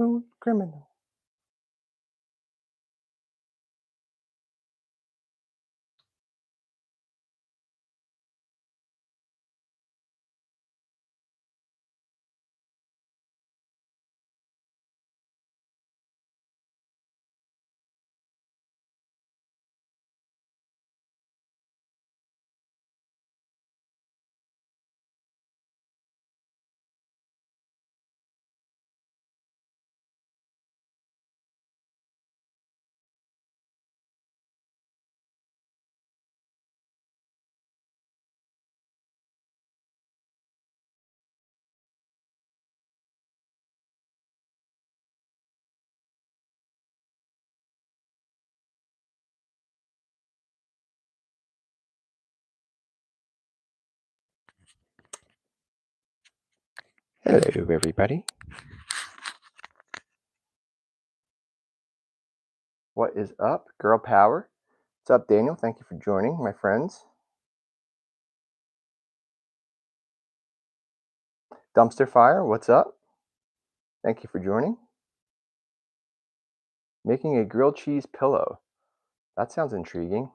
Smooth criminal. Hello, everybody. What is up, girl power? What's up, Daniel? Thank you for joining, my friends. Dumpster Fire, what's up? Thank you for joining. Making a grilled cheese pillow. That sounds intriguing.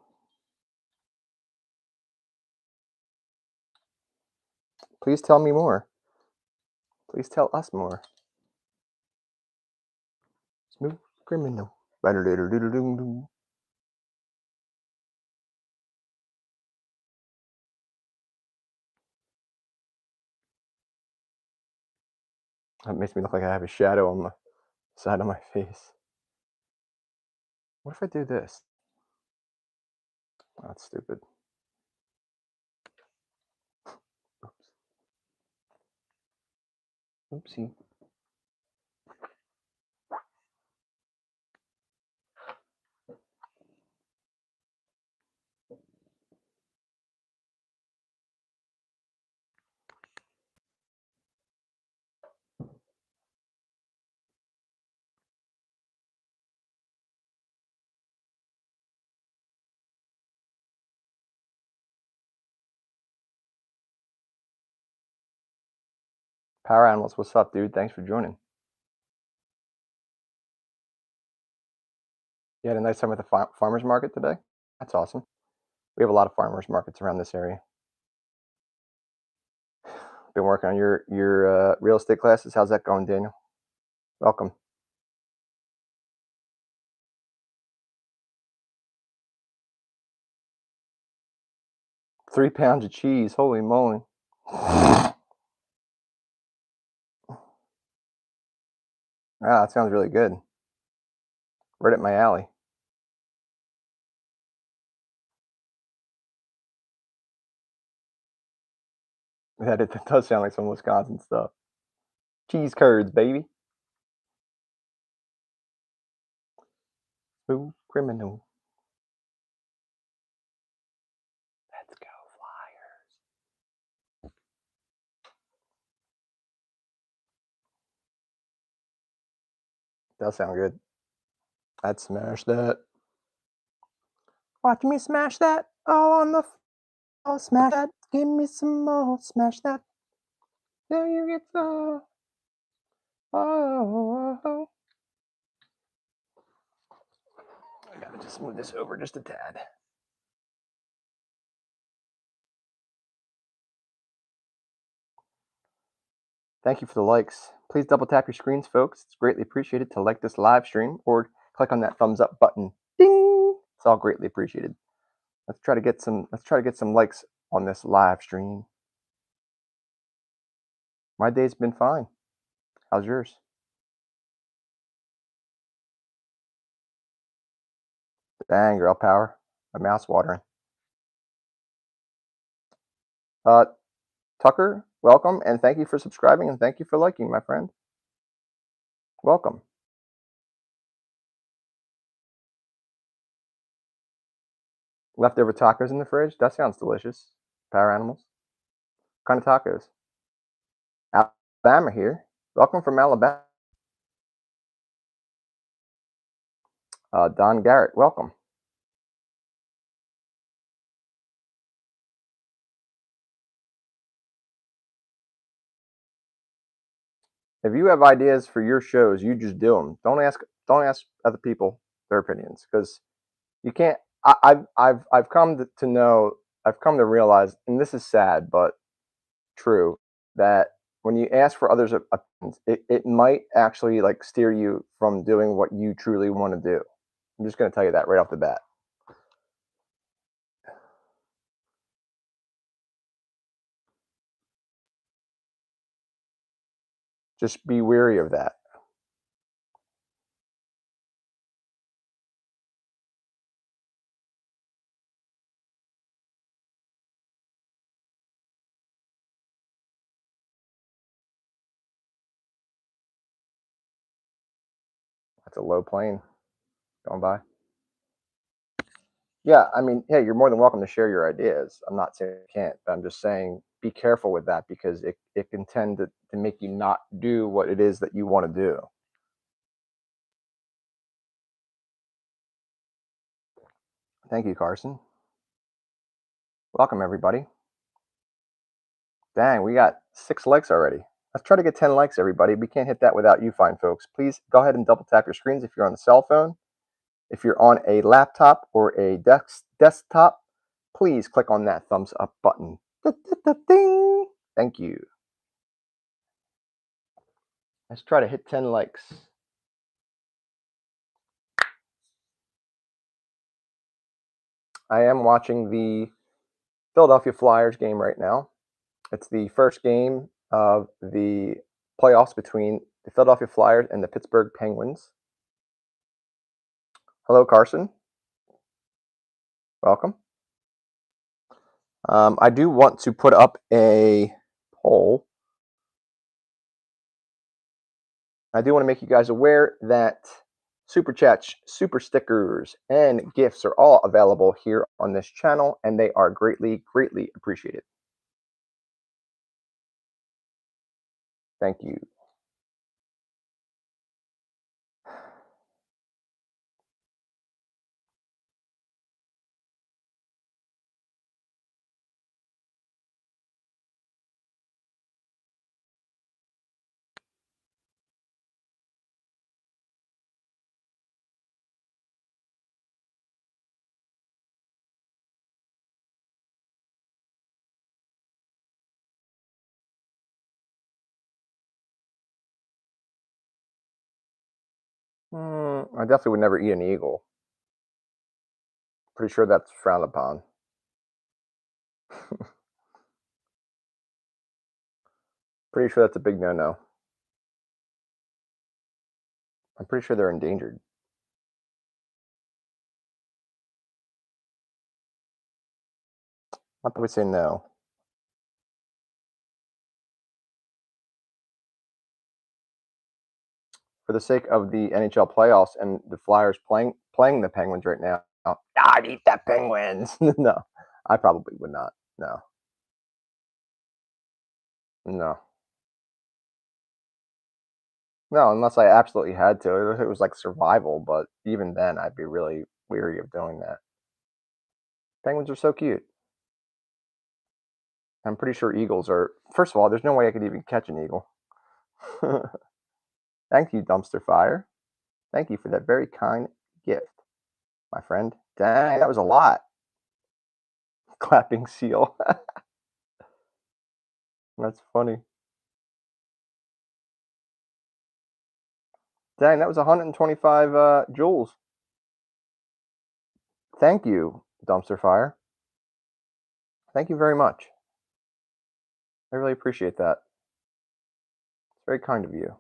Please tell me more. Please tell us more. Smooth criminal. That makes me look like I have a shadow on the side of my face. What if I do this? Oh, that's stupid. Oops. Oopsie. Power Animals, what's up, dude? Thanks for joining. You had a nice time at the farmer's market today? That's awesome. We have a lot of farmers markets around this area. Been working on your real estate classes. How's that going, Daniel? Welcome. £3 of cheese. Holy moly. Ah, that sounds really good. Right up my alley. That it does sound like some Wisconsin stuff. Cheese curds, baby. Smooth criminal. Let's go, Flyers. Does sound good. I'd smash that. Watch me smash that. Oh, on the oh, smash that. Give me some more. Smash that. There you get the. Oh. I gotta just move this over just a tad. Thank you for the likes. Please double tap your screens, folks. It's greatly appreciated to like this live stream or click on that thumbs up button. Ding! It's all greatly appreciated. Let's try to get some likes on this live stream. My day's been fine. How's yours? Dang, girl power. My mouth's watering. Tucker, welcome, and thank you for subscribing, and thank you for liking, my friend. Welcome. Leftover tacos in the fridge? That sounds delicious. Power Animals. What kind of tacos? Alabama here. Welcome from Alabama. Don Garrett, welcome. If you have ideas for your shows, you just do them. Don't ask other people their opinions, because you can't. I've come to know. I've come to realize, and this is sad but true, that when you ask for others' opinions, it might actually like steer you from doing what you truly want to do. I'm just going to tell you that right off the bat. Just be wary of that. That's a low plane going by. Yeah, I mean, hey, you're more than welcome to share your ideas. I'm not saying you can't, but I'm just saying be careful with that, because it can tend to make you not do what it is that you want to do. Thank you, Carson. Welcome, everybody. Dang, we got 6 likes already. Let's try to get 10 likes, everybody. We can't hit that without you fine folks. Please go ahead and double tap your screens if you're on the cell phone. If you're on a laptop or a desktop, please click on that thumbs up button. Ding. Thank you. Let's try to hit 10 likes. I am watching the Philadelphia Flyers game right now. It's the first game of the playoffs between the Philadelphia Flyers and the Pittsburgh Penguins. Hello, Carson. Welcome. I do want to put up a poll. I do want to make you guys aware that super chats, super stickers, and gifts are all available here on this channel, and they are greatly, greatly appreciated. Thank you. I definitely would never eat an eagle. Pretty sure that's frowned upon. Pretty sure that's a big no-no. I'm pretty sure they're endangered. Not that we say no. For the sake of the NHL playoffs and the Flyers playing the Penguins right now, I'd eat that Penguins. No, I probably would not. No. No. No, unless I absolutely had to. If it was like survival, but even then, I'd be really weary of doing that. Penguins are so cute. I'm pretty sure eagles are. First of all, there's no way I could even catch an eagle. Thank you, Dumpster Fire. Thank you for that very kind gift, my friend. Dang, that was a lot. Clapping seal. That's funny. Dang, that was 125 joules. Thank you, Dumpster Fire. Thank you very much. I really appreciate that. It's very kind of you.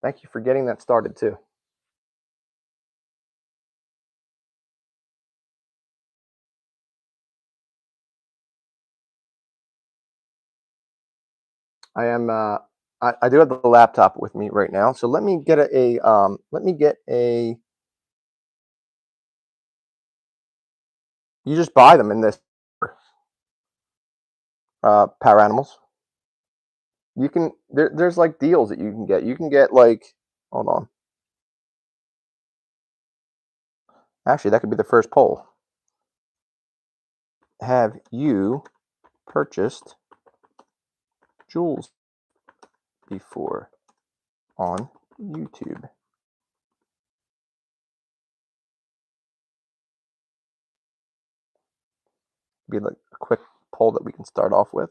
Thank you for getting that started, too. I am. I do have the laptop with me right now, so let me get let me get a. You just buy them in this. Power Animals. You can there's like deals that you can get. You can get like, hold on. Actually, that could be the first poll. Have you purchased Jules? before on YouTube. Be like a quick poll that we can start off with.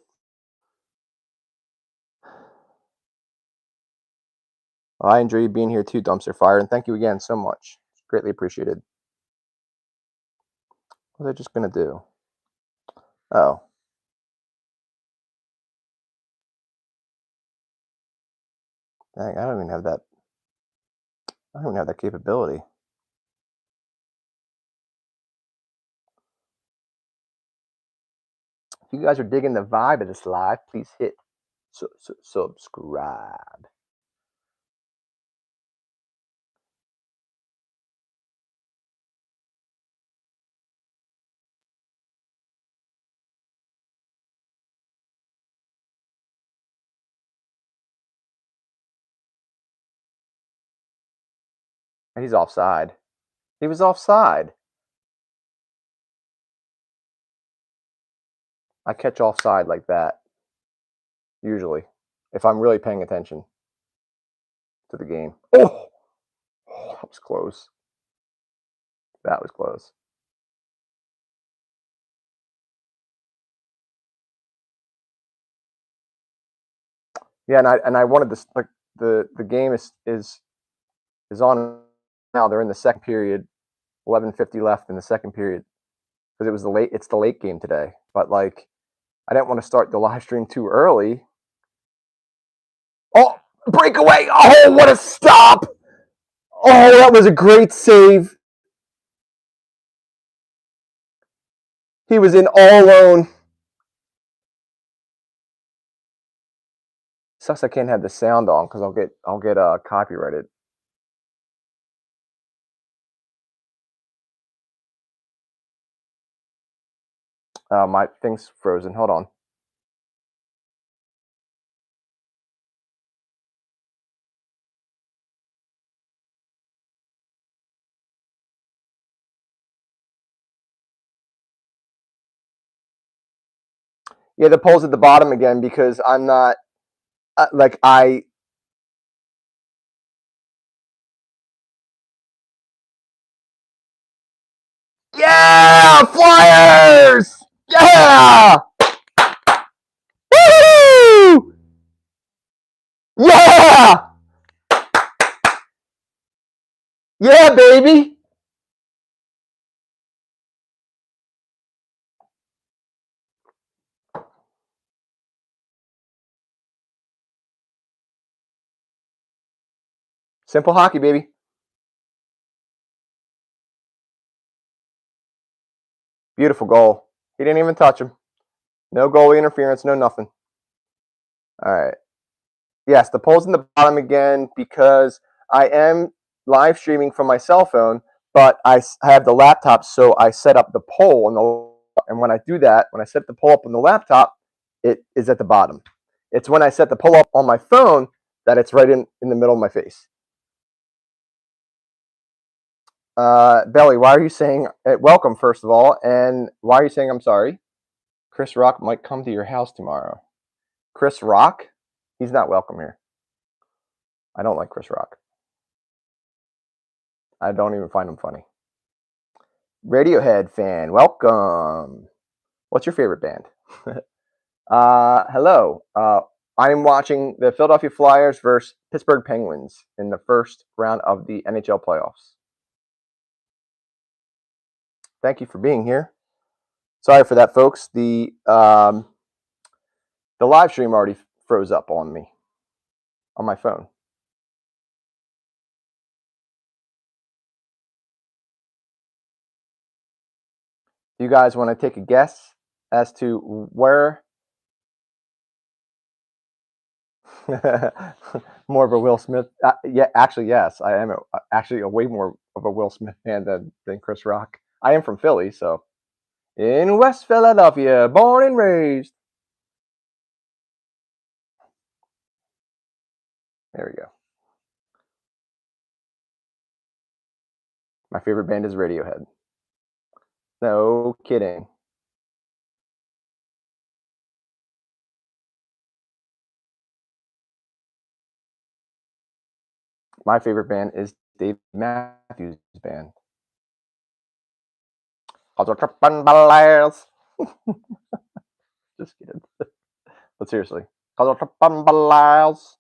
Well, I enjoy being here too, Dumpster Fire, and thank you again so much. It's greatly appreciated. What was I just gonna do? Oh. Dang, I don't even have that. I don't even have that capability. If you guys are digging the vibe of this live, please hit subscribe. He's offside. He was offside. I catch offside like that, usually, if I'm really paying attention to the game. Oh, that was close. That was close. Yeah, and I wanted this, like, the game is on now. They're in the second period, 11:50 left in the second period, because it's the late game today. But like, I didn't want to start the live stream too early. Oh, breakaway! Oh, what a stop! Oh, that was a great save. He was in all alone. Sucks I can't have the sound on because I'll get copyrighted. My thing's frozen. Hold on. Yeah, the poll's at the bottom again because I'm not like I. Yeah, Flyers! Yeah! Woo! Yeah! Yeah, baby! Simple hockey, baby. Beautiful goal. He didn't even touch him. No goalie interference, no nothing. All right. Yes, the poll's in the bottom again because I am live streaming from my cell phone, but I have the laptop, so I set up the poll and when I do that, when I set the poll up on the laptop, it is at the bottom. It's when I set the poll up on my phone that it's right in the middle of my face. Belly, why are you saying welcome, first of all, and why are you saying I'm sorry? Chris Rock might come to your house tomorrow. Chris Rock? He's not welcome here. I don't like Chris Rock. I don't even find him funny. Radiohead fan, welcome. What's your favorite band? Hello. I'm watching the Philadelphia Flyers versus Pittsburgh Penguins in the first round of the NHL playoffs. Thank you for being here. Sorry for that, folks. The live stream already froze up on me on my phone. Do you guys want to take a guess as to where more of a Will Smith? Yeah, actually, yes. I am actually a way more of a Will Smith fan than Chris Rock. I am from Philly, so in West Philadelphia, born and raised. There we go. My favorite band is Radiohead. No kidding. My favorite band is Dave Matthews Band. Cause we're tripping balls. Just kidding. But seriously, cause we're tripping balls.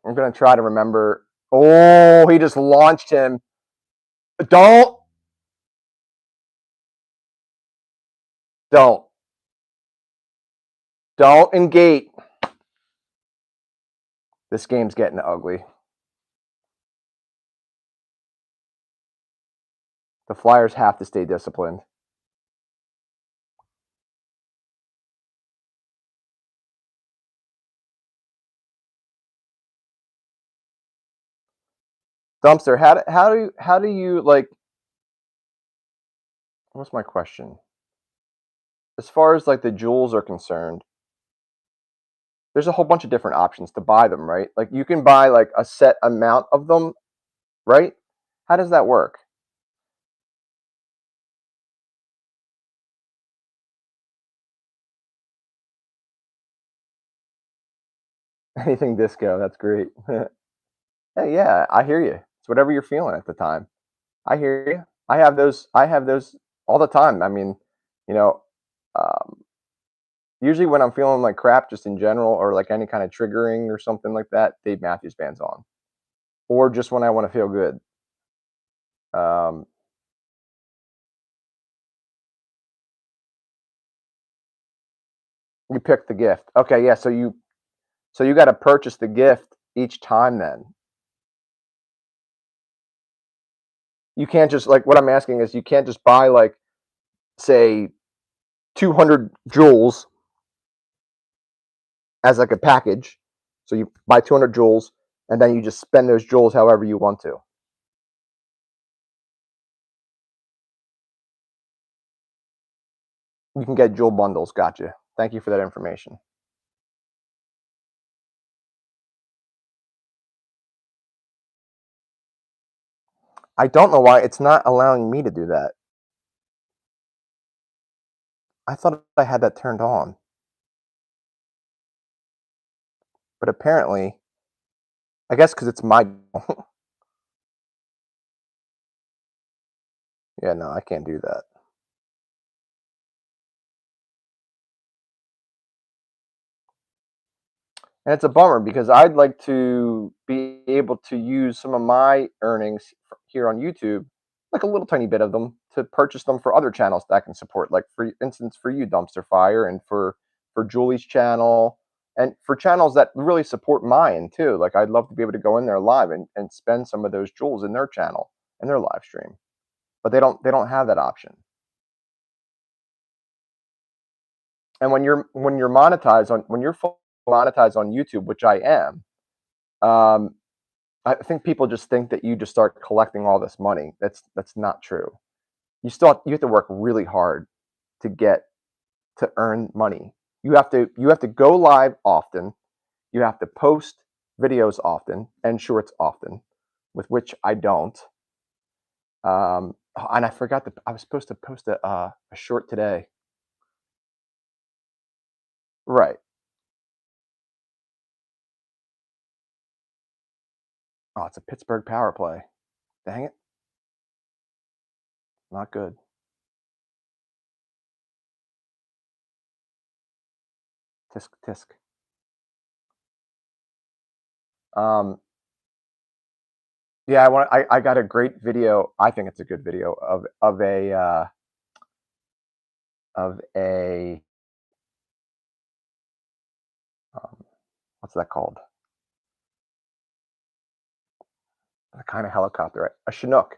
I'm gonna try to remember. Oh, he just launched him. Don't, don't, don't engage. This game's getting ugly. The Flyers have to stay disciplined. Dumpster, how do you like? What's my question? As far as like the jewels are concerned, there's a whole bunch of different options to buy them, right? Like you can buy like a set amount of them, right? How does that work? Anything disco, that's great. Hey, yeah, I hear you. It's whatever you're feeling at the time. I hear you. I have those all the time. I mean, you know, um, usually when I'm feeling like crap, just in general, or like any kind of triggering or something like that, Dave Matthews Band's on. Or just when I want to feel good. Um, you pick the gift. Okay, yeah. So you got to purchase the gift each time. Then you can't just like what I'm asking is you can't just buy like say 200 jewels as like a package. So you buy 200 jewels and then you just spend those jewels however you want to. You can get jewel bundles. Gotcha. Thank you for that information. I don't know why it's not allowing me to do that. I thought I had that turned on, but apparently, I guess because it's my. Yeah, no, I can't do that. And it's a bummer because I'd like to be able to use some of my earnings here on YouTube, like a little tiny bit of them, to purchase them for other channels that I can support. Like for instance, for you, Dumpster Fire, and for Julie's channel, and for channels that really support mine too. Like I'd love to be able to go in there live and spend some of those jewels in their channel and their live stream, but they don't have that option. And when you're monetized on when you're full monetized on YouTube, which I am, um, I think people just think that you just start collecting all this money. That's not true. You have to work really hard to get to earn money. You have to go live often. You have to post videos often and shorts often, with which I don't. And I forgot that I was supposed to post a short today. Right. Oh, it's a Pittsburgh power play. Dang it. Not good. Tisk tisk. Um, yeah, I got a great video. I think it's a good video of a um, what's that called? A kind of helicopter, right? A Chinook.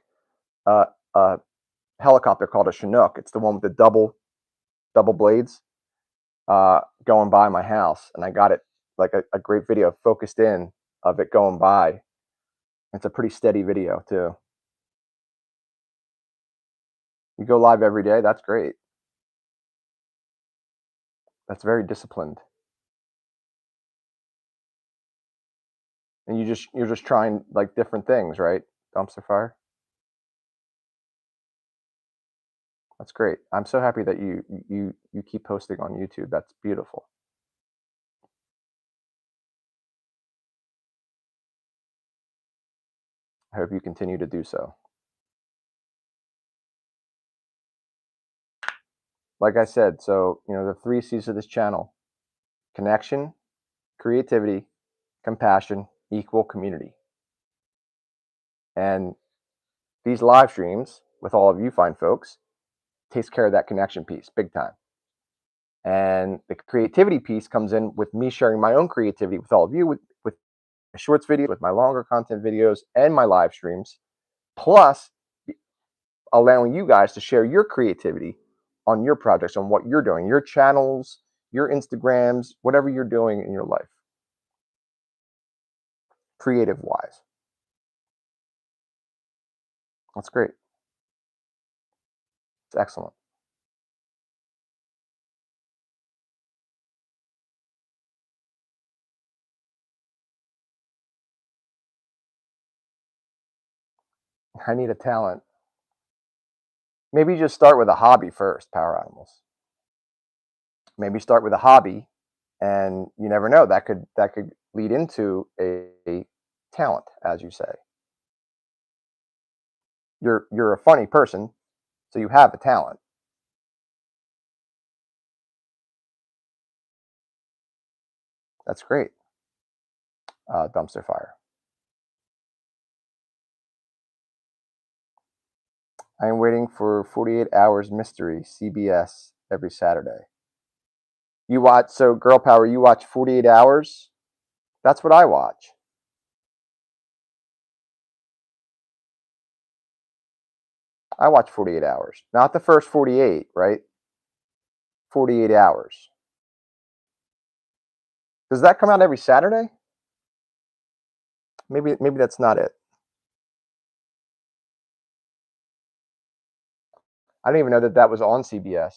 A helicopter called a Chinook. It's the one with the double blades. Going by my house, and I got it like a great video focused in of it going by. It's a pretty steady video too. You go live every day. That's great. That's very disciplined. And you're just trying like different things, right? Dumpster fire. That's great. I'm so happy that you keep posting on YouTube. That's beautiful. I hope you continue to do so. Like I said, so the three C's of this channel: connection, creativity, compassion, equal community. And these live streams with all of you fine folks takes care of that connection piece big time. And the creativity piece comes in with me sharing my own creativity with all of you with my shorts videos, with my longer content videos, and my live streams, plus allowing you guys to share your creativity on your projects, on what you're doing, your channels, your Instagrams, whatever you're doing in your life, creative wise. That's great. It's excellent. I need a talent. Maybe just start with a hobby first, Power Animals. Maybe start with a hobby, and you never know, that could lead into a talent, as you say. You're a funny person, so you have a talent. That's great. Dumpster fire. I am waiting for 48 Hours Mystery, CBS, every Saturday. You watch, so Girl Power, you watch 48 Hours? That's what I watch. I watch 48 Hours. Not the first 48, right? 48 Hours. Does that come out every Saturday? Maybe that's not it. I didn't even know that was on CBS.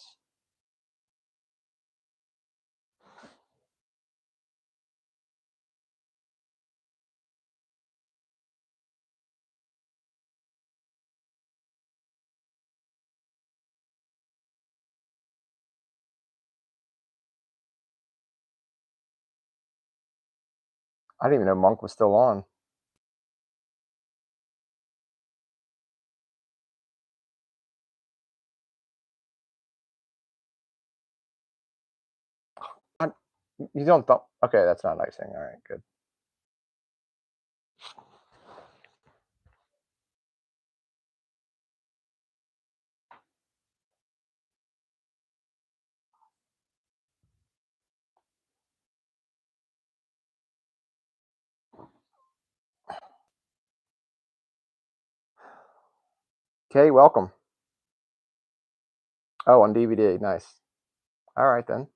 I didn't even know Monk was still on. I, you don't. Okay, that's not icing. All right, good. Okay, welcome. Oh, on DVD. Nice. All right then.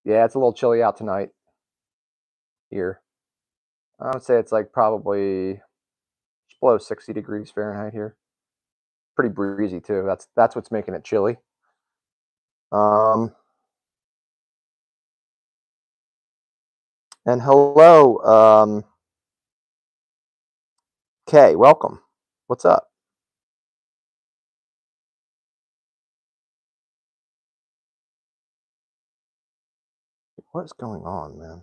Yeah, it's a little chilly out tonight here. I would say it's like probably just below 60 degrees Fahrenheit here. Pretty breezy too. That's what's making it chilly. Um, and hello, Kay, welcome. What's up? What is going on, man?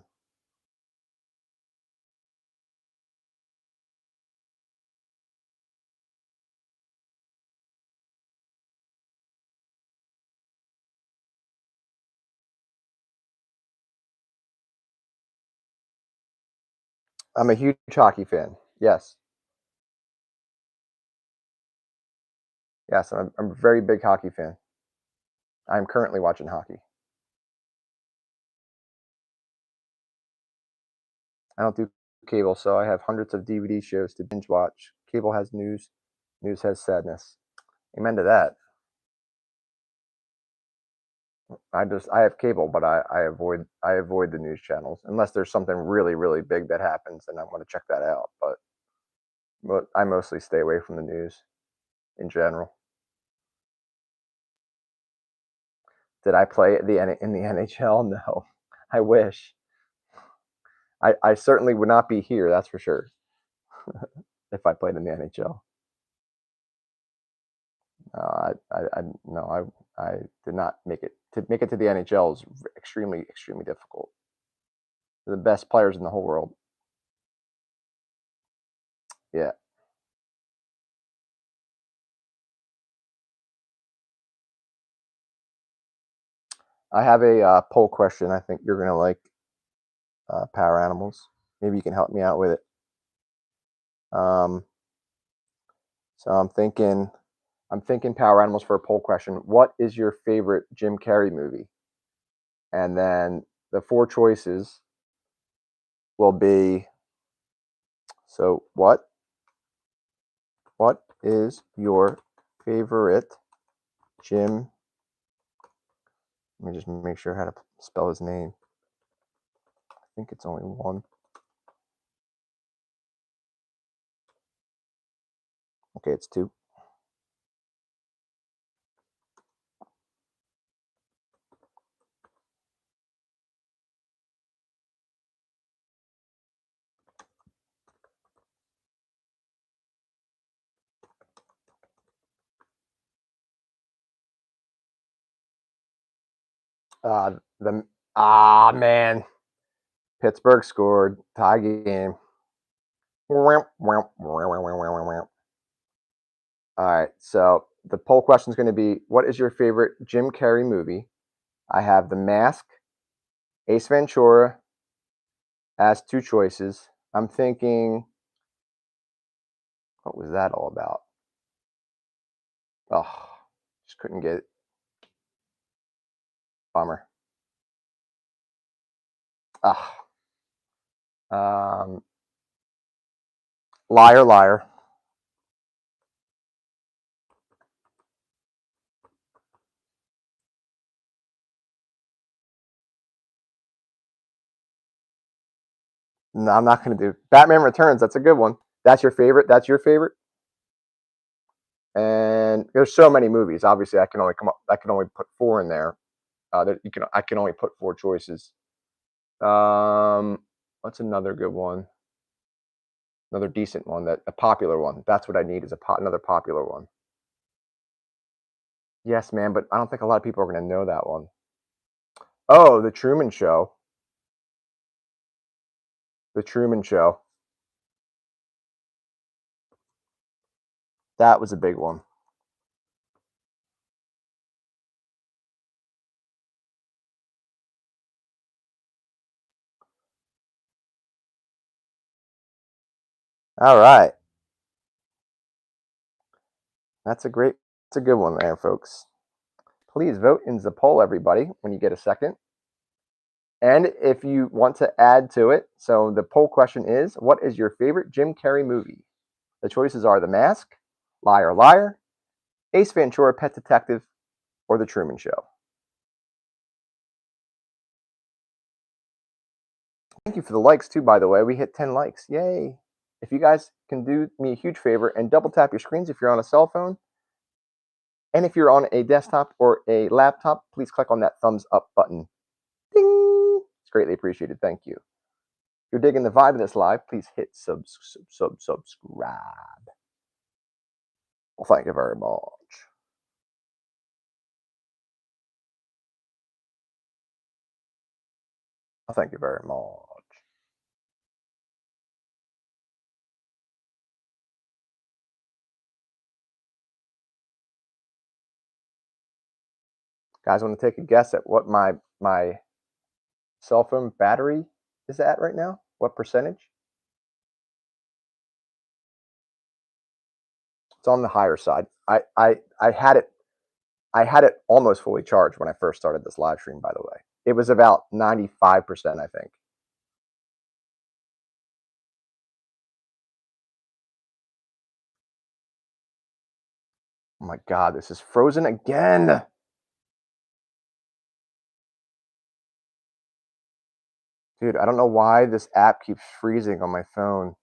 I'm a huge hockey fan. Yes, yes, I'm a very big hockey fan. I'm currently watching hockey. I don't do cable, so I have hundreds of DVD shows to binge watch. Cable has news, news has sadness. Amen to that. I have cable, but I avoid the news channels unless there's something really really big that happens, and I want to check that out. But I mostly stay away from the news in general. Did I play in the NHL? No. I wish. I certainly would not be here, that's for sure, if I played in the NHL. No, I did not make it. To make it to the NHL is extremely, extremely difficult. They're the best players in the whole world. Yeah. I have a poll question. I think you're gonna like power animals. Maybe you can help me out with it. Um, so I'm thinking power animals for a poll question. What is your favorite Jim Carrey movie? And then the 4 choices will be, so what is your favorite Jim? Let me just make sure how to spell his name. I think it's only one. Okay, it's 2. The man, Pittsburgh scored, tie game. All right, so the poll question is going to be: what is your favorite Jim Carrey movie? I have The Mask, Ace Ventura as 2 choices. I'm thinking, what was that all about? Oh, just couldn't get it. Bummer. Liar, liar. No, I'm not going to do Batman Returns. That's a good one. That's your favorite. That's your favorite. And there's so many movies. Obviously, I can only put 4 in there. I can only put 4 choices. What's another good one? Another decent one, a popular one. That's what I need, is another popular one. Yes, man, but I don't think a lot of people are going to know that one. Oh, The Truman Show. The Truman Show. That was a big one. All right. That's a good one there, folks. Please vote in the poll, everybody, when you get a second. And if you want to add to it, so the poll question is, what is your favorite Jim Carrey movie? The choices are The Mask, Liar Liar, Ace Ventura, Pet Detective, or The Truman Show. Thank you for the likes too, by the way. We hit 10 likes. Yay. If you guys can do me a huge favor and double tap your screens if you're on a cell phone, and if you're on a desktop or a laptop, please click on that thumbs up button. Ding! It's greatly appreciated. Thank you. If you're digging the vibe of this live, please hit subscribe. Well, thank you very much. Well, thank you very much. Guys, want to take a guess at what my cell phone battery is at right now? What percentage? It's on the higher side. I had it almost fully charged when I first started this live stream, by the way. It was about 95%, I think. Oh my God, this is frozen again. Dude, I don't know why this app keeps freezing on my phone.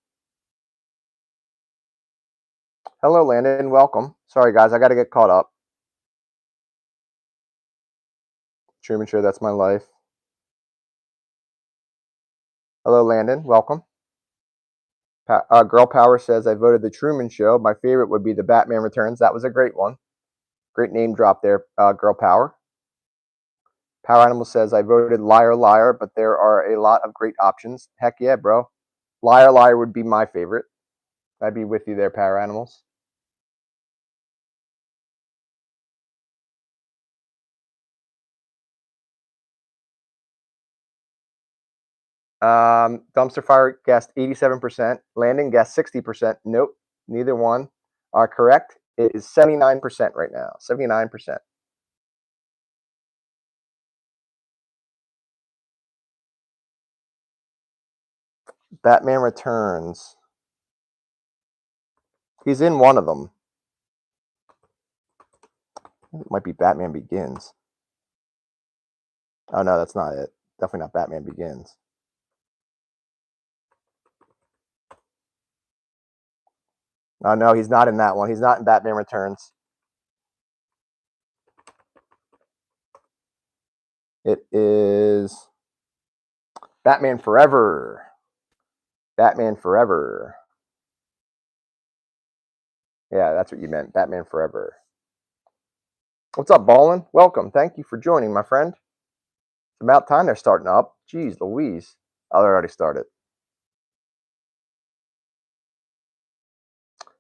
Hello, Landon. Welcome. Sorry, guys. I got to get caught up. Truman Show, That's My Life. Hello, Landon. Welcome. Girl Power says, I voted The Truman Show. My favorite would be The Batman Returns. That was a great one. Great name drop there, Girl Power. Power Animal says, I voted Liar Liar, but there are a lot of great options. Heck yeah, bro. Liar Liar would be my favorite. I'd be with you there, Power Animals. Dumpster Fire guessed 87%. Landon guessed 60%. Nope, neither one are correct. It is 79% right now. 79%. Batman Returns. He's in one of them. It might be Batman Begins. Oh, no, that's not it. Definitely not Batman Begins. Oh, no, he's not in that one. He's not in Batman Returns. It is Batman Forever. Batman Forever. Yeah, that's what you meant. Batman Forever. What's up, Ballin? Welcome. Thank you for joining, my friend. It's about time they're starting up. Jeez Louise. Oh, they're already started.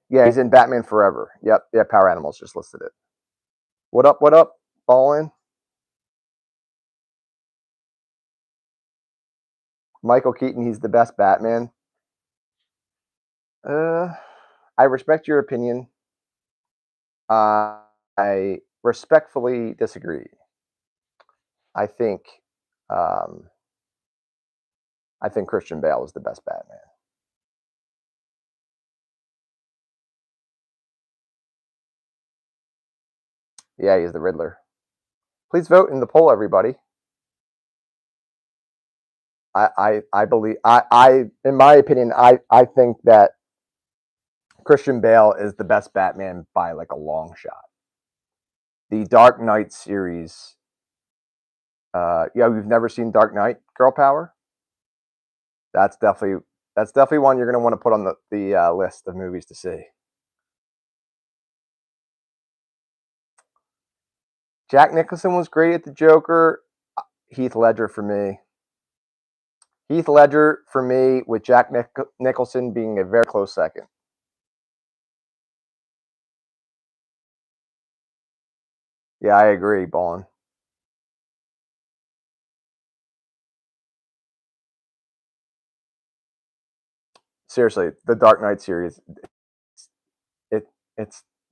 Yeah, he's in Batman Forever. Yep. Yeah, Power Animals just listed it. What up, Ballin? Michael Keaton, he's the best Batman. I respect your opinion. I respectfully disagree. I think Christian Bale is the best Batman. Yeah, he's the Riddler. Please vote in the poll, everybody. I believe in my opinion, I think that Christian Bale is the best Batman by like a long shot. The Dark Knight series. Yeah, we've never seen Dark Knight, Girl Power. That's definitely one you're going to want to put on the list of movies to see. Jack Nicholson was great at the Joker. Heath Ledger for me. Heath Ledger for me, with Jack Nicholson being a very close second. Yeah, I agree, Ballin. Seriously, the Dark Knight series,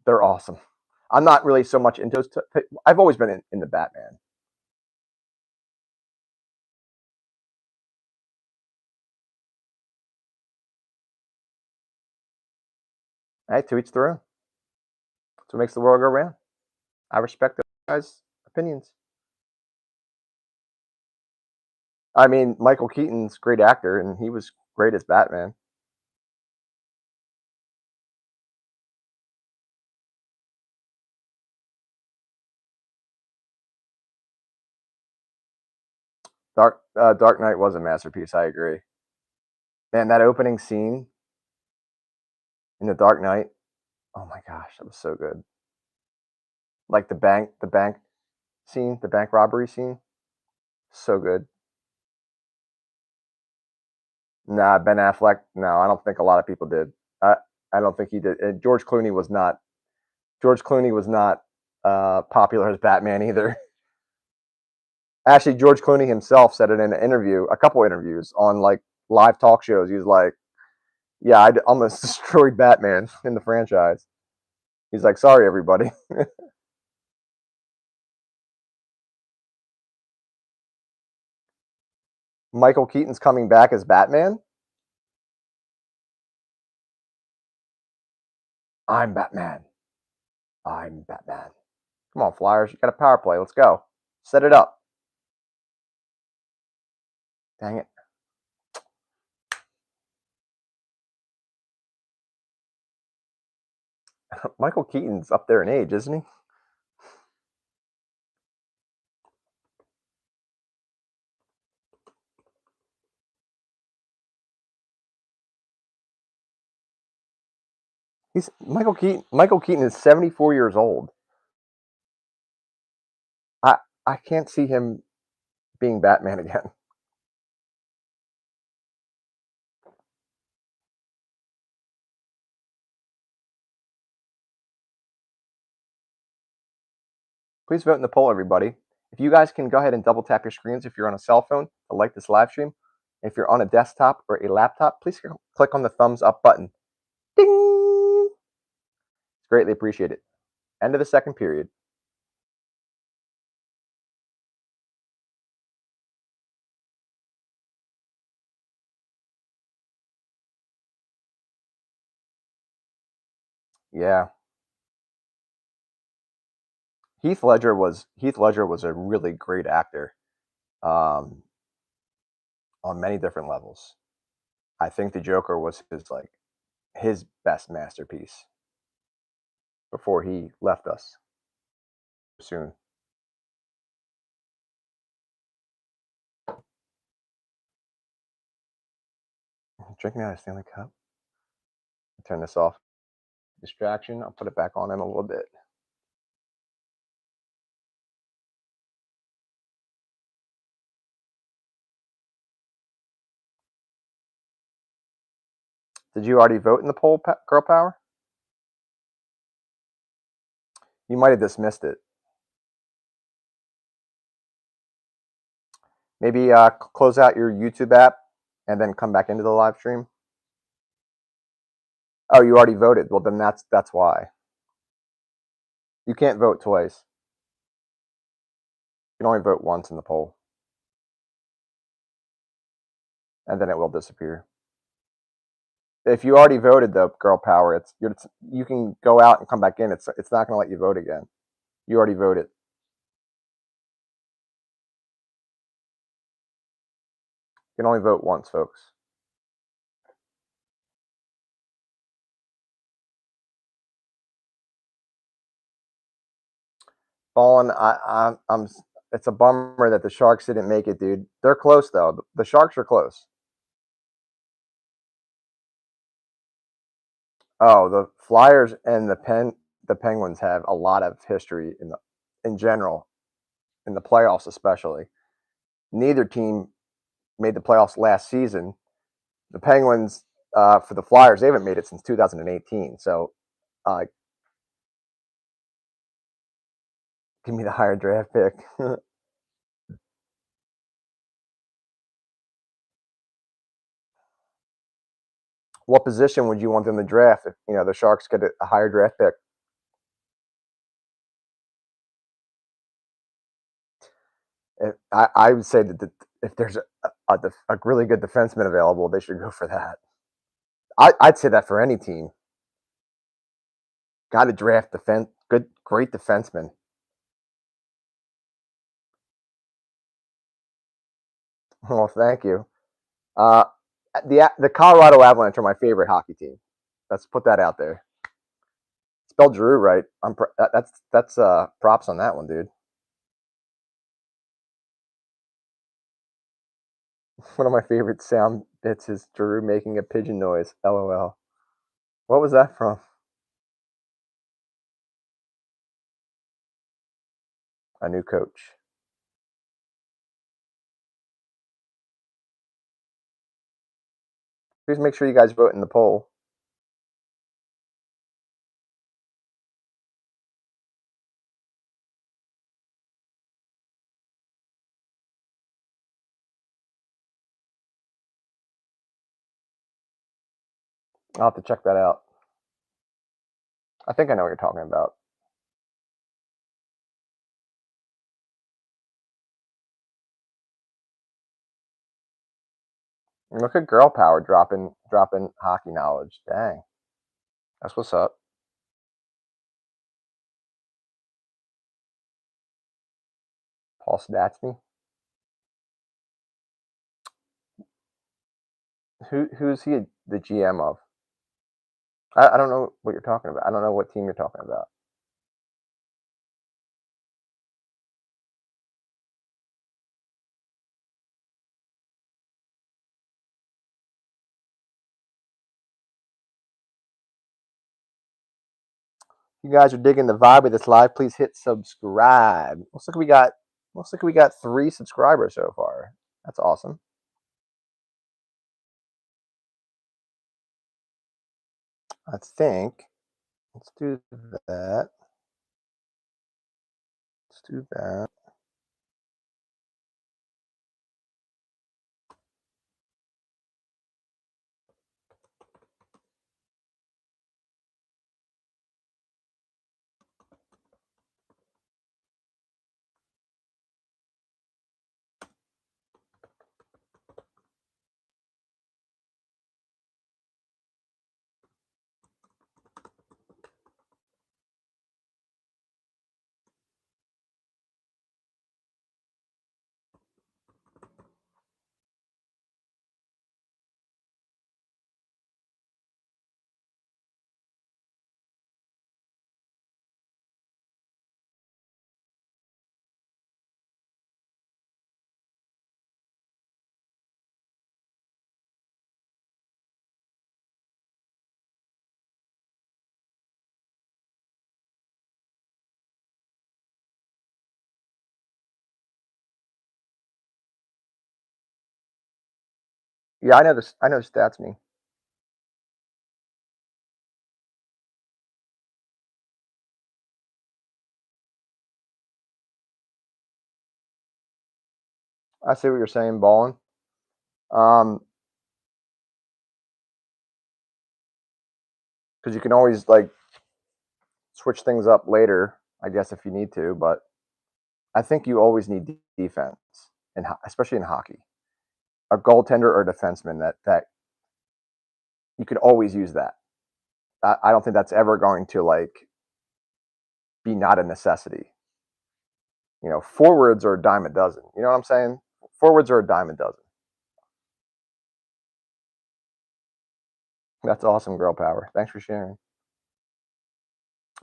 they're awesome. I'm not really so much into those. I've always been in the Batman. Hey, to each their own. That's what makes the world go round. I respect those guys' opinions. I mean, Michael Keaton's a great actor, and he was great as Batman. Dark Knight was a masterpiece. I agree. Man, that opening scene in the Dark Knight. Oh my gosh, that was so good. Like the bank scene, the bank robbery scene. So good. Nah, Ben Affleck. No, I don't think a lot of people did. I don't think he did. And George Clooney was not. George Clooney was not popular as Batman either. Actually, George Clooney himself said it in an interview, a couple interviews on like live talk shows. He was like, "Yeah, I almost destroyed Batman in the franchise." He's like, "Sorry, everybody." Michael Keaton's coming back as Batman. I'm Batman. I'm Batman. Come on, Flyers. You got a power play. Let's go. Set it up. Dang it. Michael Keaton's up there in age, isn't he? He's Michael Keaton. Michael Keaton is 74 years old. I I can't see him being Batman again. Please vote in the poll, everybody. If you guys can go ahead and double tap your screens if you're on a cell phone to like this live stream. If you're on a desktop or a laptop, please click on the thumbs up button. Ding! It's greatly appreciated. End of the second period. Yeah. Heath Ledger was a really great actor, on many different levels. I think the Joker was his best masterpiece before he left us soon. Drinking out of Stanley Cup. Turn this off. Distraction. I'll put it back on in a little bit. Did you already vote in the poll, Girl Power? You might have dismissed it. Maybe close out your YouTube app and then come back into the live stream. Oh, you already voted. Well, then that's why. You can't vote twice. You can only vote once in the poll, and then it will disappear. If you already voted, though, Girl Power, you can go out and come back in. It's not going to let you vote again. You already voted. You can only vote once, folks. Fallen, I'm. It's a bummer that the Sharks didn't make it, dude. They're close though. The Sharks are close. Oh, the Flyers and the Penguins have a lot of history in general, in the playoffs especially. Neither team made the playoffs last season. The Penguins, for the Flyers, they haven't made it since 2018. So, uh, give me the higher draft pick. What position would you want them to draft if the Sharks get a higher draft pick? I would say that if there's a really good defenseman available, they should go for that. I'd say that for any team. Got to draft great defenseman. Well, thank you. Uh, the Colorado Avalanche are my favorite hockey team. Let's put that out there. Spell Drew right. That's props on that one, dude. One of my favorite sound bits is Drew making a pigeon noise. LOL. What was that from? A new coach. Please make sure you guys vote in the poll. I'll have to check that out. I think I know what you're talking about. Look at Girl Power dropping hockey knowledge. Dang. That's what's up. Paul Stastny. Who's he the GM of? I don't know what you're talking about. I don't know what team you're talking about. you guys are digging the vibe of this live, please hit subscribe. Looks like we got 3 subscribers so far. That's awesome. I think let's do that. Let's do that. Yeah, I know this. I know stats me. I see what you're saying, balling. Because you can always like switch things up later, I guess, if you need to. But I think you always need defense, and especially in hockey, a goaltender or a defenseman that you could always use that. I don't think that's ever going to like be not a necessity. You know, forwards are a dime a dozen. You know what I'm saying? Forwards are a dime a dozen. That's awesome, girl power. Thanks for sharing.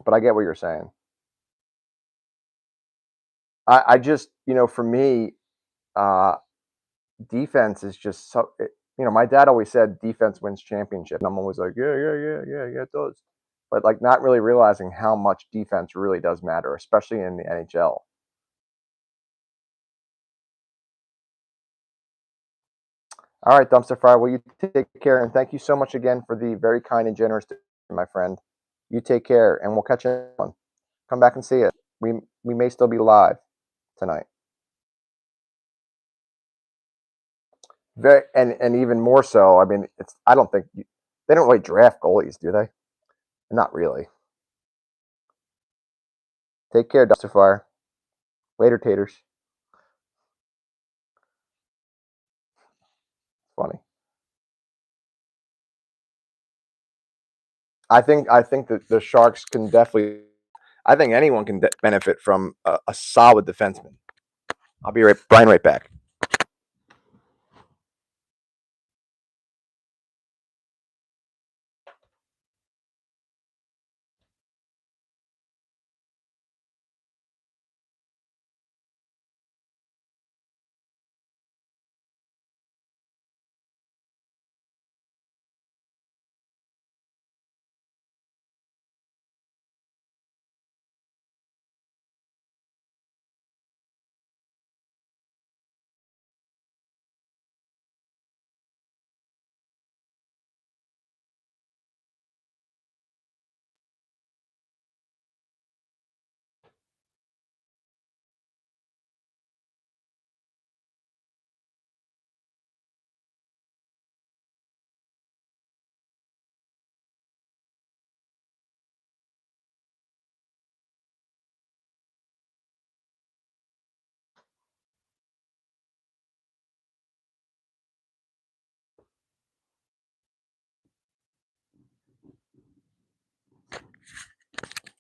But I get what you're saying. I just, you know, for me, uh, defense is just so. You know, my dad always said defense wins championship, and I'm always like, yeah, it does. But like, not really realizing how much defense really does matter, especially in the NHL. All right, dumpster fire. Well, you take care, and thank you so much again for the very kind and generous, my friend. You take care, and we'll catch you on. Come back and see it. We may still be live tonight. Very and even more so. I mean, it's I don't think they don't really draft goalies, do they? Not really. Take care, dumpster fire. Later, taters. Funny. I think that the Sharks can definitely. I think anyone can benefit from a solid defenseman. I'll be Brian right back.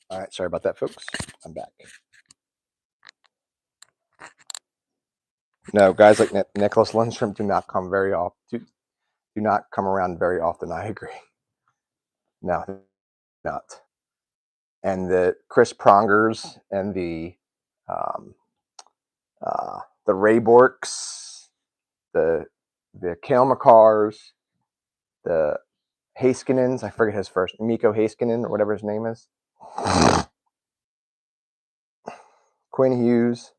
All right, sorry about that, folks. I'm back. No, guys like Nicholas Lundstrom do not come very often. Do not come around very often. I agree. No, not. And the Chris Prongers and um, the Ray Borks, the Kale McCars, the Haskinens. I forget his first. Mikko Haskinen or whatever his name is. Quinn Hughes.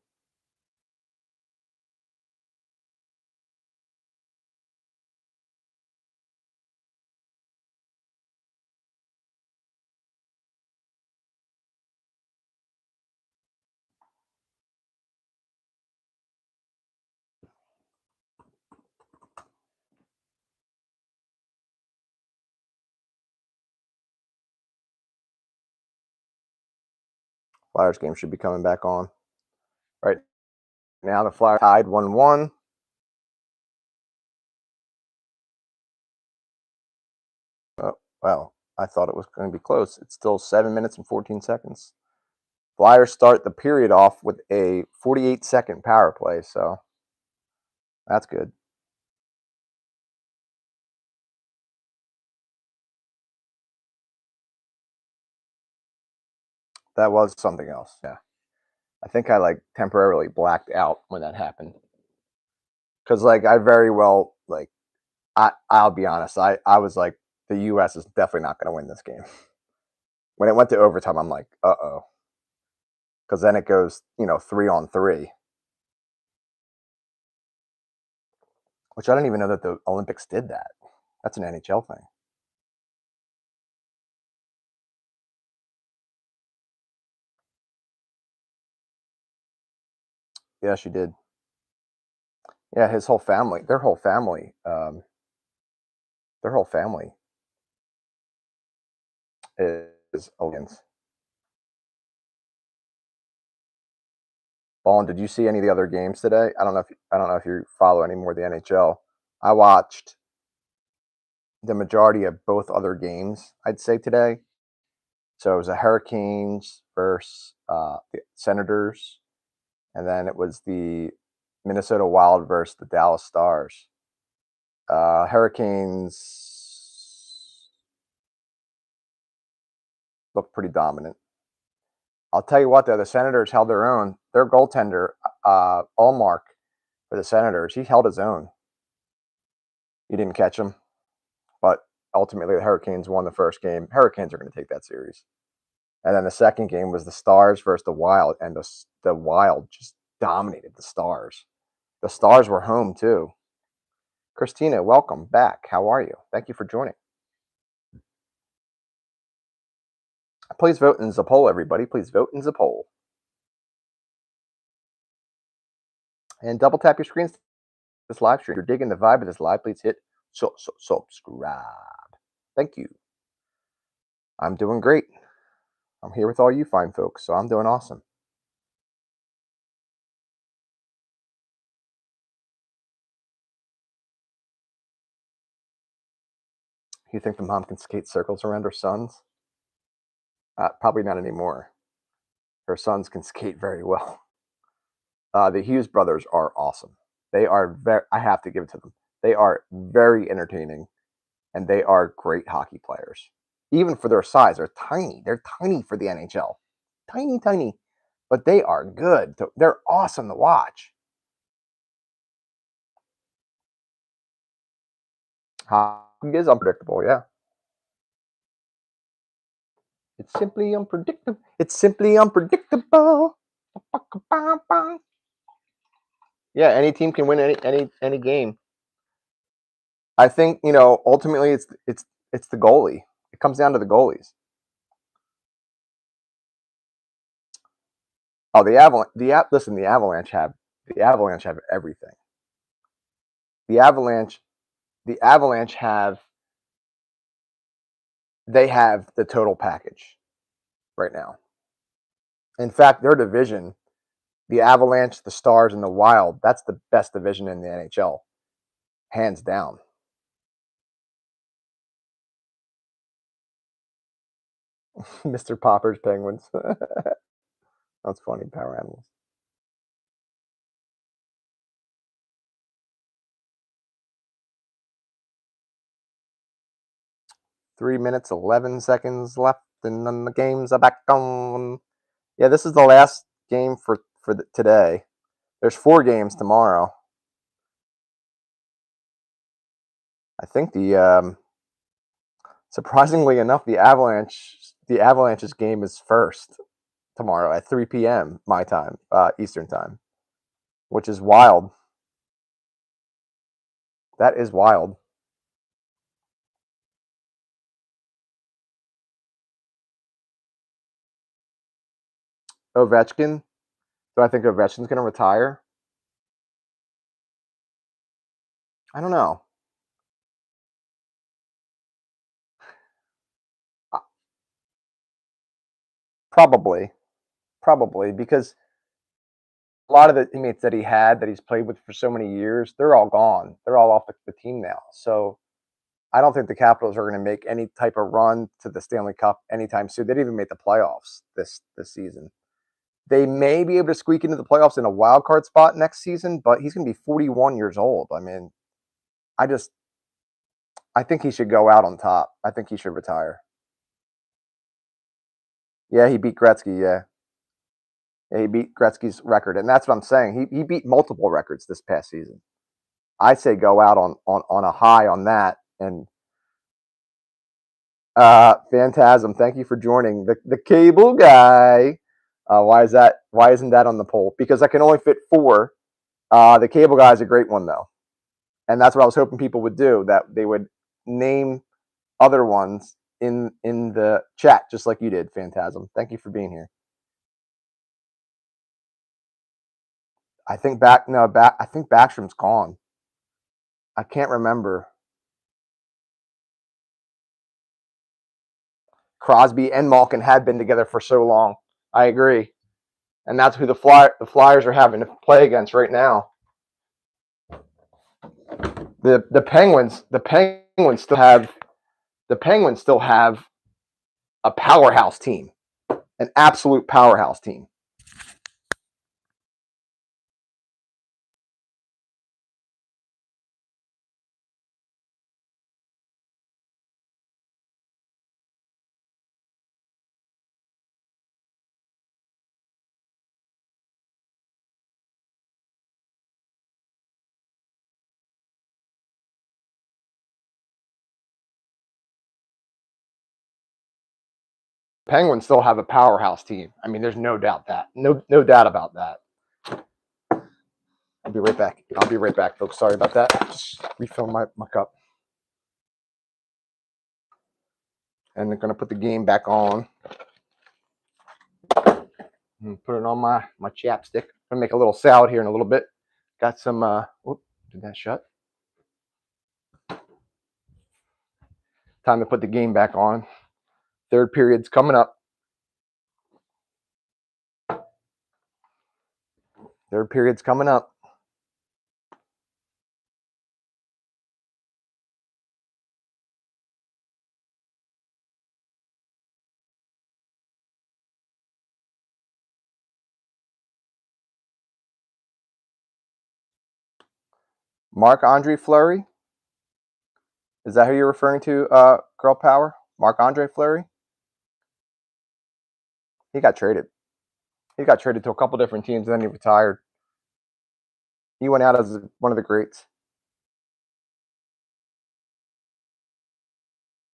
Flyers game should be coming back on. Right now the Flyers tied 1-1. Oh, well, I thought it was going to be close. It's still 7 minutes and 14 seconds. Flyers start the period off with a 48-second power play, so that's good. That was something else, yeah. I think I temporarily blacked out when that happened. Because I very well I'll be honest, I was like, the US is definitely not gonna win this game. When it went to overtime, I'm like, uh-oh. Because then it goes, 3-on-3. Which I don't even know that the Olympics did that. That's an NHL thing. Yeah, she did. Yeah, his whole family, their whole family is Olympians. Ballin, did you see any of the other games today? I don't know if you follow any more of the NHL. I watched the majority of both other games, I'd say, today. So it was the Hurricanes versus the Senators, and then it was the Minnesota Wild versus the Dallas Stars. Hurricanes looked pretty dominant. I'll tell you what, though, the Senators held their own. Their goaltender, Allmark, for the Senators, he held his own. He didn't catch him, but ultimately the Hurricanes won the first game. Hurricanes are going to take that series. And then the second game was the Stars versus the Wild, and the Wild just dominated the Stars. The Stars were home too. Christina, welcome back. How are you? Thank you for joining. Please vote in the poll, everybody. Please vote in the poll. And double tap your screens. This live stream. If you're digging the vibe of this live, please hit subscribe. Thank you. I'm doing great. I'm here with all you fine folks, so I'm doing awesome. You think the mom can skate circles around her sons? Probably not anymore. Her sons can skate very well. The Hughes brothers are awesome. They are I have to give it to them. They are very entertaining, and they are great hockey players. Even for their size, they're tiny. They're tiny for the NHL. Tiny, tiny. But they are good. They're awesome to watch. Hockey is unpredictable, yeah. It's simply unpredictable. It's simply unpredictable. Yeah, any team can win any game. I think ultimately it's the goalie. It comes down to the goalies. Oh, the Avalanche. Listen, the Avalanche have everything. The Avalanche have the total package right now. In fact, their division, the Avalanche, the Stars, and the Wild, that's the best division in the NHL, hands down. Mr. Popper's Penguins. That's funny, power animals. Three minutes, 11 seconds left, and then the games are back on. Yeah, this is the last game for today. There's 4 games tomorrow. I think surprisingly enough, the Avalanche's game is first tomorrow at 3 p.m. my time, Eastern time, which is wild. That is wild. Ovechkin. Do I think Ovechkin's going to retire? I don't know. Probably, because a lot of the teammates that he's played with for so many years, they're all gone. They're all off the team now. So I don't think the Capitals are going to make any type of run to the Stanley Cup anytime soon. They didn't even make the playoffs this season. They may be able to squeak into the playoffs in a wild card spot next season, but he's going to be 41 years old. I mean, I think he should go out on top. I think he should retire. Yeah, he beat Gretzky. Yeah, he beat Gretzky's record, and that's what I'm saying. He beat multiple records this past season. I say go out on a high on that. And Phantasm, thank you for joining the cable guy. Why isn't that on the poll? Because I can only fit 4. The cable guy is a great one though, and that's what I was hoping people would do. That they would name other ones in the chat, just like you did, Phantasm. Thank you for being here. I think Backstrom's gone. I can't remember. Crosby and Malkin had been together for so long. I agree, and that's who the Flyers are having to play against right now. The Penguins still have a powerhouse team, an absolute powerhouse team. Penguins still have a powerhouse team. I mean, there's no doubt about that. I'll be right back, folks. Sorry about that. Just refill my cup. And they're going to put the game back on. And put it on my chapstick. I'm going to make a little salad here in a little bit. Got some, did that shut? Time to put the game back on. Third period's coming up. Marc-Andre Fleury? Is that who you're referring to, Girl Power? Marc-Andre Fleury? He got traded. He got traded to a couple different teams, and then he retired. He went out as one of the greats.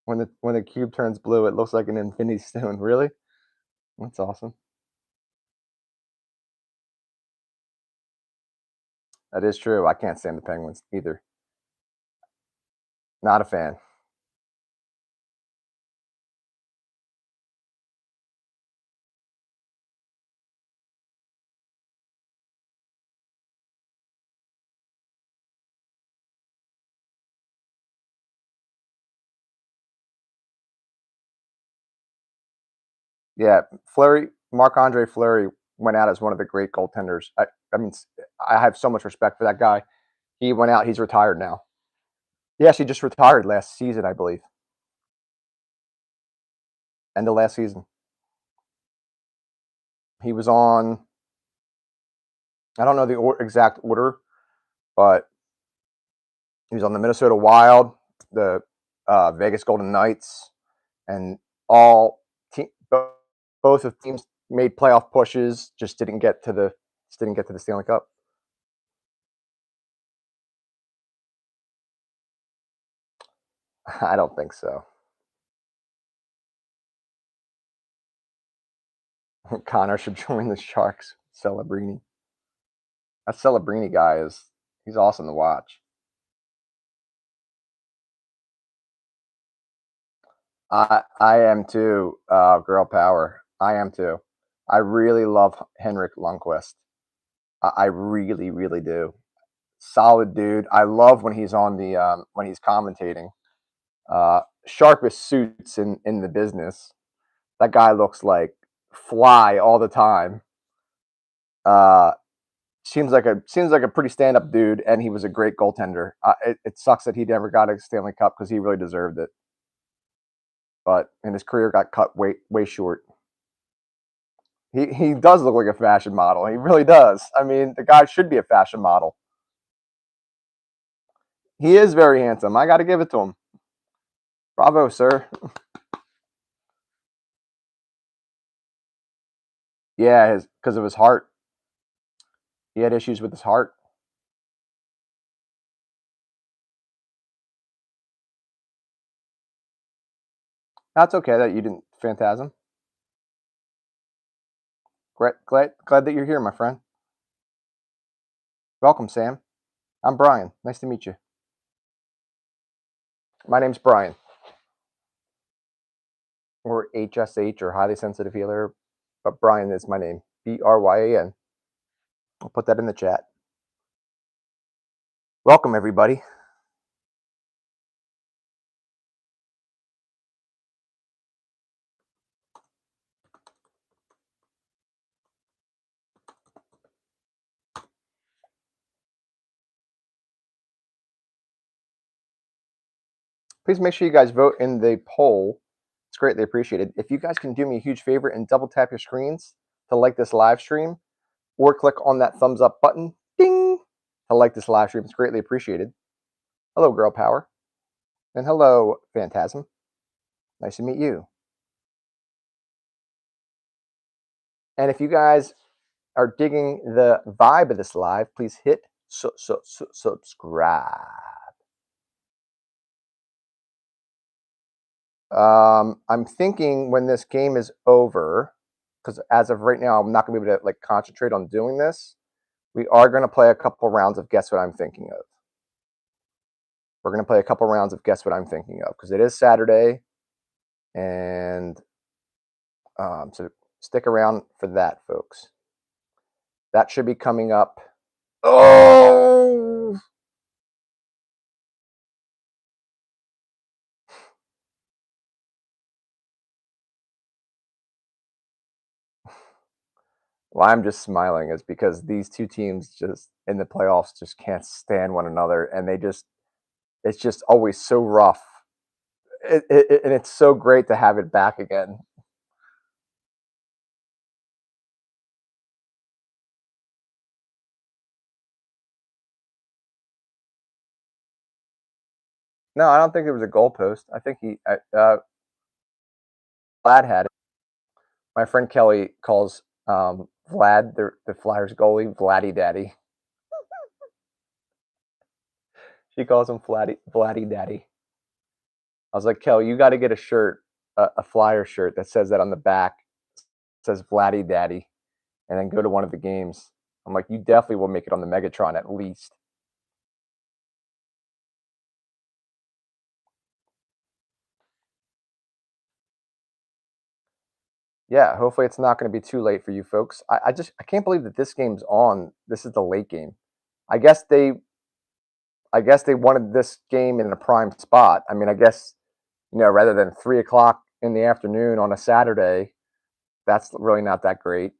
When the cube turns blue, it looks like an infinity stone. Really? That's awesome. That is true. I can't stand the Penguins either. Not a fan. Yeah, Marc-Andre Fleury went out as one of the great goaltenders. I mean, I have so much respect for that guy. He went out. He's retired now. Yes, he just retired last season, I believe. End of last season. He was on, I don't know the exact order, but he was on the Minnesota Wild, the Vegas Golden Knights, and both of teams made playoff pushes, just didn't get to the Stanley Cup. I don't think so. Connor should join the Sharks. Celebrini. That Celebrini guy he's awesome to watch. I am too, girl power. I am too. I really love Henrik Lundqvist. I really, really do. Solid dude. I love when he's on the when he's commentating. Sharpest suits in the business. That guy looks like fly all the time. Uh, seems like a pretty stand up dude, and he was a great goaltender. It sucks that he never got a Stanley Cup because he really deserved it. But his career got cut way short. He does look like a fashion model. He really does. I mean, the guy should be a fashion model. He is very handsome. I got to give it to him. Bravo, sir. Yeah, because of his heart. He had issues with his heart. That's okay that you didn't Phantasm. Glad that you're here, my friend. Welcome, Sam. I'm Brian. Nice to meet you. My name's Brian. Or HSH or highly sensitive healer, but Brian is my name. Bryan. I'll put that in the chat. Welcome, everybody. Please make sure you guys vote in the poll. It's greatly appreciated. If you guys can do me a huge favor and double tap your screens to like this live stream, or click on that thumbs up button, ding, to like this live stream, it's greatly appreciated. Hello, Girl Power. And hello, Phantasm. Nice to meet you. And if you guys are digging the vibe of this live, please hit subscribe. I'm thinking when this game is over, because as of right now, I'm not going to be able to like concentrate on doing this. We are going to play a couple rounds of Guess What I'm Thinking Of. We're going to play a couple rounds of Guess What I'm Thinking Of, because it is Saturday, and so stick around for that, folks. That should be coming up. Oh! Why I'm just smiling is because these two teams just in the playoffs just can't stand one another, and it's just always so rough. And it's so great to have it back again. No, I don't think it was a goalpost. I think Vlad had it. My friend Kelly calls Vlad, the Flyers goalie, Vladdy Daddy. She calls him Vladdy Daddy. I was like, Kelly, you got to get a shirt, a Flyer shirt that says that on the back. It says Vladdy Daddy, and then go to one of the games. I'm like, you definitely will make it on the Megatron at least. Yeah, hopefully it's not going to be too late for you folks. I can't believe that this game's on. This is the late game. I guess they wanted this game in a prime spot. I mean, I guess, rather than 3 o'clock in the afternoon on a Saturday, that's really not that great.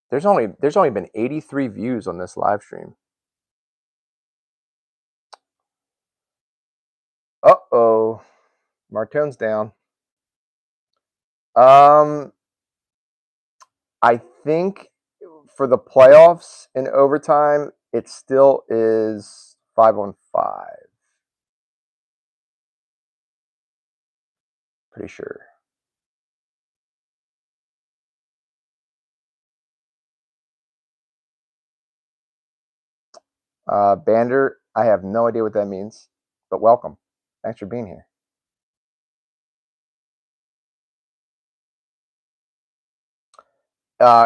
There's only been 83 views on this live stream. Uh-oh. Martone's down. I think for the playoffs in overtime, it still is 5-on-5. Pretty sure. Bander, I have no idea what that means, but welcome. Thanks for being here.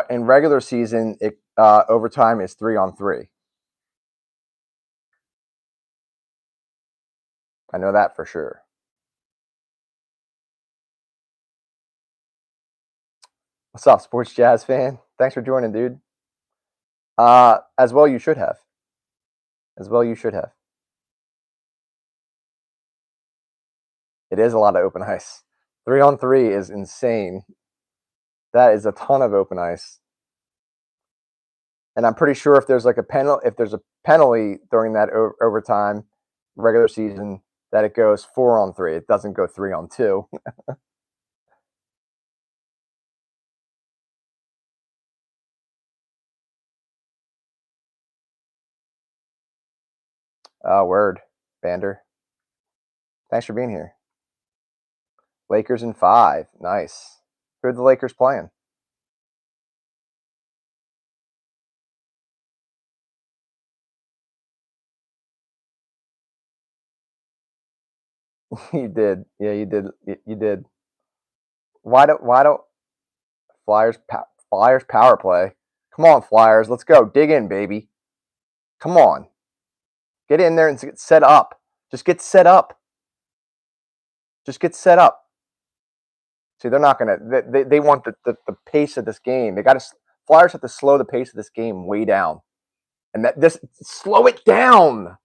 in regular season, overtime is 3-on-3. I know that for sure. What's up, Sports Jazz fan? Thanks for joining, dude. As well, you should have. As well, you should have. It is a lot of open ice. 3-on-3 is insane. That is a ton of open ice. And I'm pretty sure if there's a penalty during that overtime regular season, that it goes 4-on-3. It doesn't go 3-on-2. Oh, word, Bander. Thanks for being here. Lakers in 5. Nice. Who are the Lakers playing? You did. Yeah, you did. You did. Why don't Flyers power play? Come on, Flyers. Let's go. Dig in, baby. Come on. Get in there and get set up. Just get set up. Just get set up. See, they're not going to. They want the pace of this game. Flyers have to slow the pace of this game way down, and slow it down.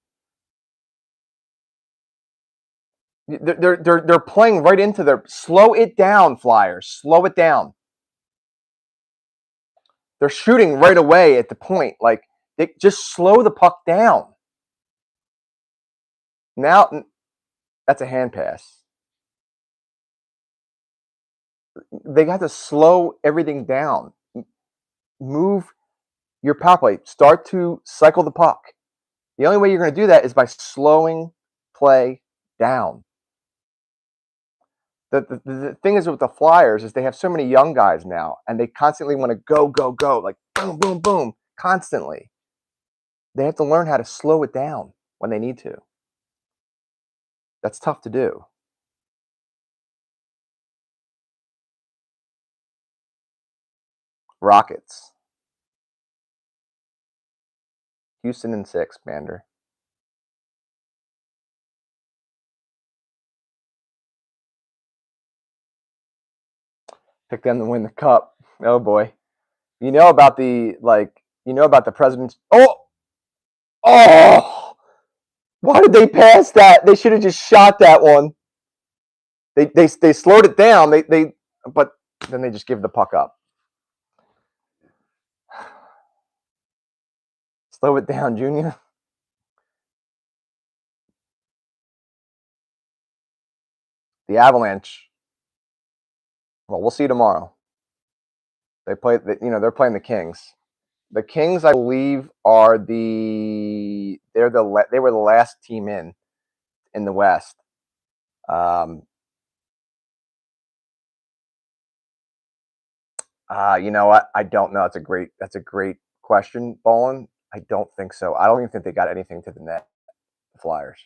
They're playing right into their slow it down, Flyers. Slow it down. They're shooting right away at the point. Like, they just slow the puck down. Now, that's a hand pass. They got to slow everything down. Move your power play. Start to cycle the puck. The only way you're going to do that is by slowing play down. The thing is with the Flyers is they have so many young guys now, and they constantly want to go, like boom, boom, boom, constantly. They have to learn how to slow it down when they need to. That's tough to do. Rockets. Houston in 6, Bander. Pick them to win the cup. Oh boy. You know about the president's. Oh! Why did they pass that? They should have just shot that one. They slowed it down. But then they just give the puck up. Slow it down, Junior. The Avalanche. Well, we'll see tomorrow. They're playing the Kings. The Kings, I believe, they were the last team in the West. You know what? I don't know. That's a great question, Ballin. I don't think so. I don't even think they got anything to the net. The Flyers.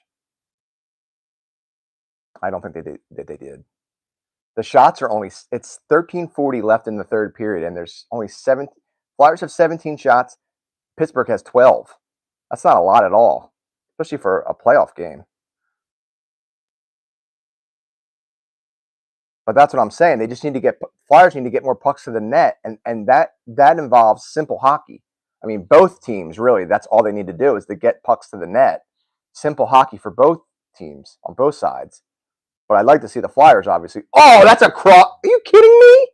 I don't think they did. The shots are it's 13:40 left in the third period, and there's only 7. Flyers have 17 shots. Pittsburgh has 12. That's not a lot at all, especially for a playoff game. But that's what I'm saying. They just Flyers need to get more pucks to the net, and that involves simple hockey. I mean, both teams really. That's all they need to do is to get pucks to the net. Simple hockey for both teams on both sides. But I'd like to see the Flyers, obviously. Oh, that's a cross. Are you kidding me?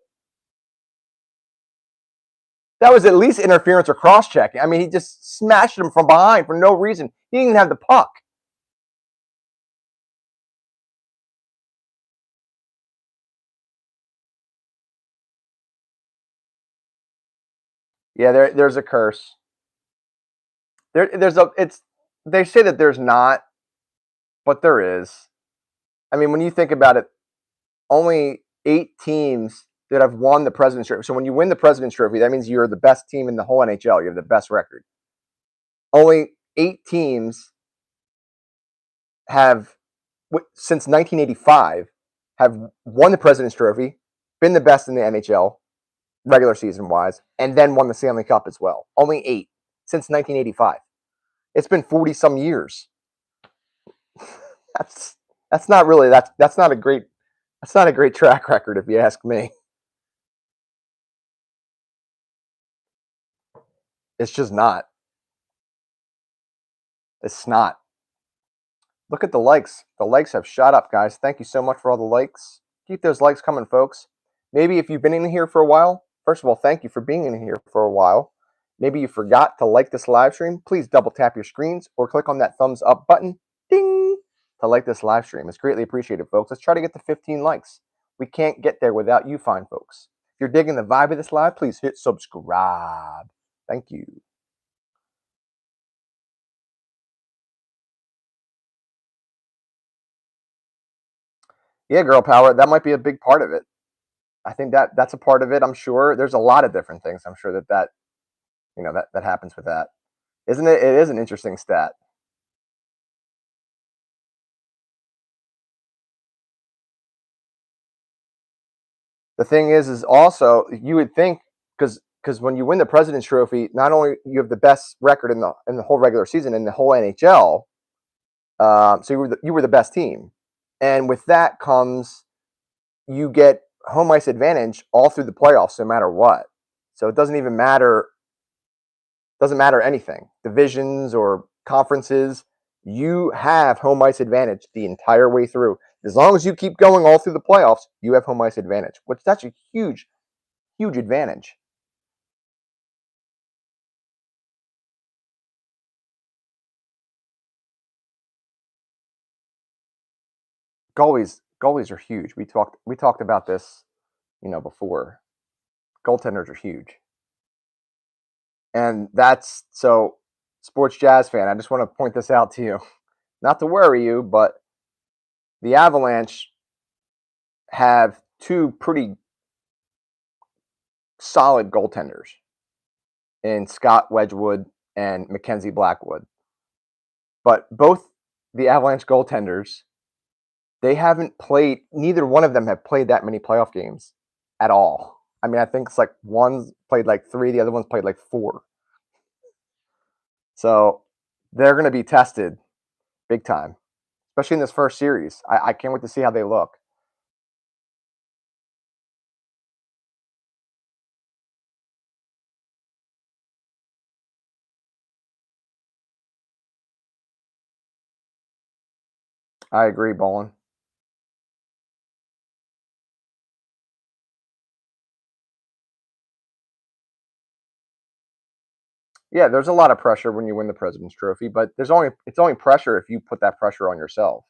That was at least interference or cross-checking. I mean, he just smashed him from behind for no reason. He didn't even have the puck. Yeah, there's a curse. They say that there's not, but there is. I mean, when you think about it, only 8 teams that have won the President's Trophy. So when you win the President's Trophy, that means you're the best team in the whole NHL. You have the best record. Only 8 teams have, since 1985, have won the President's Trophy, been the best in the NHL, regular season wise, and then won the Stanley Cup as well. Only 8 since 1985. It's been 40 some years. That's not really that's not a great track record if you ask me. It's just not. It's not. Look at the likes. The likes have shot up, guys. Thank you so much for all the likes. Keep those likes coming, folks. Maybe if you've been in here for a while, first of all, thank you for being in here for a while. Maybe you forgot to like this live stream. Please double tap your screens or click on that thumbs up button, ding, to like this live stream. It's greatly appreciated, folks. Let's try to get to 15 likes. We can't get there without you fine folks. If you're digging the vibe of this live, please hit subscribe. Thank you. Yeah, girl power. That might be a big part of it. I think that's a part of it. I'm sure there's a lot of different things. I'm sure that that happens with that. Isn't it? It is an interesting stat. The thing is also you would think because when you win the President's Trophy, not only you have the best record in the whole regular season in the whole NHL, so you were the best team, and with that comes you get home ice advantage all through the playoffs, no matter what. So it doesn't even matter. Doesn't matter anything, divisions or conferences. You have home ice advantage the entire way through. As long as you keep going all through the playoffs, you have home ice advantage, which that's a huge, huge advantage. Goalies are huge. We talked about this, before. Goaltenders are huge. And that's so sports jazz fan, I just want to point this out to you. Not to worry you, but the Avalanche have two pretty solid goaltenders in Scott Wedgwood and Mackenzie Blackwood. But both the Avalanche goaltenders, they haven't played, neither one of them have played that many playoff games at all. I mean, I think it's like one's played like 3, the other one's played like 4. So they're going to be tested big time, especially in this first series. I can't wait to see how they look. I agree, Bolin. Yeah, there's a lot of pressure when you win the President's Trophy, but it's only pressure if you put that pressure on yourself.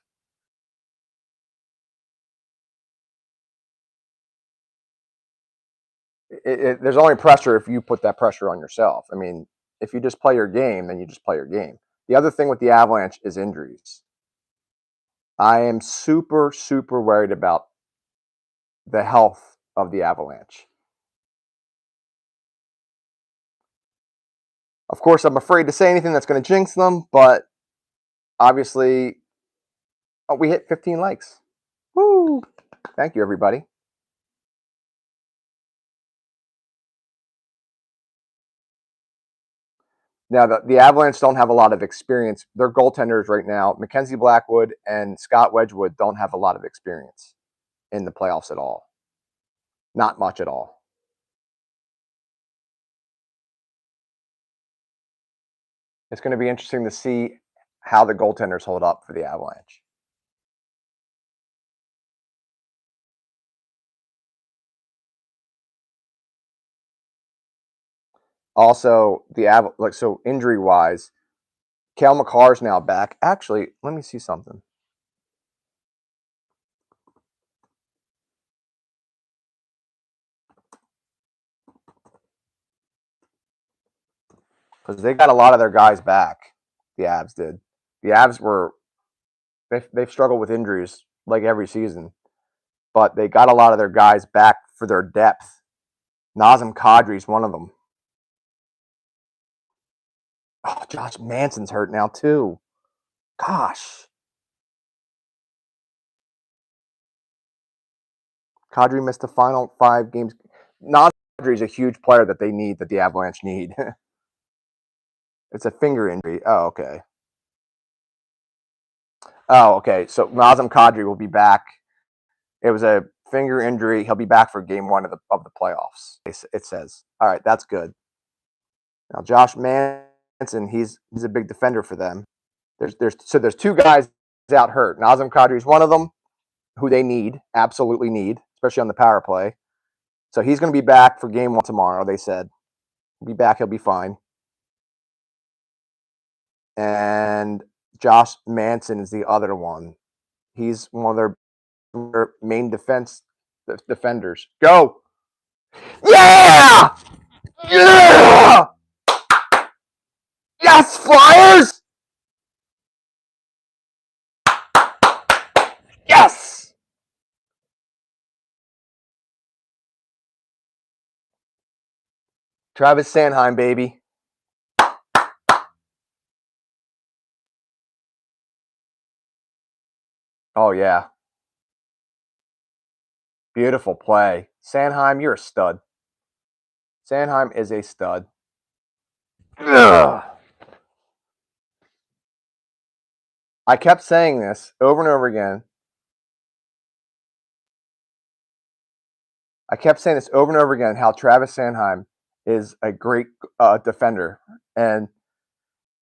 There's only pressure if you put that pressure on yourself. I mean, if you just play your game, then you just play your game. The other thing with the Avalanche is injuries. I am super, super worried about the health of the Avalanche. Of course, I'm afraid to say anything that's going to jinx them, but obviously, we hit 15 likes. Woo! Thank you, everybody. Now, the Avalanche don't have a lot of experience. Their goaltenders right now, Mackenzie Blackwood and Scott Wedgwood, don't have a lot of experience in the playoffs at all. Not much at all. It's going to be interesting to see how the goaltenders hold up for the Avalanche. Also, so injury wise, Cale Makar's now back. Actually, let me see something. Because they got a lot of their guys back. The Avs did. The Avs they've struggled with injuries like every season, but they got a lot of their guys back for their depth. Nazem Kadri's one of them. Oh, Josh Manson's hurt now too. Gosh. Kadri missed the final 5 games. Nazem Kadri's a huge player that they need, that the Avalanche need. It's a finger injury. Oh, okay. Oh, okay. So Nazem Kadri will be back. It was a finger injury. He'll be back for game 1 of the playoffs. It says. All right, that's good. Now Josh Manson, he's a big defender for them. There's 2 guys out hurt. Nazem Kadri is one of them, who they absolutely need, especially on the power play. So he's going to be back for game 1 tomorrow. They said he'll be back. He'll be fine. And Josh Manson is the other one. He's one of their main defenders. Go! Yeah! Yeah! Yes, Flyers! Yes! Travis Sanheim, baby. Oh, yeah. Beautiful play. Sanheim, you're a stud. Sanheim is a stud. Ugh. I kept saying this over and over again. How Travis Sanheim is a great defender. And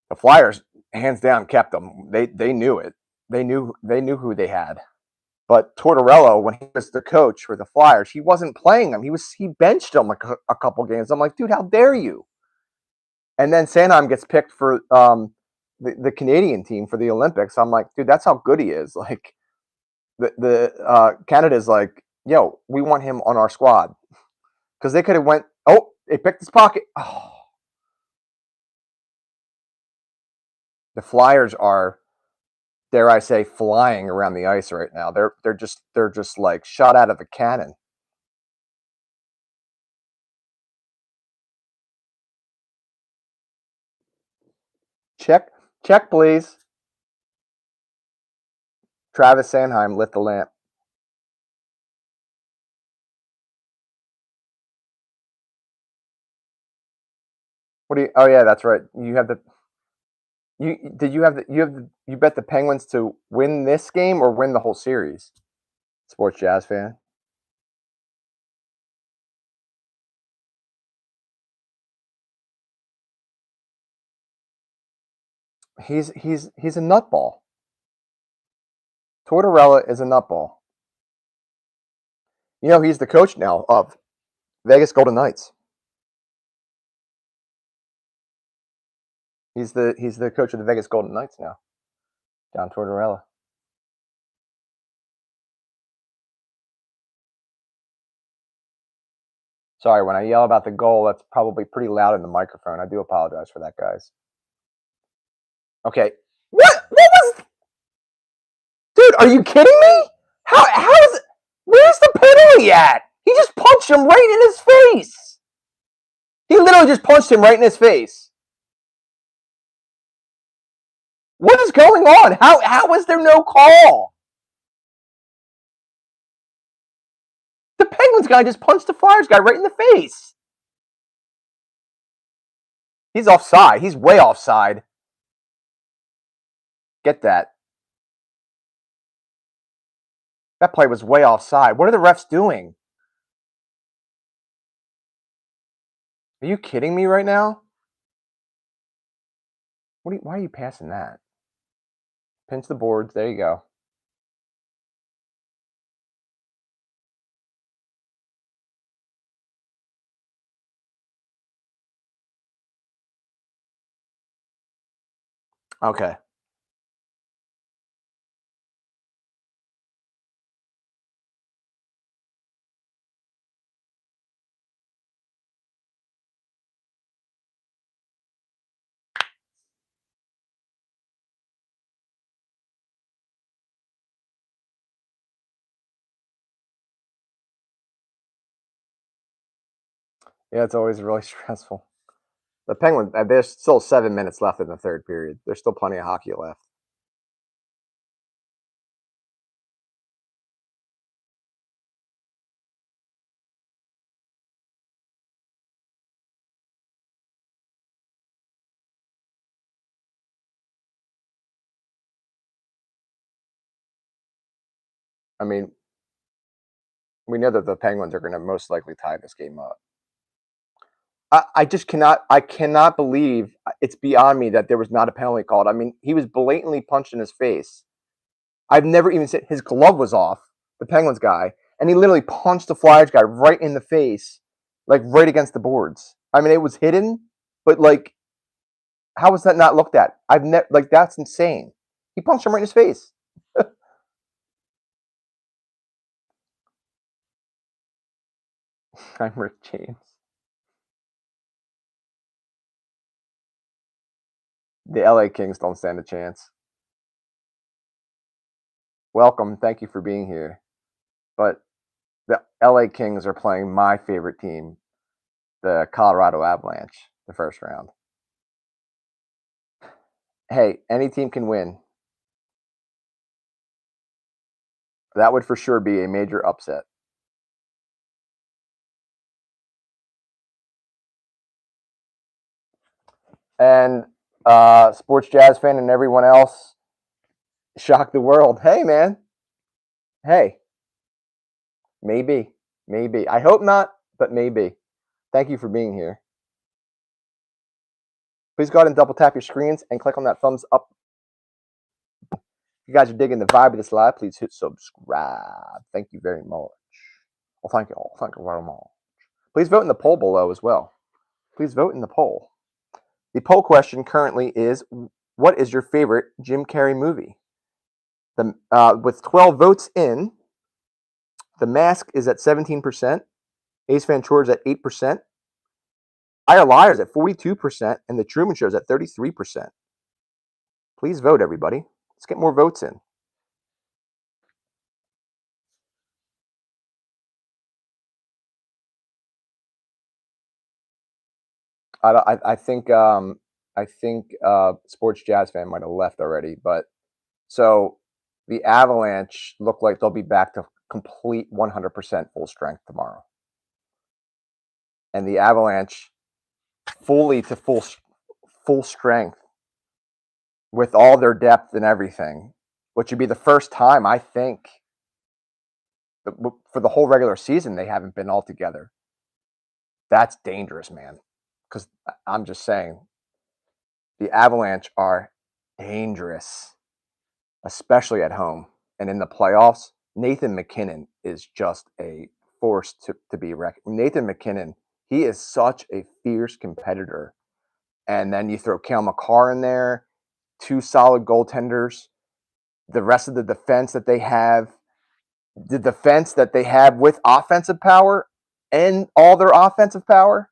the Flyers, hands down, kept him. They knew it. They knew who they had. But Tortorella, when he was the coach for the Flyers, he wasn't playing him. He benched him a couple games. I'm like, dude, how dare you? And then Sanheim gets picked for the Canadian team for the Olympics. I'm like, dude, that's how good he is. Like the Canada's like, yo, we want him on our squad, because they could have went. Oh, they picked his pocket. Oh. The Flyers are, dare I say, flying around the ice right now. They're just like shot out of a cannon. Check, please. Travis Sanheim lit the lamp. What do you? Oh yeah, that's right. You have the. You bet the Penguins to win this game or win the whole series? Sports Jazz fan. He's a nutball. Tortorella is a nutball. You know, he's the coach now of Vegas Golden Knights. He's the coach of the Vegas Golden Knights now. John Tortorella. Sorry, when I yell about the goal, that's probably pretty loud in the microphone. I do apologize for that, guys. Okay. What was? Dude, are you kidding me? How is it? Where's the penalty at? He just punched him right in his face. He literally just punched him right in his face. What is going on? How is there no call? The Penguins guy just punched the Flyers guy right in the face. He's offside. He's way offside. Get that. That play was way offside. What are the refs doing? Are you kidding me right now? Why are you passing that? Pinch the boards. There you go. Okay. Yeah, it's always really stressful. The Penguins, there's still 7 minutes left in the third period. There's still plenty of hockey left. I mean, we know that the Penguins are going to most likely tie this game up. I just cannot believe it's beyond me that there was not a penalty called. I mean, he was blatantly punched in his face. I've never even seen his glove was off, the Penguins guy, and he literally punched the Flyers guy right in the face, like right against the boards. I mean, it was hidden, but like, how was that not looked at? I've never like that's insane. He punched him right in his face. I'm Rick James. The LA Kings don't stand a chance. Welcome, thank you for being here. But the LA Kings are playing my favorite team, the Colorado Avalanche, the first round. Hey, any team can win. That would for sure be a major upset. And Sports Jazz fan and everyone else, shock the world. Hey, man. Hey. Maybe. Maybe. I hope not, but maybe. Thank you for being here. Please go ahead and double tap your screens and click on that thumbs up. If you guys are digging the vibe of this live, please hit subscribe. Thank you very much. Well, thank you all. Thank you very much. Please vote in the poll below as well. Please vote in the poll. The poll question currently is, what is your favorite Jim Carrey movie? With 12 votes in, The Mask is at 17%, Ace Ventura is at 8%, Liar Liar is at 42%, and The Truman Show is at 33%. Please vote, everybody. Let's get more votes in. I think Sports Jazz fan might have left already, but so the Avalanche look like they'll be back to complete 100% full strength tomorrow, and the Avalanche fully to full strength with all their depth and everything, which would be the first time I think for the whole regular season they haven't been all together. That's dangerous, man. Because I'm just saying, the Avalanche are dangerous, especially at home. And in the playoffs, Nathan MacKinnon is just a force to be reckoned. Nathan MacKinnon, he is such a fierce competitor. And then you throw Cale Makar in there, two solid goaltenders, the rest of the defense that they have, with offensive power and all their offensive power.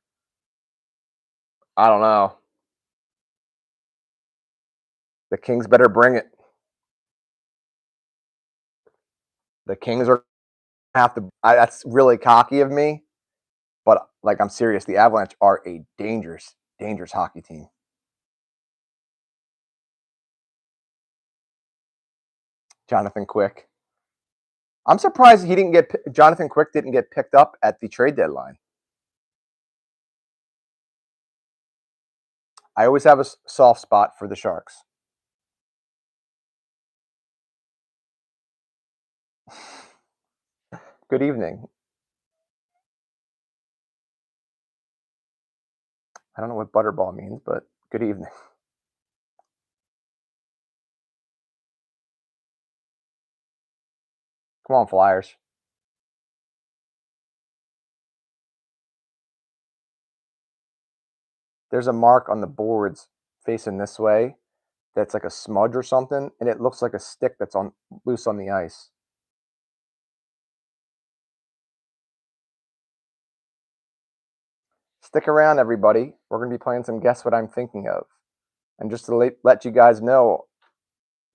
I don't know. The Kings better bring it. The Kings are have to. That's really cocky of me, but like I'm serious. The Avalanche are a dangerous, dangerous hockey team. Jonathan Quick. I'm surprised Jonathan Quick didn't get picked up at the trade deadline. I always have a soft spot for the Sharks. Good evening. I don't know what butterball means, but good evening. Come on, Flyers. There's a mark on the boards facing this way that's like a smudge or something, and it looks like a stick that's loose on the ice. Stick around, everybody. We're going to be playing some Guess What I'm Thinking Of. And just to let you guys know,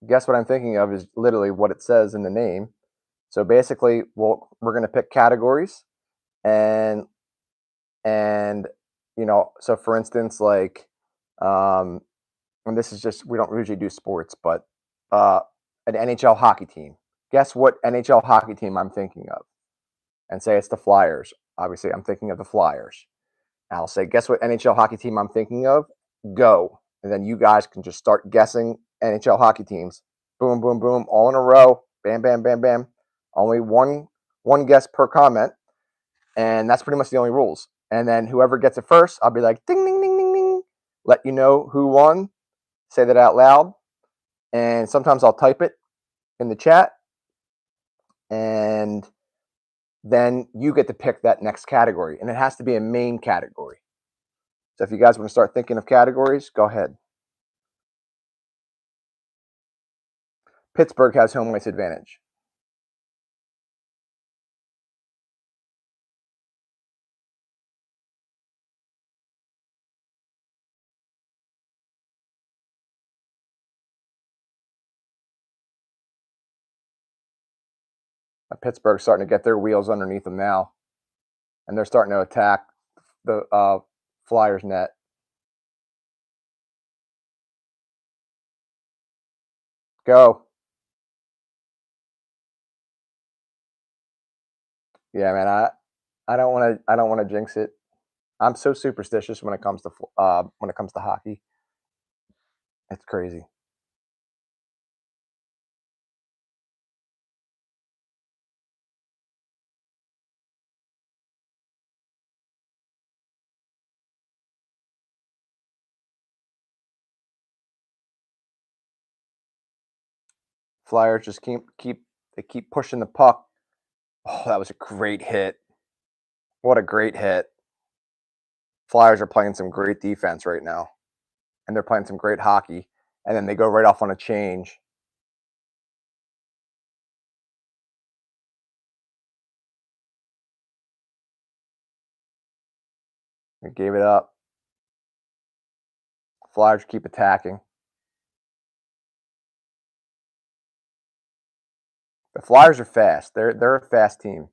Guess What I'm Thinking Of is literally what it says in the name. So basically, we're going to pick categories, and so for instance, like, and this is just, we don't usually do sports, but an NHL hockey team. Guess what NHL hockey team I'm thinking of, and say it's the Flyers. Obviously, I'm thinking of the Flyers. I'll say, guess what NHL hockey team I'm thinking of? Go. And then you guys can just start guessing NHL hockey teams. Boom, boom, boom, all in a row. Bam, bam, bam, bam. Only one guess per comment, and that's pretty much the only rules. And then whoever gets it first, I'll be like, ding, ding, ding, ding, ding. Let you know who won. Say that out loud. And sometimes I'll type it in the chat. And then you get to pick that next category. And it has to be a main category. So if you guys want to start thinking of categories, go ahead. Pittsburgh has home ice advantage. Pittsburgh's starting to get their wheels underneath them now, and they're starting to attack the Flyers net. Go. Yeah, man. I don't want to jinx it. I'm so superstitious when it comes to hockey. It's crazy. Flyers just keep pushing the puck. Oh, that was a great hit. What a great hit. Flyers are playing some great defense right now, and they're playing some great hockey, and then they go right off on a change. They gave it up. Flyers keep attacking. The Flyers are fast. They're a fast team.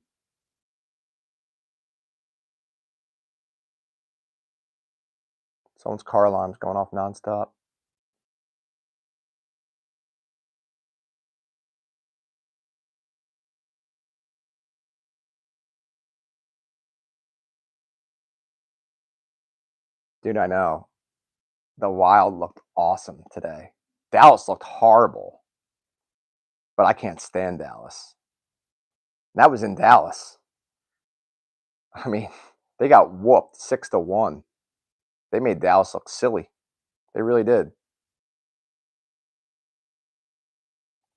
Someone's car alarm's going off nonstop. Dude, I know. The Wild looked awesome today. Dallas looked horrible. But I can't stand Dallas. And that was in Dallas. I mean, they got whooped 6-1. They made Dallas look silly. They really did.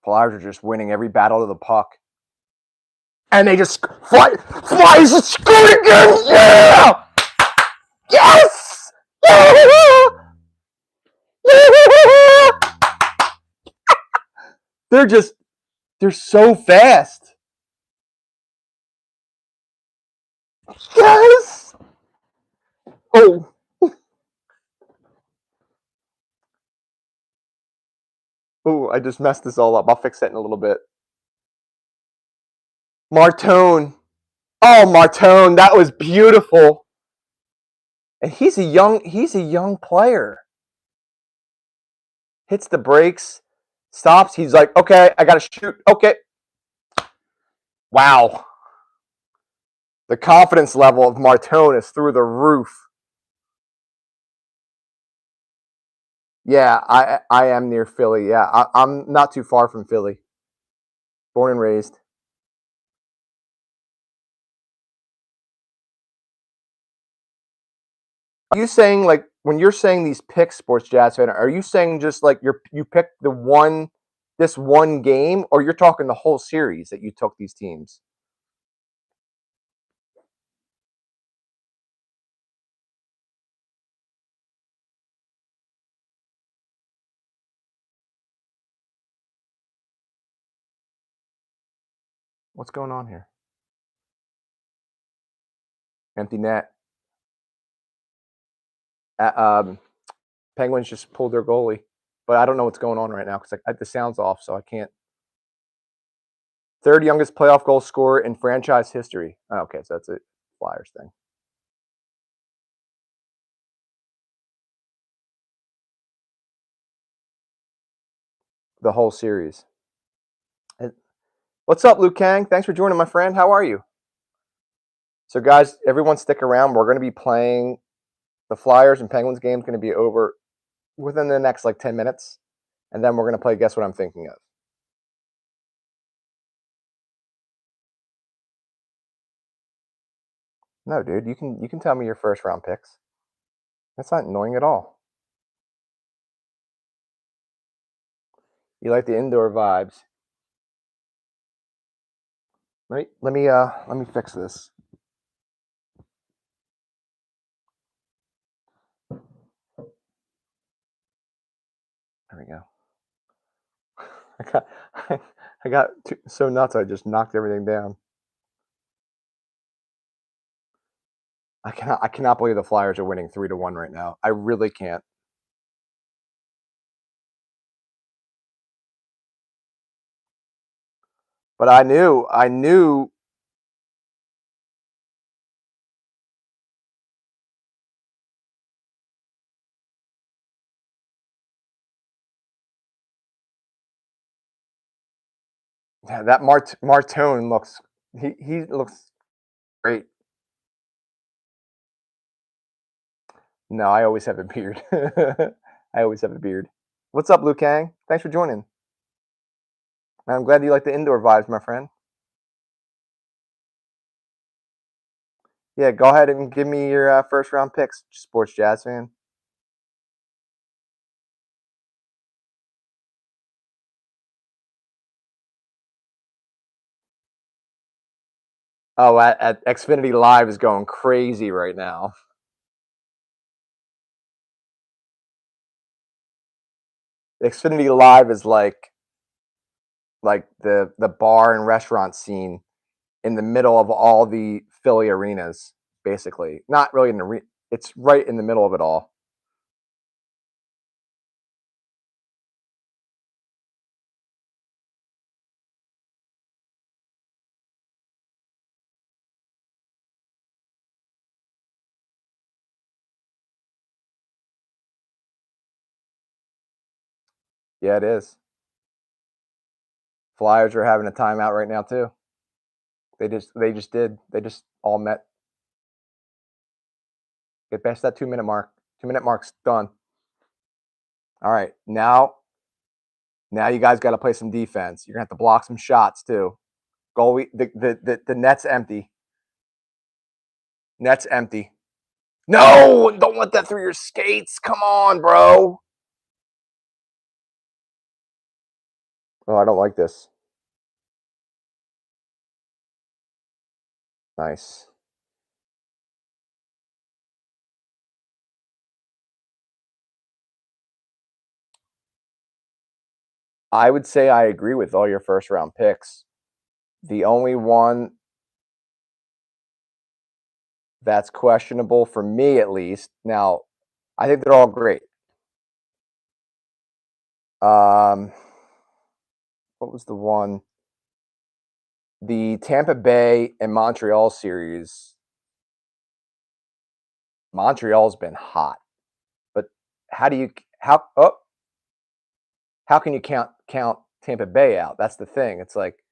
Flyers are just winning every battle to the puck. And they just Flyers just scored again. Yeah! Yes! Yeah! Yeah! They're so fast. Yes! Oh. Oh, I just messed this all up. I'll fix that in a little bit. Martone. Oh, Martone, that was beautiful. And he's a young player. Hits the brakes, stops. He's like, okay, I gotta shoot. Okay. Wow. The confidence level of Martone is through the roof. Yeah, I am near Philly. Yeah, I'm not too far from Philly. Born and raised. Are you saying, like, when you're saying these picks, Sports Jazz fan, are you saying just like you picked this one game, or you're talking the whole series that you took these teams? What's going on here? Empty net. Penguins just pulled their goalie, but I don't know what's going on right now because the sound's off, so I can't. Third youngest playoff goal scorer in franchise history. Oh, okay, so that's a Flyers thing. The whole series. What's up, Luke Kang? Thanks for joining, my friend. How are you? So, guys, everyone stick around. We're going to be playing the Flyers and Penguins game. Is going to be over within the next, 10 minutes. And then we're going to play Guess What I'm Thinking Of. No, dude, you can tell me your first round picks. That's not annoying at all. You like the indoor vibes. Let me fix this. There we go. I got so nuts. I just knocked everything down. I cannot believe the Flyers are winning 3-1 right now. I really can't. But I knew that Martone looks he looks great. No, I always have a beard. I always have a beard. What's up, Liu Kang? Thanks for joining. I'm glad you like the indoor vibes, my friend. Yeah, go ahead and give me your first round picks, Sports Jazz fan. Oh, at Xfinity Live is going crazy right now. Xfinity Live is like the bar and restaurant scene in the middle of all the Philly arenas, basically. Not really an arena. It's right in the middle of it all. Yeah, it is. Flyers are having a timeout right now too. They just did. They just all met. Get past that 2 minute mark. 2 minute mark's done. All right, now you guys got to play some defense. You're gonna have to block some shots too. Goalie, the net's empty. Net's empty. No, don't let that through your skates. Come on, bro. Oh, I don't like this. Nice. I would say I agree with all your first round picks. The only one that's questionable for me, at least. Now, I think they're all great. What was the one? The Tampa Bay and Montreal series. Montreal's been hot, but how do you how can you count Tampa Bay out? That's the thing. It's like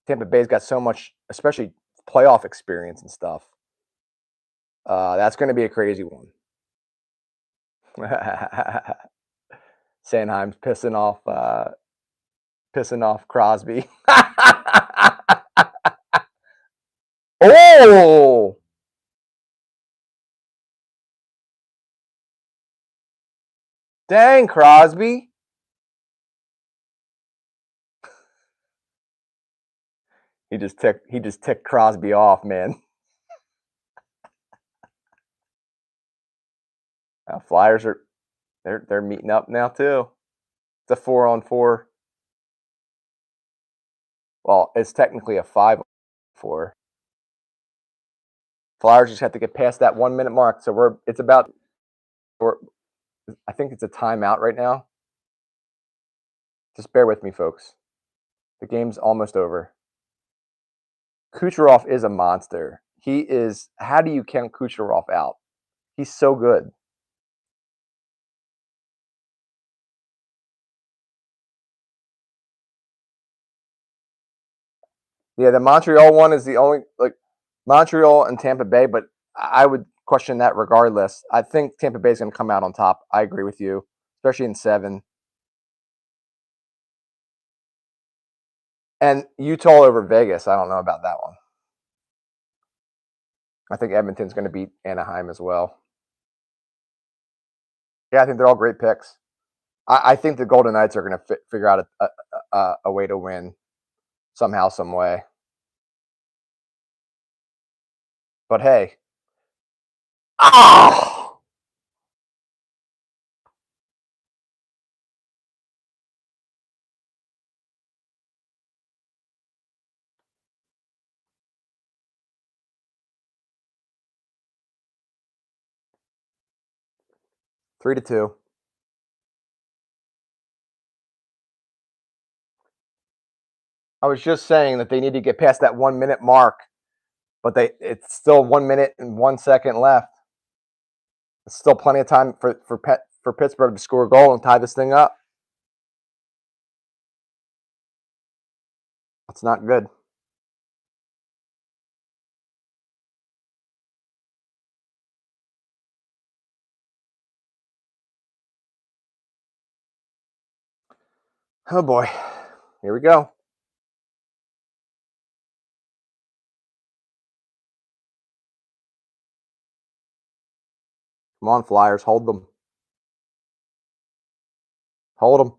Tampa Bay's got so much, especially playoff experience and stuff. That's going to be a crazy one. Sanheim's pissing off Crosby. Oh, dang, Crosby. He just ticked Crosby off, man. Flyers are they're meeting up now too. It's a 4-on-4. Well, it's technically a 5-on-4. Flyers just have to get past that 1 minute mark. So I think it's a timeout right now. Just bear with me, folks. The game's almost over. Kucherov is a monster. He is. How do you count Kucherov out? He's so good. Yeah, the Montreal one is the only Montreal and Tampa Bay, but I would question that regardless. I think Tampa Bay is going to come out on top. I agree with you, especially in 7. And Utah over Vegas. I don't know about that one. I think Edmonton's going to beat Anaheim as well. Yeah, I think they're all great picks. I think the Golden Knights are going to figure out a way to win somehow, some way. But hey, 3-2. I was just saying that they need to get past that 1 minute mark, but it's still 1 minute and 1 second left. It's still plenty of time for Pittsburgh to score a goal and tie this thing up. That's not good. Oh boy. Here we go. Come on, Flyers. Hold them. Hold them.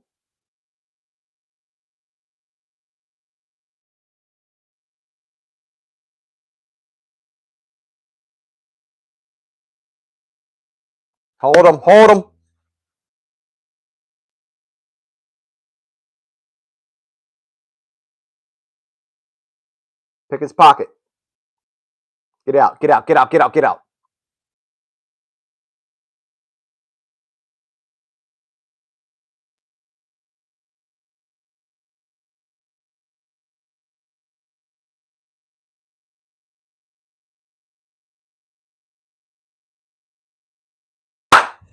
Hold them. Hold them. Pick his pocket. Get out. Get out. Get out. Get out. Get out.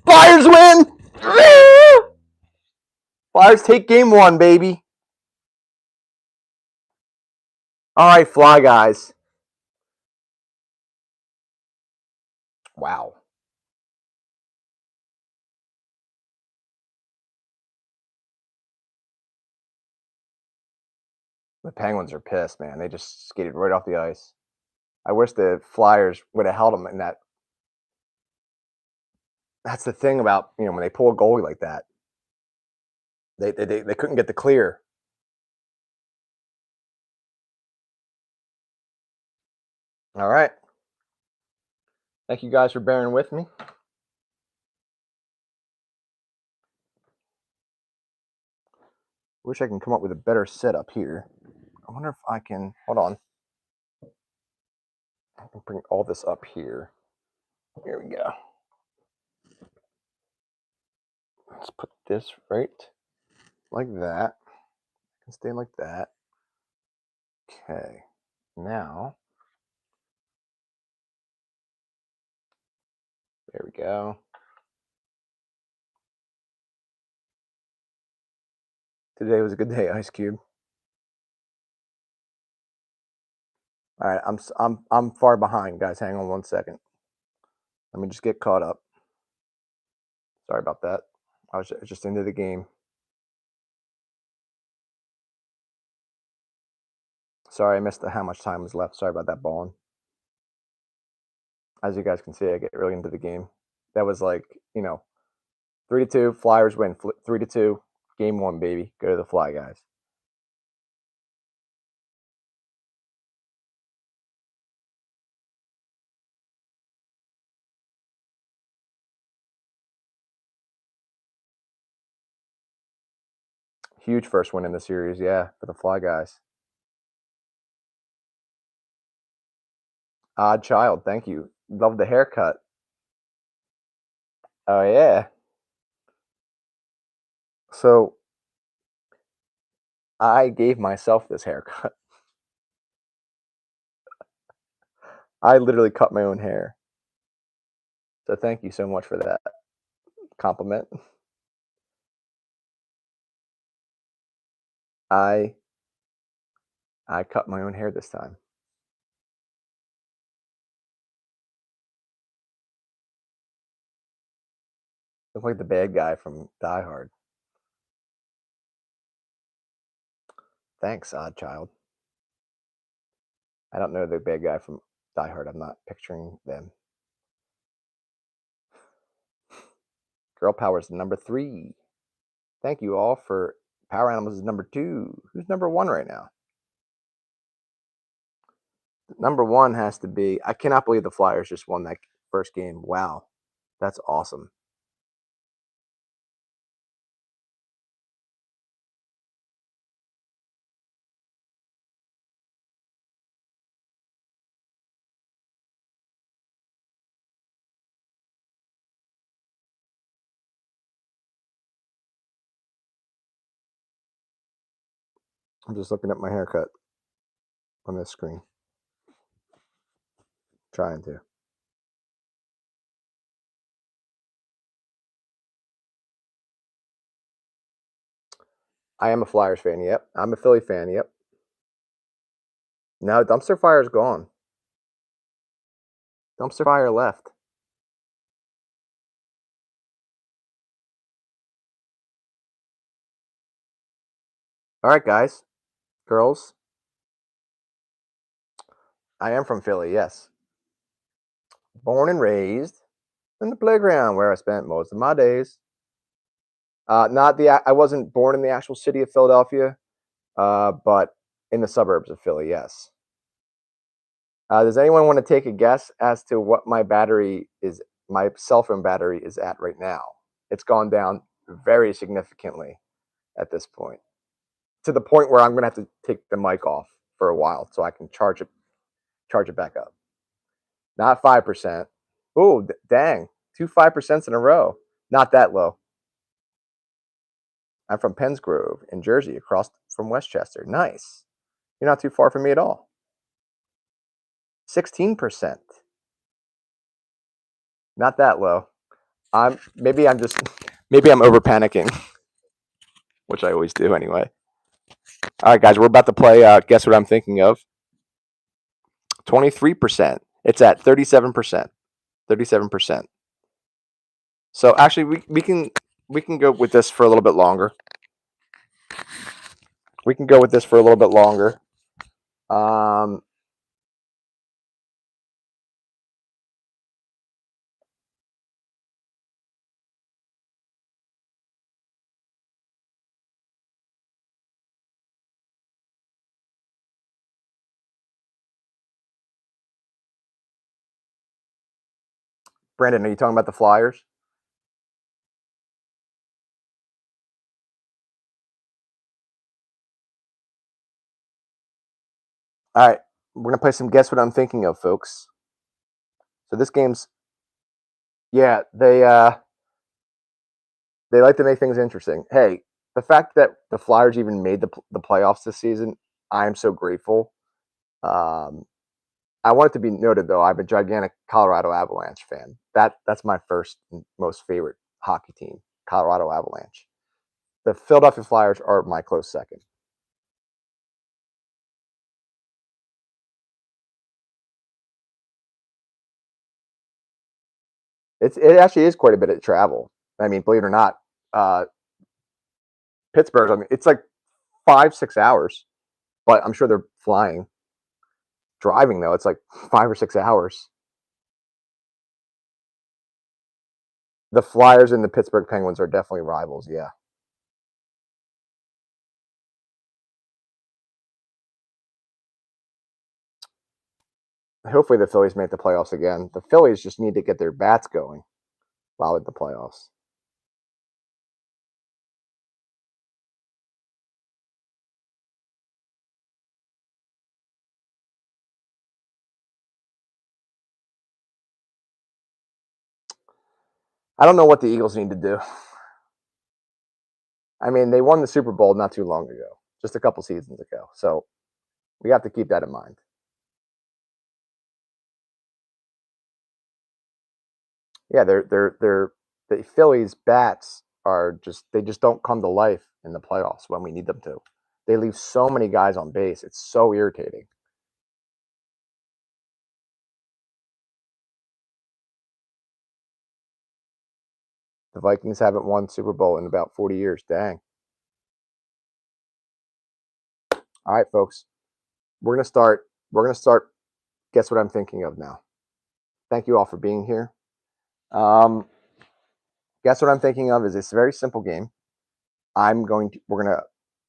Flyers win. Flyers take game 1, baby. All right, Fly guys. Wow. The Penguins are pissed, man. They just skated right off the ice. I wish the Flyers would have held them in that. That's the thing about, when they pull a goalie like that. They couldn't get the clear. All right. Thank you guys for bearing with me. Wish I can come up with a better setup here. I wonder if I can. Hold on. I can bring all this up here. Here we go. Let's put this right like that. I can stay like that. Okay. Now, there we go. Today was a good day, Ice Cube. All right, I'm far behind, guys. Hang on 1 second. Let me just get caught up. Sorry about that. I was just into the game. Sorry, I missed how much time was left. Sorry about that, Ballin. As you guys can see, I get really into the game. That was 3-2. Flyers win. 3-2. Game 1, baby. Go to the Fly, guys. Huge first win in the series, yeah, for the Fly guys. Odd Child, thank you. Love the haircut. Oh, yeah. So, I gave myself this haircut. I literally cut my own hair. So thank you so much for that compliment. I cut my own hair this time. Look like the bad guy from Die Hard. Thanks, Odd Child. I don't know the bad guy from Die Hard. I'm not picturing them. Girl Power is number 3. Thank you all for Power Animals is number 2. Who's number 1 right now? Number 1 has to be. I cannot believe the Flyers just won that first game. Wow, that's awesome. I'm just looking at my haircut on this screen. Trying to. I am a Flyers fan, yep. I'm a Philly fan, yep. No, Dumpster Fire's gone. Dumpster Fire left. All right, guys, girls. I am from Philly, yes. Born and raised in the playground where I spent most of my days. I wasn't born in the actual city of Philadelphia, but in the suburbs of Philly, yes. Does anyone want to take a guess as to what my cell phone battery is at right now? It's gone down very significantly at this point, to the point where I'm going to have to take the mic off for a while so I can charge it back up. Not 5%. Oh, dang. 2 5% in a row. Not that low. I'm from Penns Grove in Jersey, across from Westchester. Nice. You're not too far from me at all. 16%. Not that low. Maybe I'm over panicking, which I always do anyway. All right, guys, we're about to play Guess What I'm Thinking Of. 23%. It's at 37%. 37%. So actually, we can go with this for a little bit longer. We can go with this for a little bit longer. Brandon, are you talking about the Flyers? All right, we're going to play some Guess What I'm Thinking Of, folks. So this game's, yeah, they like to make things interesting. Hey, the fact that the Flyers even made the playoffs this season, I am so grateful. I want it to be noted, though, I'm a gigantic Colorado Avalanche fan. That's my first and most favorite hockey team, Colorado Avalanche. The Philadelphia Flyers are my close second. It actually is quite a bit of travel. I mean, believe it or not, Pittsburgh, I mean, it's like 5-6 hours, but I'm sure they're flying. Driving, though, it's like 5 or 6 hours. The Flyers and the Pittsburgh Penguins are definitely rivals, yeah. Hopefully the Phillies make the playoffs again. The Phillies just need to get their bats going while in the playoffs. I don't know what the Eagles need to do. I mean, they won the Super Bowl not too long ago, just a couple seasons ago. So we have to keep that in mind. Yeah, the Phillies bats they just don't come to life in the playoffs when we need them to. They leave so many guys on base. It's so irritating. The Vikings haven't won Super Bowl in about 40 years. Dang. All right, folks. We're gonna start guess what I'm thinking of now. Thank you all for being here. Guess what I'm thinking of is this very simple game. We're gonna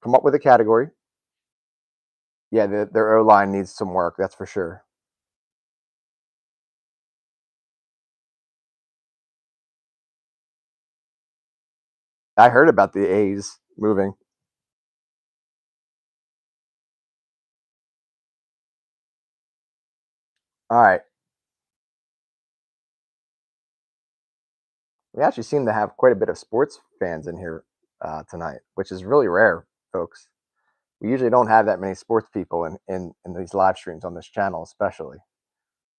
come up with a category. Yeah, their O-line needs some work, that's for sure. I heard about the A's moving. All right. We actually seem to have quite a bit of sports fans in here tonight, which is really rare, folks. We usually don't have that many sports people in these live streams on this channel, especially.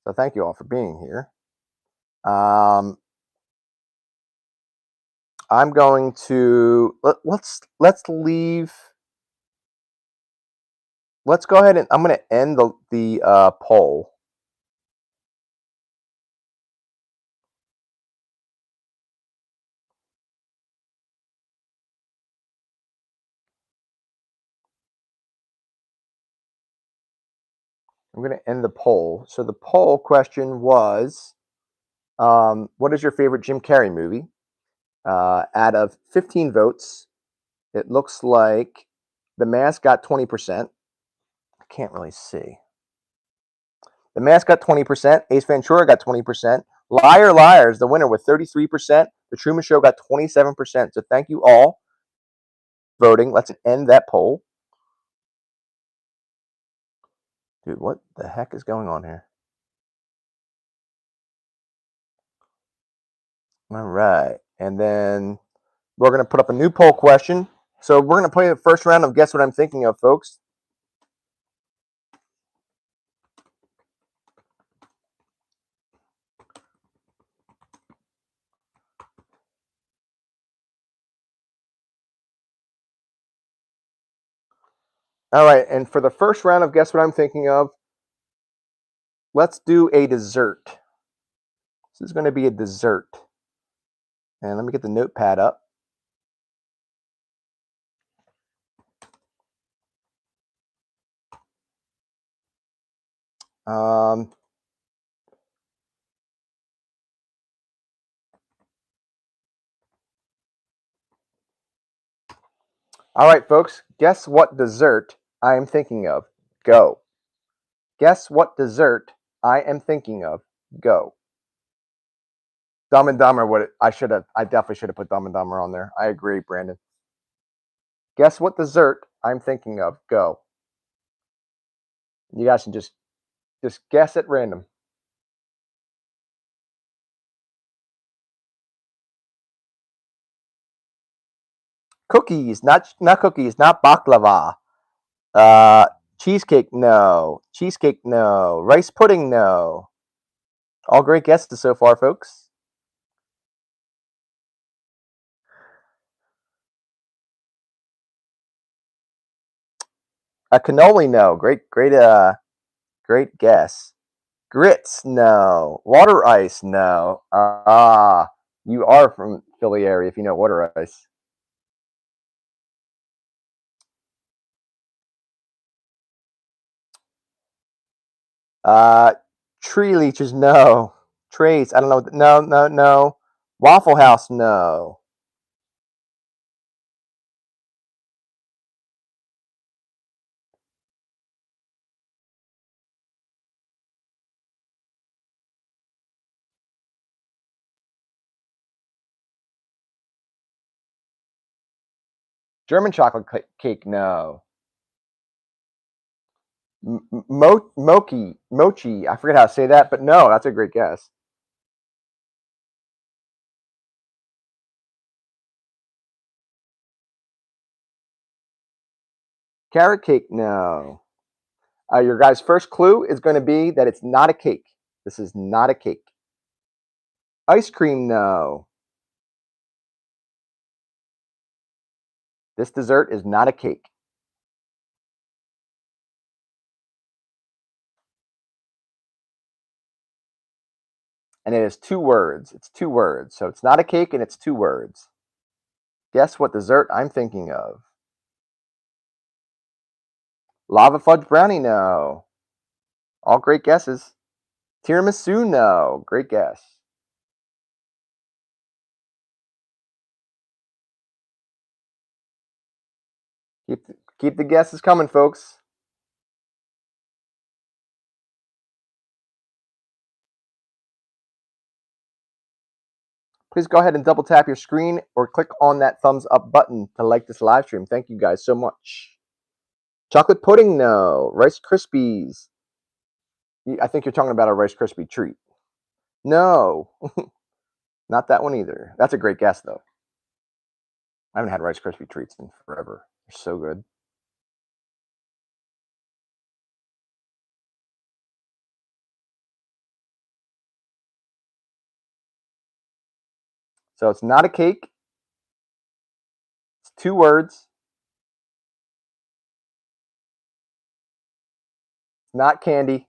So thank you all for being here. I'm going to let's leave. Let's go ahead and I'm going to end the poll. I'm going to end the poll. So the poll question was, what is your favorite Jim Carrey movie? Out of 15 votes, it looks like The Mask got 20%. I can't really see. The Mask got 20%. Ace Ventura got 20%. Liar Liar is the winner with 33%. The Truman Show got 27%. So thank you all for voting. Let's end that poll. Dude, what the heck is going on here? All right. And then we're going to put up a new poll question. So we're going to play the first round of Guess What I'm Thinking Of, folks. All right. And for the first round of Guess What I'm Thinking Of, let's do a dessert. This is going to be a dessert. And let me get the notepad up. All right, folks. Guess what dessert I am thinking of? Go. Guess what dessert I am thinking of? Go. Dumb and Dumber. I definitely should have put Dumb and Dumber on there. I agree, Brandon. Guess what dessert I'm thinking of? Go. You guys can just guess at random. Cookies, not cookies, not baklava. Cheesecake, no. Cheesecake, no. Rice pudding, no. All great guesses so far, folks. A cannoli, no. Great guess. Grits, no. Water ice, no. You are from Philly area if you know water ice. Tree leeches, no. Trace, I don't know. No. Waffle House, no. German chocolate cake, no. Mochi. I forget how to say that, but no, that's a great guess. Carrot cake, no. Your guys' first clue is going to be that it's not a cake. This is not a cake. Ice cream, no. This dessert is not a cake. And it is 2 words. It's 2 words. So it's not a cake and it's 2 words. Guess what dessert I'm thinking of? Lava fudge brownie, no. All great guesses. Tiramisu, no. Great guess. Keep the guesses coming, folks. Please go ahead and double tap your screen or click on that thumbs up button to like this live stream. Thank you guys so much. Chocolate pudding, no. Rice Krispies. I think you're talking about a Rice Krispie treat. No. Not that one either. That's a great guess, though. I haven't had Rice Krispie treats in forever. They're so good. So it's not a cake. It's 2 words. It's not candy.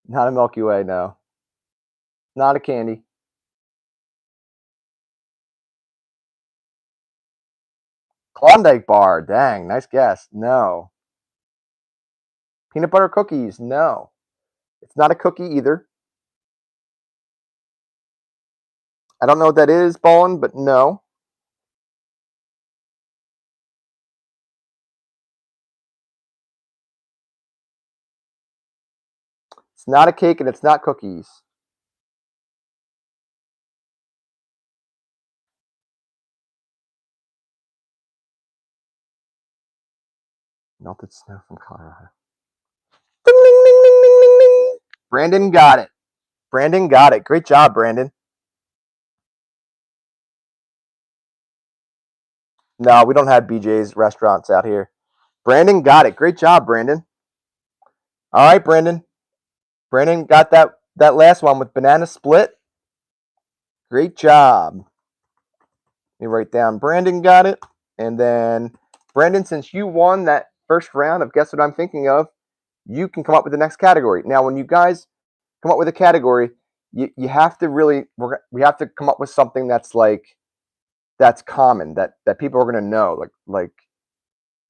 Not a Milky Way, no. Not a candy. Klondike bar. Dang, nice guess. No. Peanut butter cookies. No. It's not a cookie either. I don't know what that is, Ballin, but no. It's not a cake and it's not cookies. Melted snow from Colorado. Ding, ding, ding, ding, ding, ding, ding. Brandon got it. Brandon got it. Great job, Brandon. No, we don't have BJ's restaurants out here. Brandon got it. Great job, Brandon. All right, Brandon. Brandon got that last one with banana split. Great job. Let me write down Brandon got it. And then, Brandon, since you won that first round of Guess What I'm Thinking Of, you can come up with the next category. Now, when you guys come up with a category, you have to really, we have to come up with something that's like, that's common, that people are going to know. Like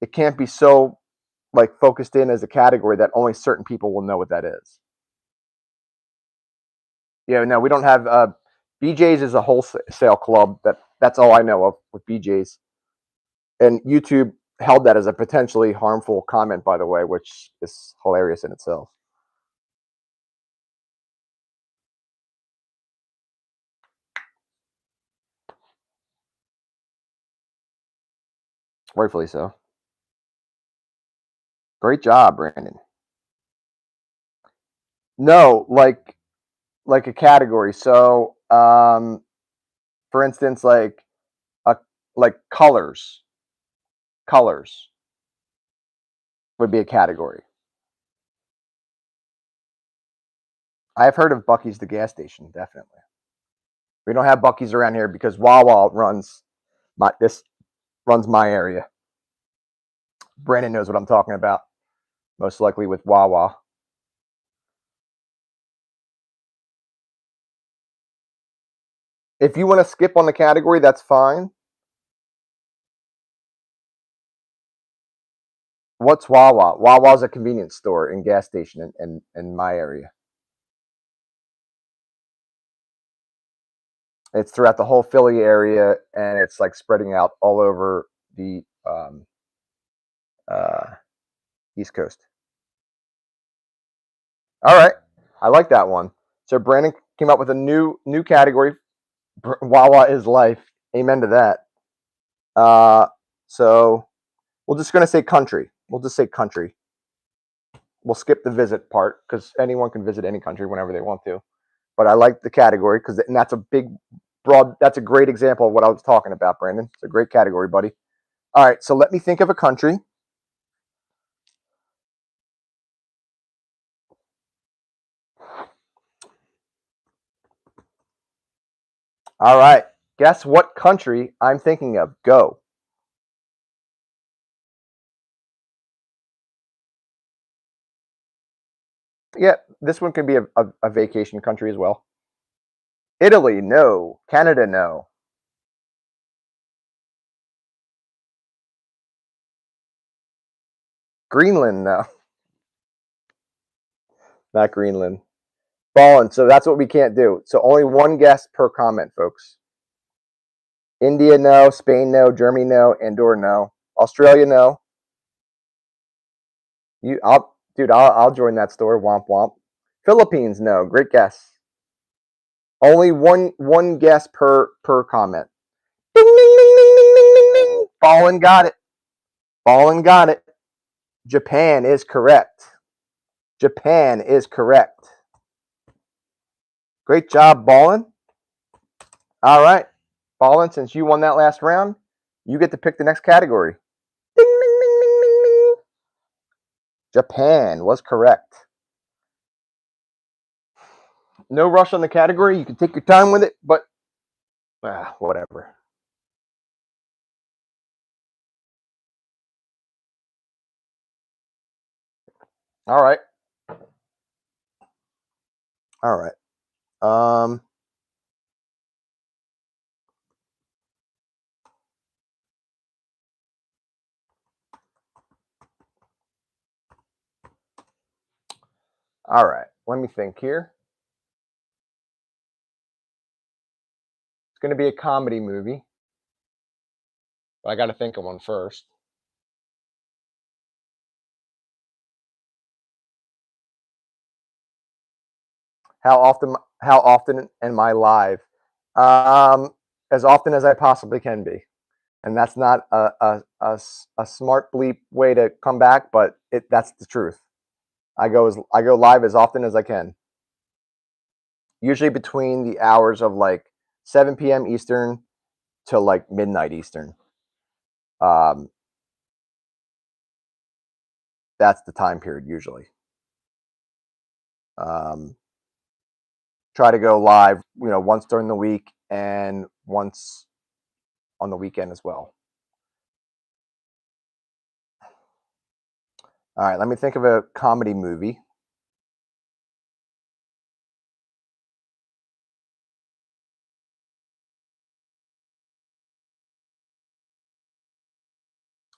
it can't be so like focused in as a category that only certain people will know what that is. Yeah, no, we don't have BJ's is a wholesale club. That's all I know of with BJ's. And YouTube held that as a potentially harmful comment, by the way, which is hilarious in itself. Rightfully so. Great job, Brandon. No, like a category. So, for instance, like colors. Colors would be a category. I've heard of Buc-ee's, the gas station, definitely. We don't have Buc-ee's around here because Wawa runs my area. Brandon knows what I'm talking about, most likely with Wawa. If you want to skip on the category, that's fine. What's Wawa? Wawa's a convenience store and gas station in my area. It's throughout the whole Philly area, and it's like spreading out all over the East Coast. All right, I like that one. So Brandon came up with a new category. Wawa is life. Amen to that. So we're just gonna say country. We'll just say country. We'll skip the visit part because anyone can visit any country whenever they want to. But I like the category because that's a big, broad. That's a great example of what I was talking about, Brandon. It's a great category, buddy. All right, so let me think of a country. All right, guess what country I'm thinking of? Go. Yeah, this one could be a vacation country as well. Italy, no. Canada, no. Greenland, no. Not Greenland. Ballin'. So that's what we can't do. So only one guess per comment, folks. India, no. Spain, no. Germany, no. Andorra, no. Australia, no. I'll join that store. Womp womp. Philippines, no. Great guess. Only one guess per comment. Ding ding ding ding ding ding ding ding. Ballin' got it. Ballin' got it. Japan is correct. Japan is correct. Great job, Ballin'. All right. Ballin', since you won that last round, you get to pick the next category. Ding, ding, ding, ding, ding, ding. Japan was correct. No rush on the category. You can take your time with it, but whatever. All right. All right. All right. Let me think here. It's going to be a comedy movie, but I got to think of one first. How often am I live? As often as I possibly can be. And that's not a smart bleep way to come back, but that's the truth. I go live as often as I can. Usually between the hours of like 7 p.m. Eastern to like midnight Eastern. That's the time period usually. Try to go live, once during the week and once on the weekend as well. All right, let me think of a comedy movie.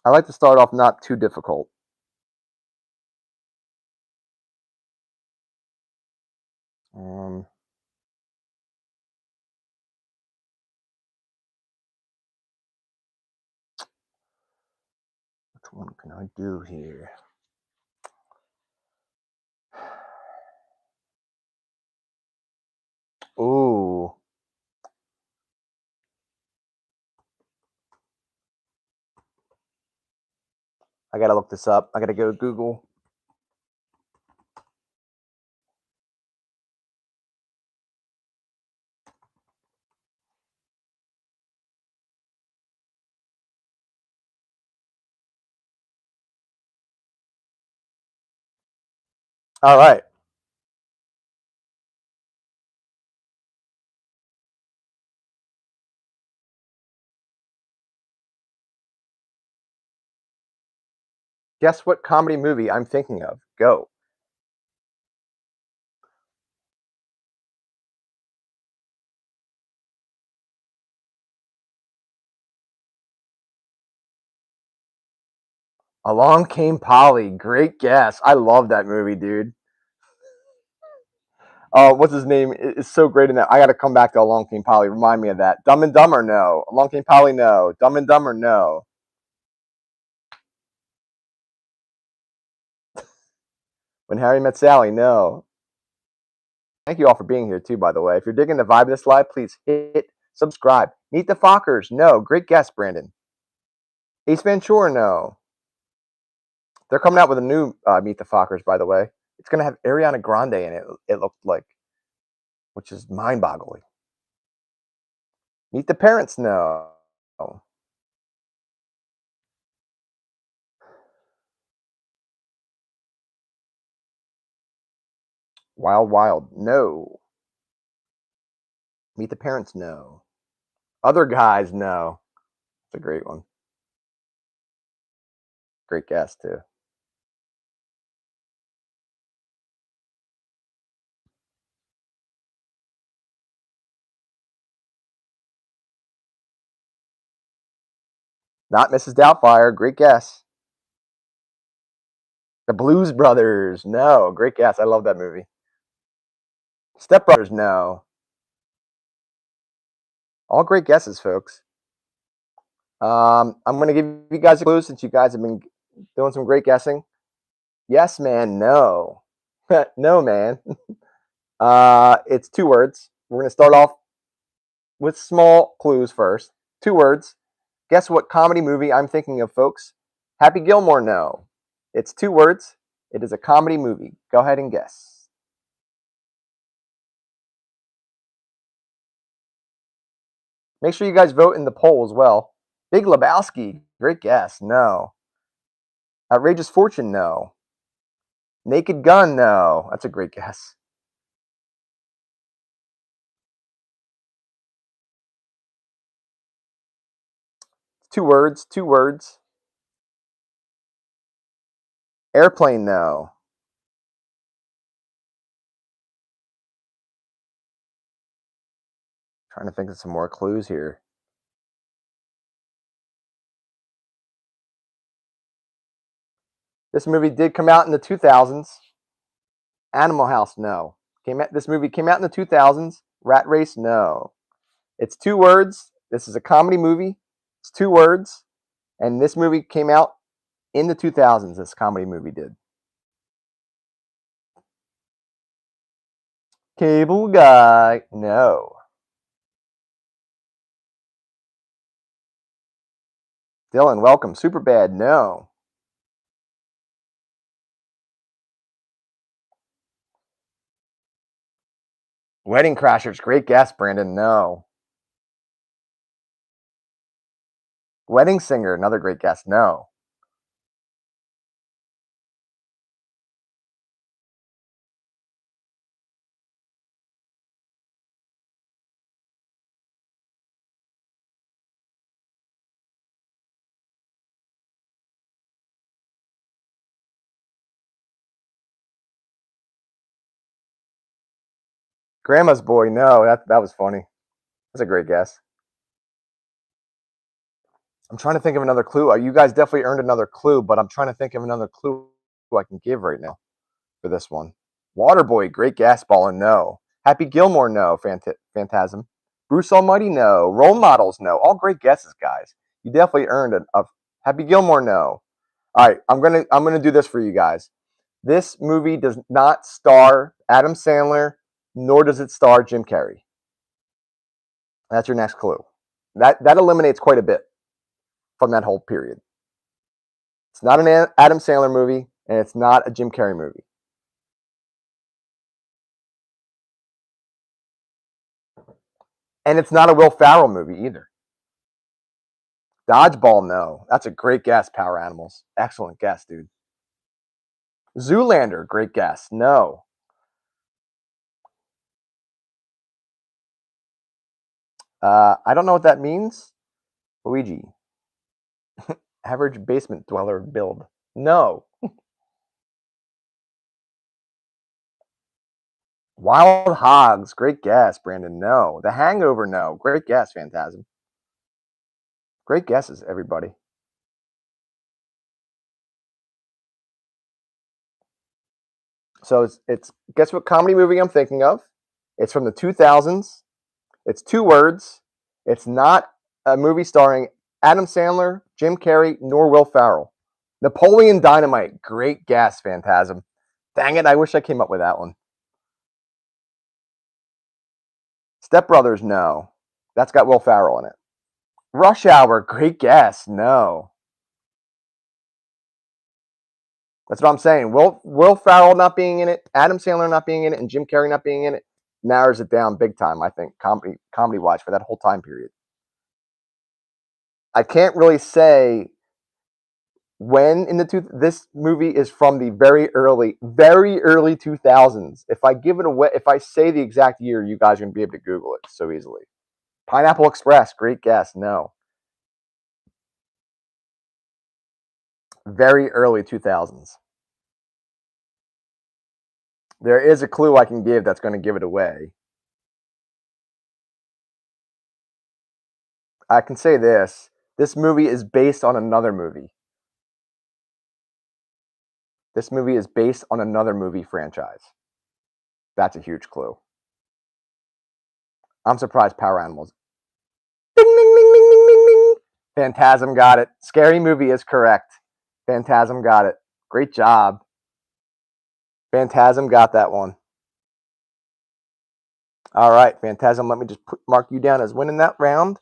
I like to start off not too difficult. Which one can I do here? Ooh. I gotta look this up. I gotta go to Google. All right. Guess what comedy movie I'm thinking of? Go. Along Came Polly. Great guess. I love that movie, dude. What's his name? It's so great in that. I got to come back to Along Came Polly. Remind me of that. Dumb and Dumber, no. Along Came Polly, no. Dumb and Dumber, no. When Harry Met Sally, no. Thank you all for being here too, by the way. If you're digging the vibe of this live, please hit subscribe. Meet the Fockers, no. Great guess, Brandon. Ace Ventura, no. They're coming out with a new Meet the Fockers, by the way. It's going to have Ariana Grande in it, it looked like, which is mind-boggling. Meet the Parents, no. Wild Wild, no. Meet the Parents, no. Other Guys, no. It's a great one. Great guess, too. Not Mrs. Doubtfire, great guess. The Blues Brothers. No. Great guess. I love that movie. Step Brothers. No. All great guesses, folks. I'm going to give you guys a clue since you guys have been doing some great guessing. Yes, man. No. No, man. It's 2 words. We're going to start off with small clues first. 2 words. Guess what comedy movie I'm thinking of, folks? Happy Gilmore? No. It's 2 words. It is a comedy movie. Go ahead and guess. Make sure you guys vote in the poll as well. Big Lebowski. Great guess. No. Outrageous Fortune? No. Naked Gun? No. That's a great guess. It's 2 words. 2 words. Airplane? No. Trying to think of some more clues here. This movie did come out in the 2000s. Animal House? No. This movie came out in the 2000s. Rat Race? No. It's 2 words. This is a comedy movie. It's 2 words. And this movie came out in the 2000s. This comedy movie did. Cable Guy? No. Dylan, welcome. Superbad? No. Wedding Crashers? Great guess, Brandon. No. Wedding Singer? Another great guess. No. Grandma's Boy? No. That was funny. That's a great guess. I'm trying to think of another clue. You guys definitely earned another clue, but I'm trying to think of another clue I can give right now for this one. Waterboy? Great guess, Ballin'. No. Happy Gilmore? No. Phantasm? Bruce Almighty? No. Role Models? No. All great guesses, guys. You definitely earned a Happy Gilmore? No. All right, I'm gonna do this for you guys. This movie does not star Adam Sandler, nor does it star Jim Carrey. That's your next clue. That eliminates quite a bit from that whole period. It's not an Adam Sandler movie, and it's not a Jim Carrey movie. And it's not a Will Ferrell movie either. Dodgeball? No. That's a great guess, Power Animals. Excellent guess, dude. Zoolander? Great guess. No. I don't know what that means. Luigi. Average basement dweller build. No. Wild Hogs? Great guess, Brandon. No. The Hangover? No. Great guess, Phantasm. Great guesses, everybody. So it's guess what comedy movie I'm thinking of? It's from the 2000s. It's 2 words. It's not a movie starring Adam Sandler, Jim Carrey, nor Will Ferrell. Napoleon Dynamite. Great guess, Phantasm. Dang it, I wish I came up with that one. Step Brothers? No. That's got Will Ferrell in it. Rush Hour? Great guess. No. That's what I'm saying. Will Ferrell not being in it, Adam Sandler not being in it, and Jim Carrey not being in it narrows it down big time, I think, comedy wise for that whole time period. I can't really say when in this movie is from the very early 2000s. If I give it away, if I say the exact year, you guys are gonna be able to Google it so easily. Pineapple Express? Great guess. No. Very early 2000s. There is a clue I can give that's going to give it away. I can say this. This movie is based on another movie. This movie is based on another movie franchise. That's a huge clue. I'm surprised Power Animals. Ding, ding, ding, ding, ding, ding, ding. Phantasm got it. Scary Movie is correct. Phantasm got it. Great job. Phantasm got that one. All right, Phantasm, let me just mark you down as winning that round.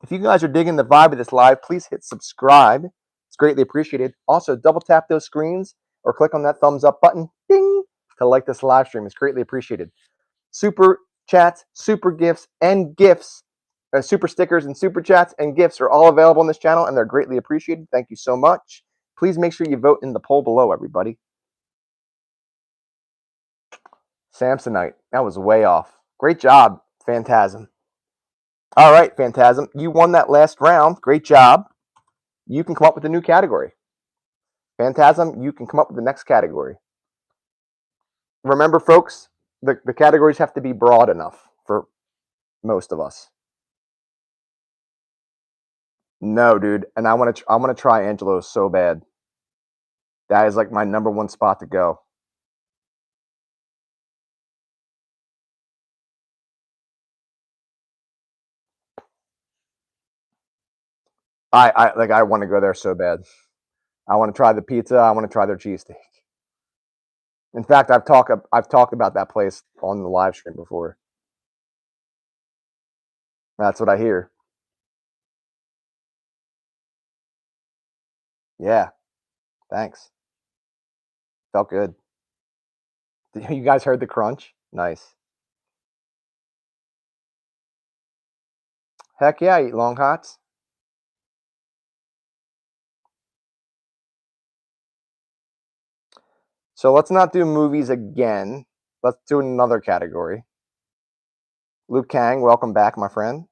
If you guys are digging the vibe of this live, please hit subscribe. It's greatly appreciated. Also, double tap those screens or click on that thumbs up button, ding, to like this live stream. It's greatly appreciated. Super chats, super gifts, and gifts, super stickers and super chats and gifts are all available on this channel, and they're greatly appreciated. Thank you so much. Please make sure you vote in the poll below, everybody. Samsonite. That was way off. Great job, Phantasm. All right, Phantasm. You won that last round. Great job. You can come up with a new category. Phantasm, you can come up with the next category. Remember, folks, the categories have to be broad enough for most of us. No, dude. And I want to try Angelo so bad. That is like my #1 spot to go. I want to go there so bad. I want to try the pizza. I want to try their cheesesteak. In fact, I've talked about that place on the live stream before. That's what I hear. Yeah. Thanks. Felt good. You guys heard the crunch? Nice. Heck yeah, I eat long hots. So let's not do movies again. Let's do another category. Luke Kang, welcome back, my friend.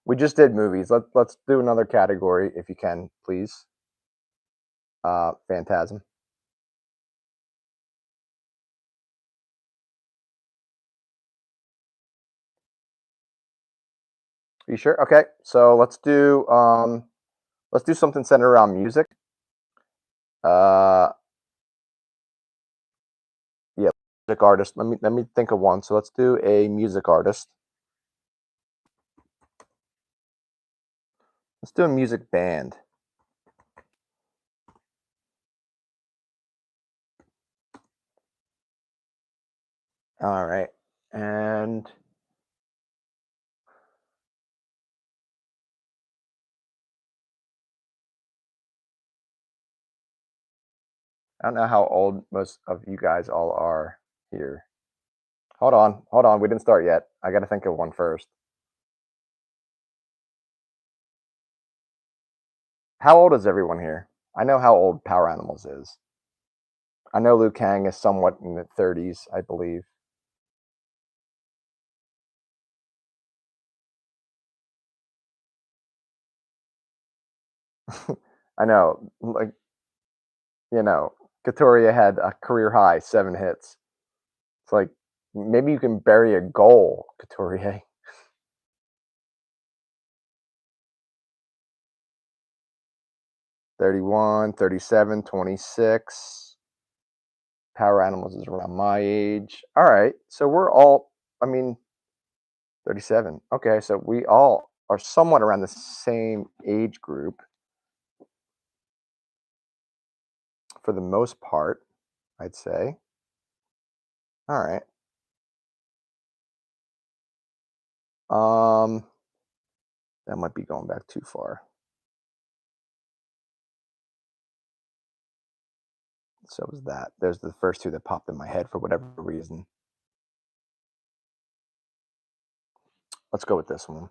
We just did movies. Let's do another category if you can, please. Phantasm. Are you sure? Okay, so let's do something centered around music. Yeah, music artist. Let me think of one. So let's do a music artist. Let's do a music band. All right, and I don't know how old most of you guys all are here. Hold on. We didn't start yet. I got to think of one first. How old is everyone here? I know how old Power Animals is. I know Liu Kang is somewhat in the 30s, I believe. I know, like, Katoria had a career high 7 hits. It's like, maybe you can bury a goal, Katoria. 31, 37, 26. Power Animals is around my age. All right, so we're all, 37. Okay, so we all are somewhat around the same age group for the most part, I'd say. All right. That might be going back too far. So was that. There's the first two that popped in my head for whatever reason. Let's go with this one.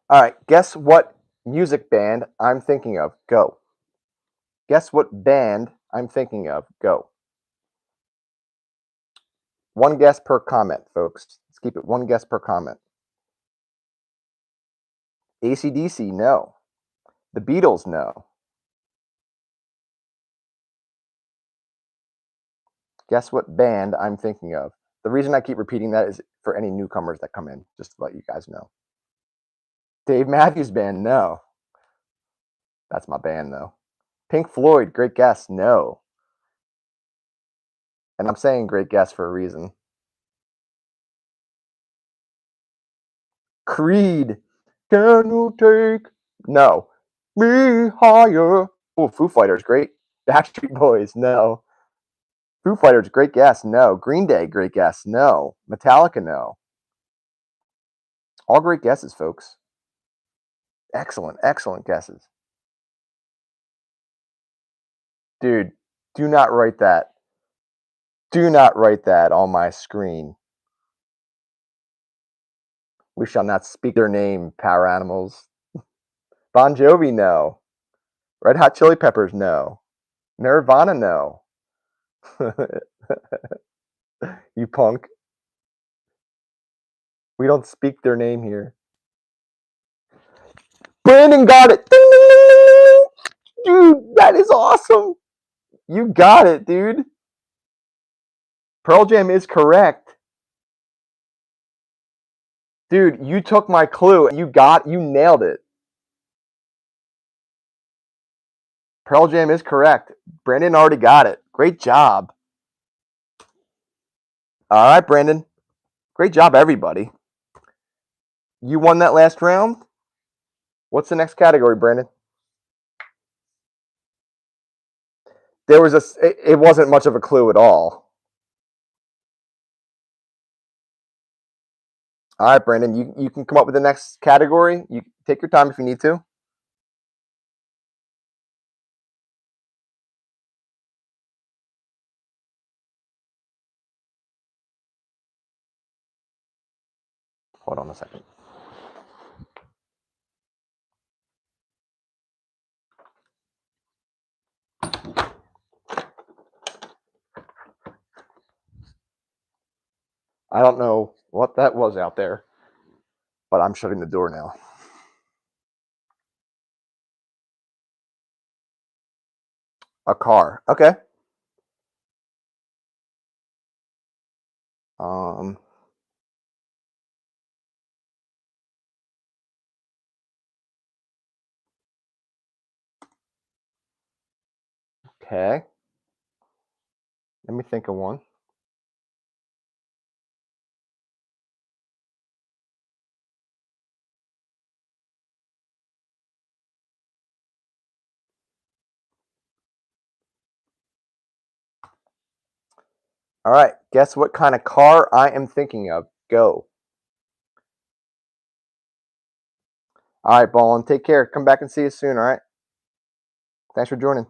All right, guess what music band I'm thinking of? Go. Guess what band I'm thinking of? Go. One guess per comment, folks. Let's keep it one guess per comment. AC/DC, no. The Beatles, no. Guess what band I'm thinking of? The reason I keep repeating that is for any newcomers that come in, just to let you guys know. Dave Matthews Band, no. That's my band, though. Pink Floyd, great guess, no. And I'm saying great guess for a reason. Creed, can you take? No. Me higher. Oh, Foo Fighters, great. Backstreet Boys, no. Foo Fighters, great guess, no. Green Day, great guess, no. Metallica, no. All great guesses, folks. Excellent, excellent guesses. Dude, do not write that. Do not write that on my screen. We shall not speak their name, power animals. Bon Jovi, no. Red Hot Chili Peppers, no. Nirvana, no. You punk. We don't speak their name here. Brandon got it. Ding, ding, ding, ding, ding. Dude, that is awesome. You got it, dude. Pearl Jam is correct. Dude, you took my clue and you nailed it. Pearl Jam is correct. Brandon already got it. Great job. All right, Brandon. Great job, everybody. You won that last round. What's the next category, Brandon? It wasn't much of a clue at all. All right, Brandon, you can come up with the next category. You take your time if you need to. Hold on a second. I don't know what that was out there, but I'm shutting the door now. A car. Okay. Okay. Let me think of one. All right. Guess what kind of car I am thinking of? Go. All right, Ballin. Take care. Come back and see us soon, all right? Thanks for joining.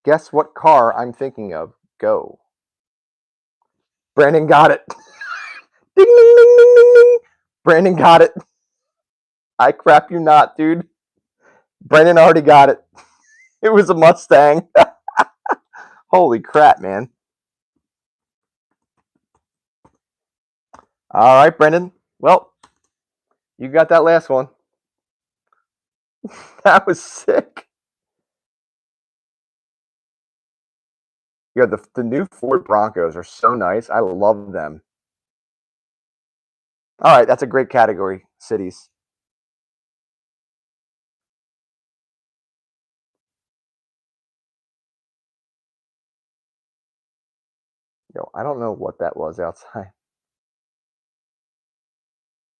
Guess what car I'm thinking of? Go. Brandon got it. Ding, ding, ding, ding, ding, ding. Brandon got it. I crap you not, dude. Brandon already got it. It was a Mustang. Holy crap, man. All right, Brendan. Well, you got that last one. That was sick. Yeah, the new Ford Broncos are so nice. I love them. All right, that's a great category, cities. Yo, I don't know what that was outside.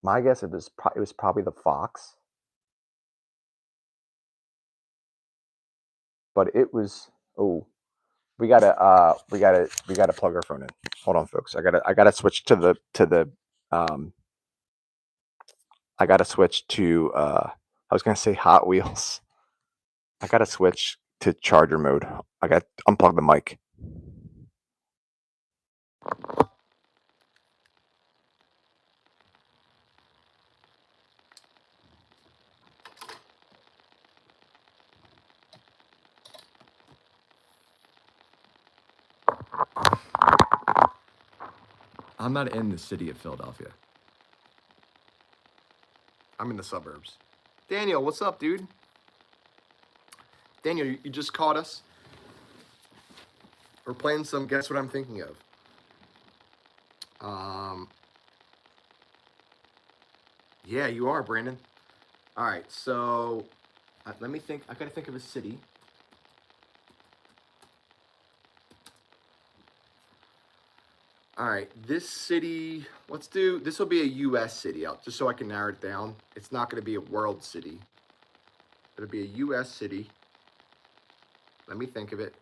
My guess it was probably the Fox. But it was we gotta plug our phone in. Hold on, folks. I gotta switch to the I gotta switch to I was gonna say Hot Wheels. I gotta switch to charger mode. I got unplug the mic. I'm not in the city of Philadelphia. I'm in the suburbs. Daniel, what's up, dude? Daniel, you just caught us. We're playing some Guess What I'm Thinking of. Yeah, you are, Brandon. All right, so let me think. I gotta think of a city. All right, this city. Let's do. This will be a U.S. city, just so I can narrow it down. It's not gonna be a world city. It'll be a U.S. city. Let me think of it.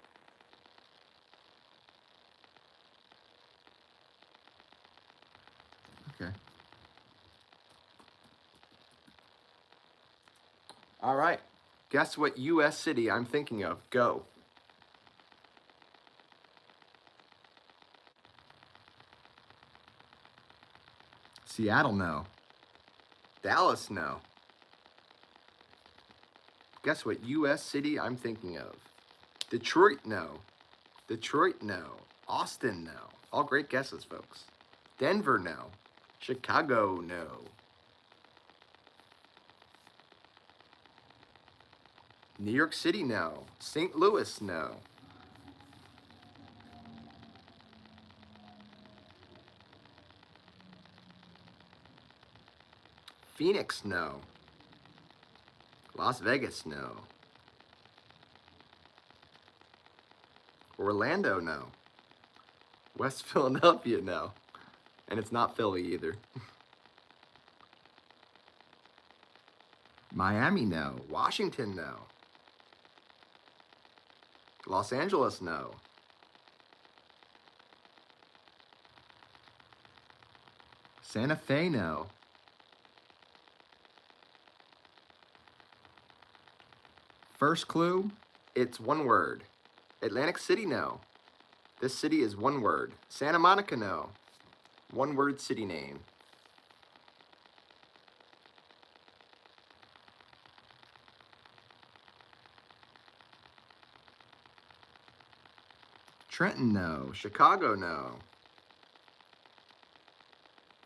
Okay. All right. Guess what U.S. city I'm thinking of? Go. Seattle, no. Dallas, no. Guess what U.S. city I'm thinking of? Detroit, no. Detroit, no. Austin, no. All great guesses, folks. Denver, no. Chicago, no. New York City, no. St. Louis, no. Phoenix, no. Las Vegas, no. Orlando, no. West Philadelphia, no. And it's not Philly either. Miami, no. Washington, no. Los Angeles, no. Santa Fe, no. First clue, it's one word. Atlantic City, no. This city is one word. Santa Monica, no. One word city name. Trenton, no. Chicago, no.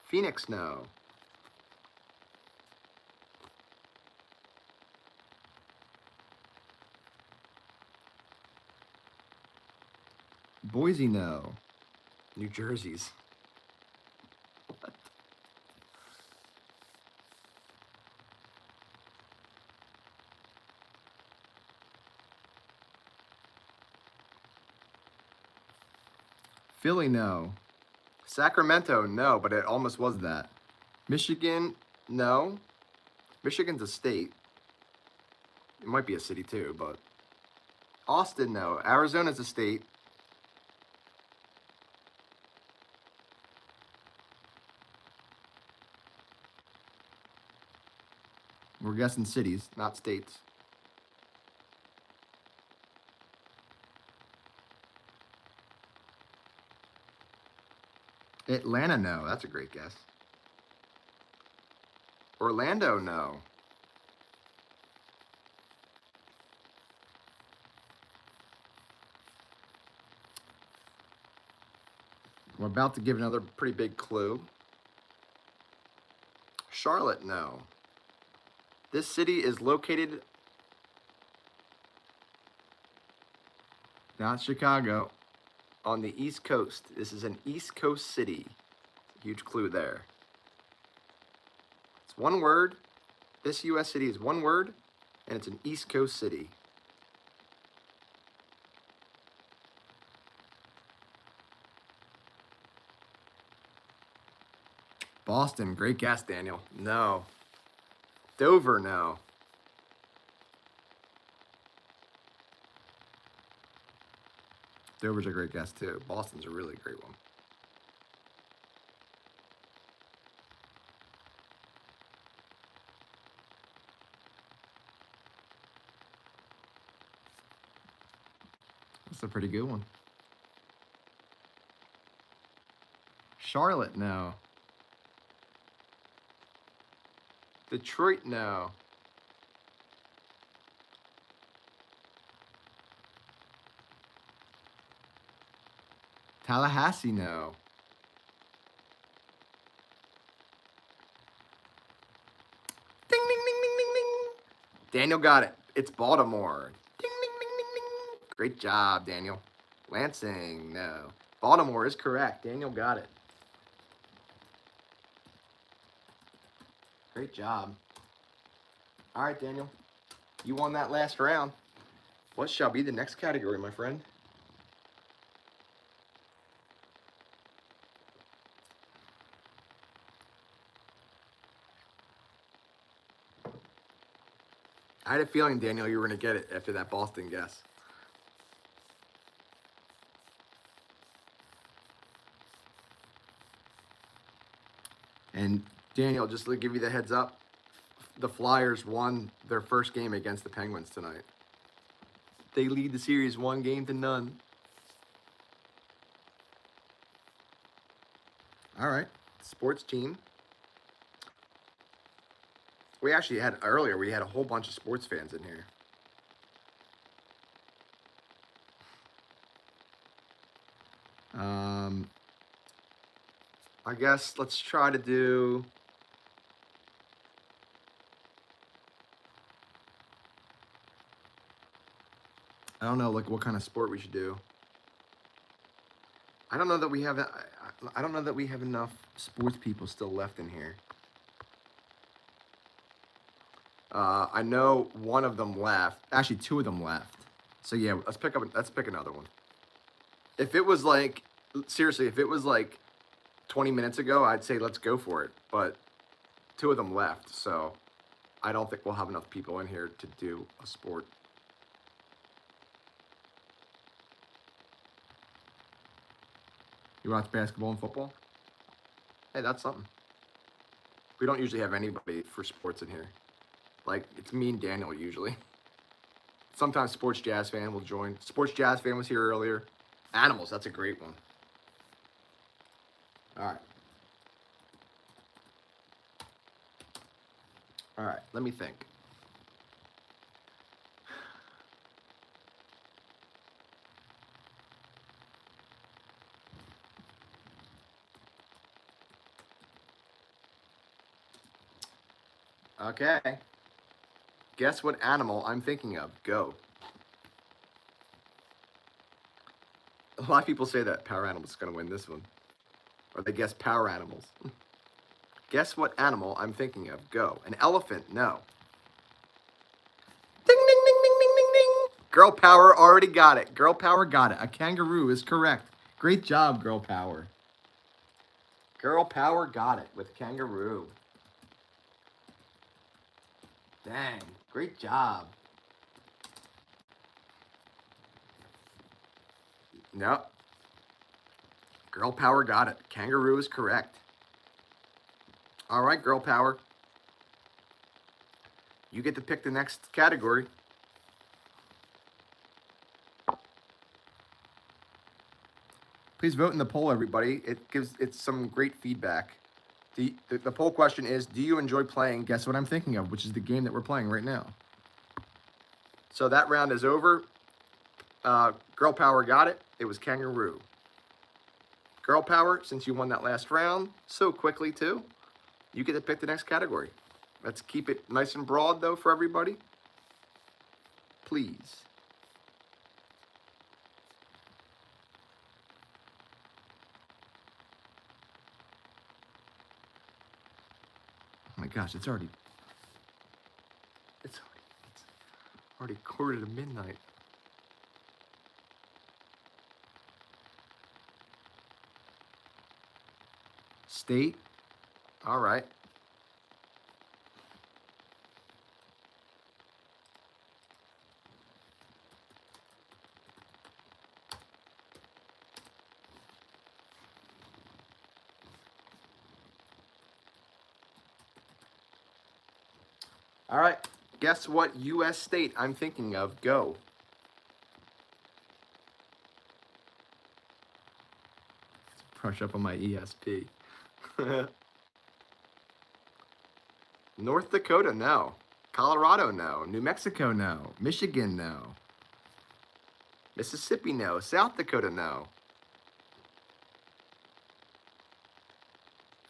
Phoenix, no. Boise, no. New Jersey's. What? Philly, no. Sacramento, no, but it almost was that. Michigan, no. Michigan's a state. It might be a city too, but. Austin, no. Arizona's a state. We're guessing cities, not states. Atlanta, no. That's a great guess. Orlando, no. I'm about to give another pretty big clue. Charlotte, no. This city is located, not Chicago, on the East Coast. This is an East Coast city. Huge clue there. It's one word. This U.S. city is one word, and it's an East Coast city. Boston, great guess, Daniel. No. Dover, no. Dover's a great guess, too. Boston's a really great one. That's a pretty good one. Charlotte, no. Detroit, no. Tallahassee, no. Daniel got it. It's Baltimore. Ding, ding, ding, ding, ding. Great job, Daniel. Lansing, no. Baltimore is correct. Daniel got it. Great job. All right, Daniel. You won that last round. What shall be the next category, my friend? I had a feeling, Daniel, you were going to get it after that Boston guess. And Daniel, just to give you the heads up, the Flyers won their first game against the Penguins tonight. They lead the series 1-0. All right, sports team. We actually had earlier, we had a whole bunch of sports fans in here. I guess let's try to do. I don't know, like what kind of sport we should do. I don't know that we have. I don't know that we have enough sports people still left in here. I know one of them left. Actually, two of them left. So yeah, let's pick another one. If it was like, seriously, if it was like 20 minutes ago, I'd say let's go for it. But two of them left, so I don't think we'll have enough people in here to do a sport. You watch basketball and football? Hey, that's something. We don't usually have anybody for sports in here. Like, it's me and Daniel usually. Sometimes Sports Jazz Fan will join. Sports Jazz Fan was here earlier. Animals, that's a great one. All right. All right, let me think. Okay. Guess what animal I'm thinking of? Go. A lot of people say that Power Animals is going to win this one. Or they guess Power Animals. Guess what animal I'm thinking of? Go. An elephant? No. Ding, ding, ding, ding, ding, ding, ding. Girl Power already got it. Girl Power got it. A kangaroo is correct. Great job, Girl Power. Girl Power got it with kangaroo. Dang, great job. Nope. Girl Power got it. Kangaroo is correct. All right, Girl Power. You get to pick the next category. Please vote in the poll, everybody. It's some great feedback. The poll question is, do you enjoy playing Guess What I'm Thinking Of, which is the game that we're playing right now. So that round is over. Girl Power got it. It was kangaroo. Girl Power, since you won that last round so quickly too, you get to pick the next category. Let's keep it nice and broad though for everybody. Please. Oh my gosh, it's already 1:45. State. All right. All right. Guess what U.S. state I'm thinking of? Go. Let's brush up on my ESP. North Dakota, no. Colorado, no. New Mexico, no. Michigan, no. Mississippi, no. South Dakota, no.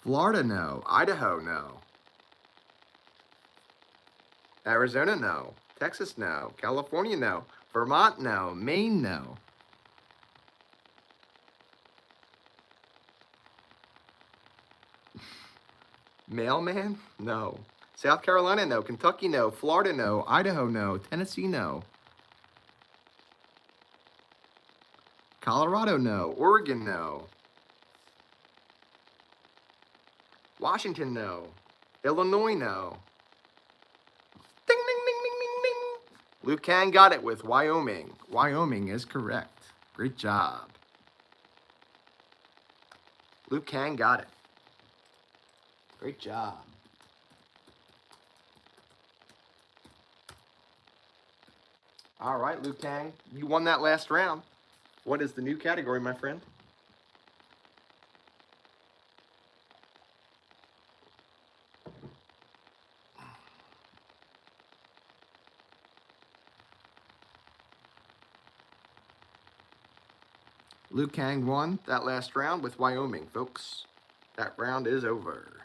Florida, no. Idaho, no. Arizona, no. Texas, no. California, no. Vermont, no. Maine, no. Mailman, no. South Carolina, no. Kentucky, no. Florida, no. Idaho, no. Tennessee, no. Colorado, no. Oregon, no. Washington, no. Illinois, no. Ding, ding, ding, ding, ding, ding. Luke Kang got it with Wyoming. Wyoming is correct. Great job. Luke Kang got it. Great job. All right, Luke Kang, you won that last round. What is the new category, my friend? Luke Kang won that last round with Wyoming, folks. That round is over.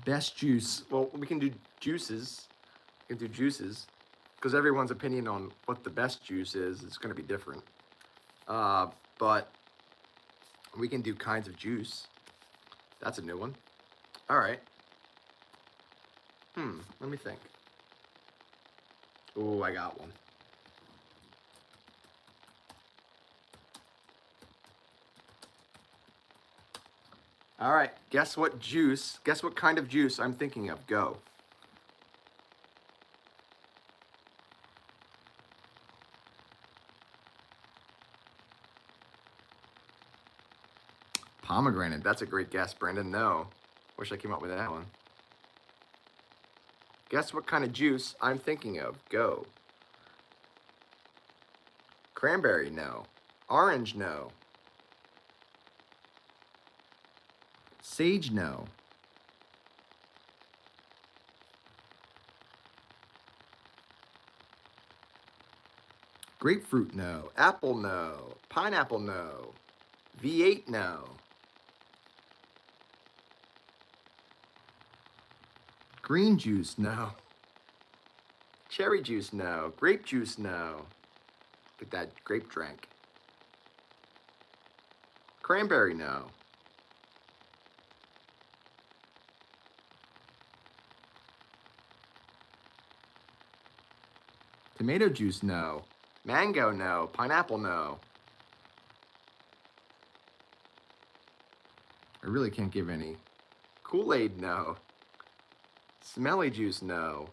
Best juice. Well, we can do juices. We can do juices because everyone's opinion on what the best juice is going to be different. But we can do kinds of juice. That's a new one. All right. Let me think. Oh, I got one. All right, guess what juice, guess what kind of juice I'm thinking of. Go. Pomegranate, that's a great guess, Brandon. No, wish I came up with that one. Guess what kind of juice I'm thinking of. Go. Cranberry, no. Orange, no. Sage, no. Grapefruit, no. Apple, no. Pineapple, no. V8, no. Green juice, no. Cherry juice, no. Grape juice, no. Get that grape drink. Cranberry, no. Tomato juice, no. Mango, no. Pineapple, no. I really can't give any. Kool-Aid, no. Smelly juice, no.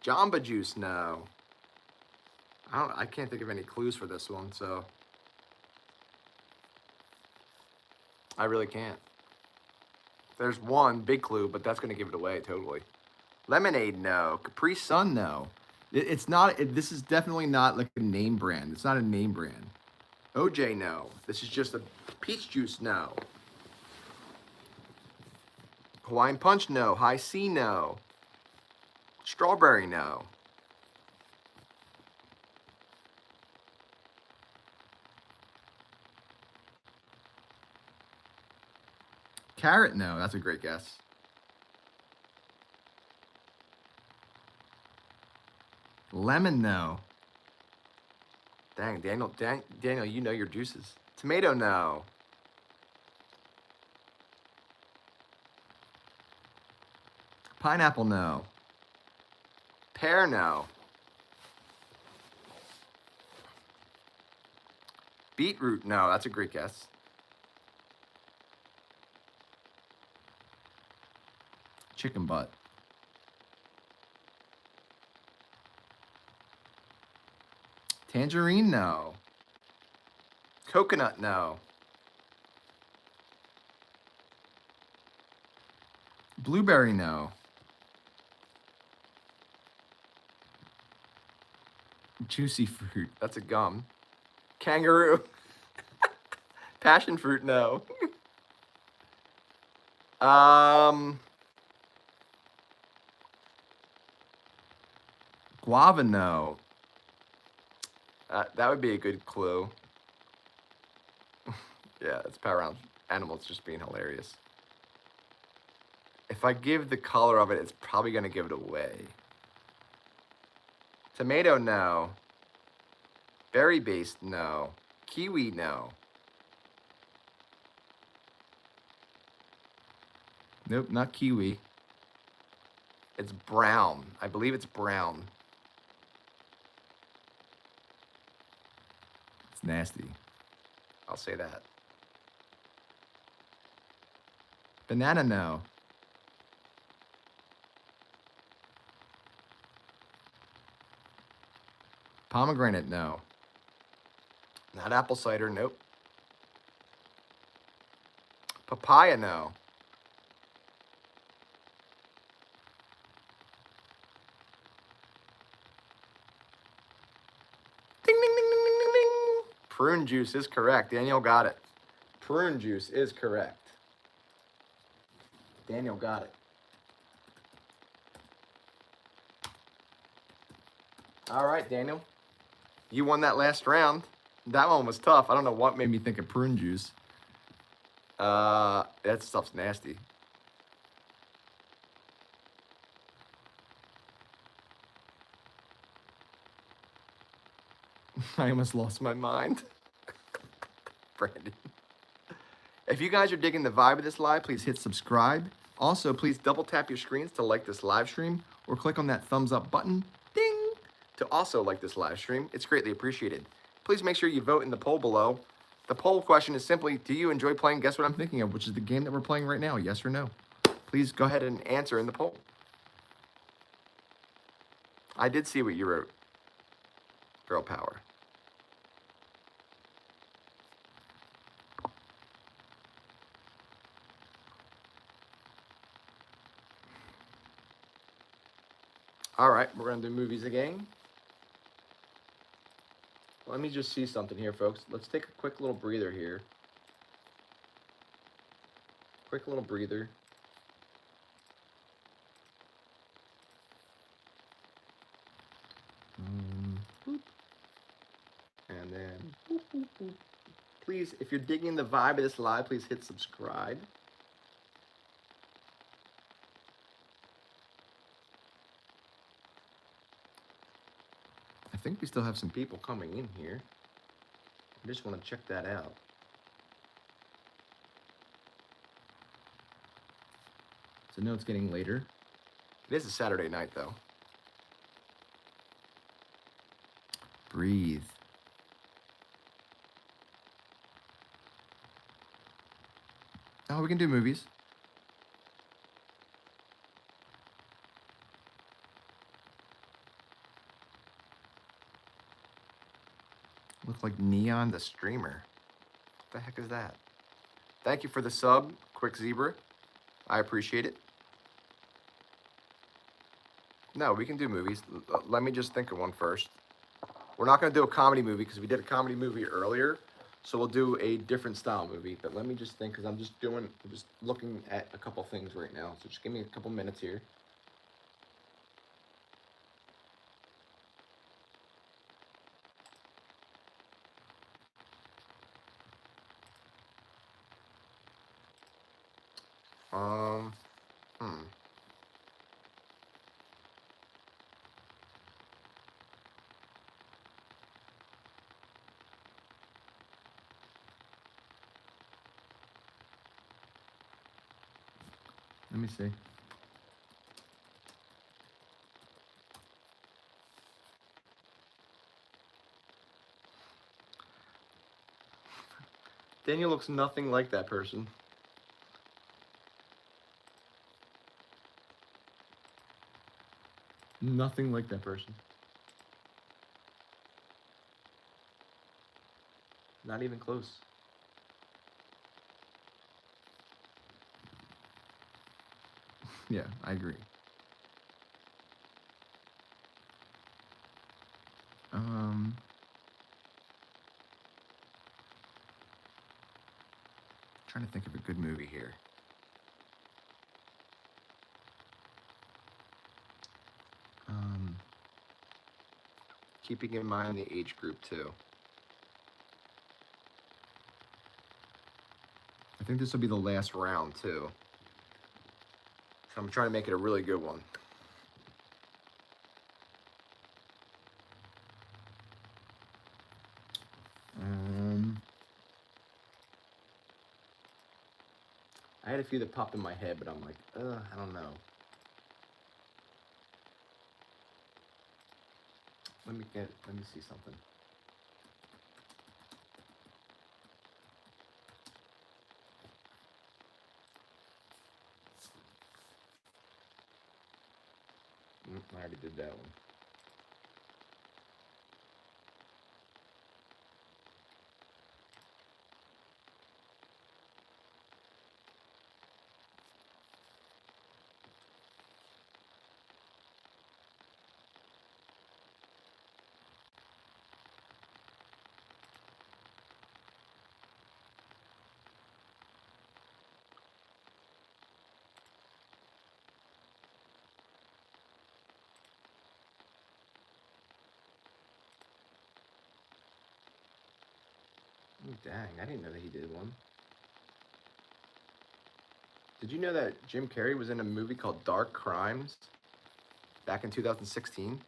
Jamba juice, no. I can't think of any clues for this one, so I really can't. There's one big clue, but that's gonna give it away totally. Lemonade, no. Capri Sun, no. It's not. This is definitely not like a name brand. It's not a name brand. OJ, no. This is just a peach juice, no. Hawaiian Punch, no. High C, no. Strawberry, no. Carrot, no. That's a great guess. Lemon, no. Dang, Daniel, you know your juices. Tomato, no. Pineapple, no. Pear, no. Beetroot, no. That's a great guess. Chicken butt. Tangerine, no. Coconut, no. Blueberry, no. Juicy fruit, that's a gum. Kangaroo. Passion fruit, no. Guava, no. That would be a good clue. Yeah, it's Power Round Animals just being hilarious. If I give the color of it, it's probably going to give it away. Tomato, no. Berry based, no. Kiwi, no. Nope, not kiwi. It's brown. I believe it's brown. It's nasty. I'll say that. Banana, no. Pomegranate, no. Not apple cider, nope. Papaya, no. Ding, ding, ding, ding, ding, ding, ding. Prune juice is correct. Daniel got it. Prune juice is correct. Daniel got it. All right, Daniel. You won that last round. That one was tough. I don't know what made me think of prune juice. That stuff's nasty. I almost lost my mind. Brandon. If you guys are digging the vibe of this live, please hit subscribe. Also, please double tap your screens to like this live stream or click on that thumbs up button, ding, to also like this live stream. It's greatly appreciated. Please make sure you vote in the poll below. The poll question is simply, do you enjoy playing Guess What I'm Thinking Of, which is the game that we're playing right now, yes or no? Please go ahead and answer in the poll. I did see what you wrote. Girl power. All right, we're gonna do movies again. Let me just see something here, folks. Let's take a quick little breather here. Quick little breather. Boop. And then, boop, boop, boop. Please, if you're digging the vibe of this live, please hit subscribe. I think we still have some people coming in here. I just want to check that out. So no, it's getting later. It is a Saturday night, though. Breathe. Oh, we can do movies. Looks like Neon the Streamer. What the heck is that? Thank you for the sub, Quick Zebra. I appreciate it. No, we can do movies. Let me just think of one first. We're not going to do a comedy movie because we did a comedy movie earlier. So we'll do a different style movie. But let me just think, because I'm just looking at a couple things right now. So just give me a couple minutes here. Hmm. Let me see. Daniel looks nothing like that person. Nothing like that person. Not even close. Yeah, I agree. Trying to think of a good movie here. Keeping in mind the age group too. think this will be the last round too. So I'm trying to make it a really good one. I had a few that popped in my head, but I'm like, I don't know. Let me see something. I already did that one. Oh, dang, I didn't know that he did one. Did you know that Jim Carrey was in a movie called Dark Crimes back in 2016?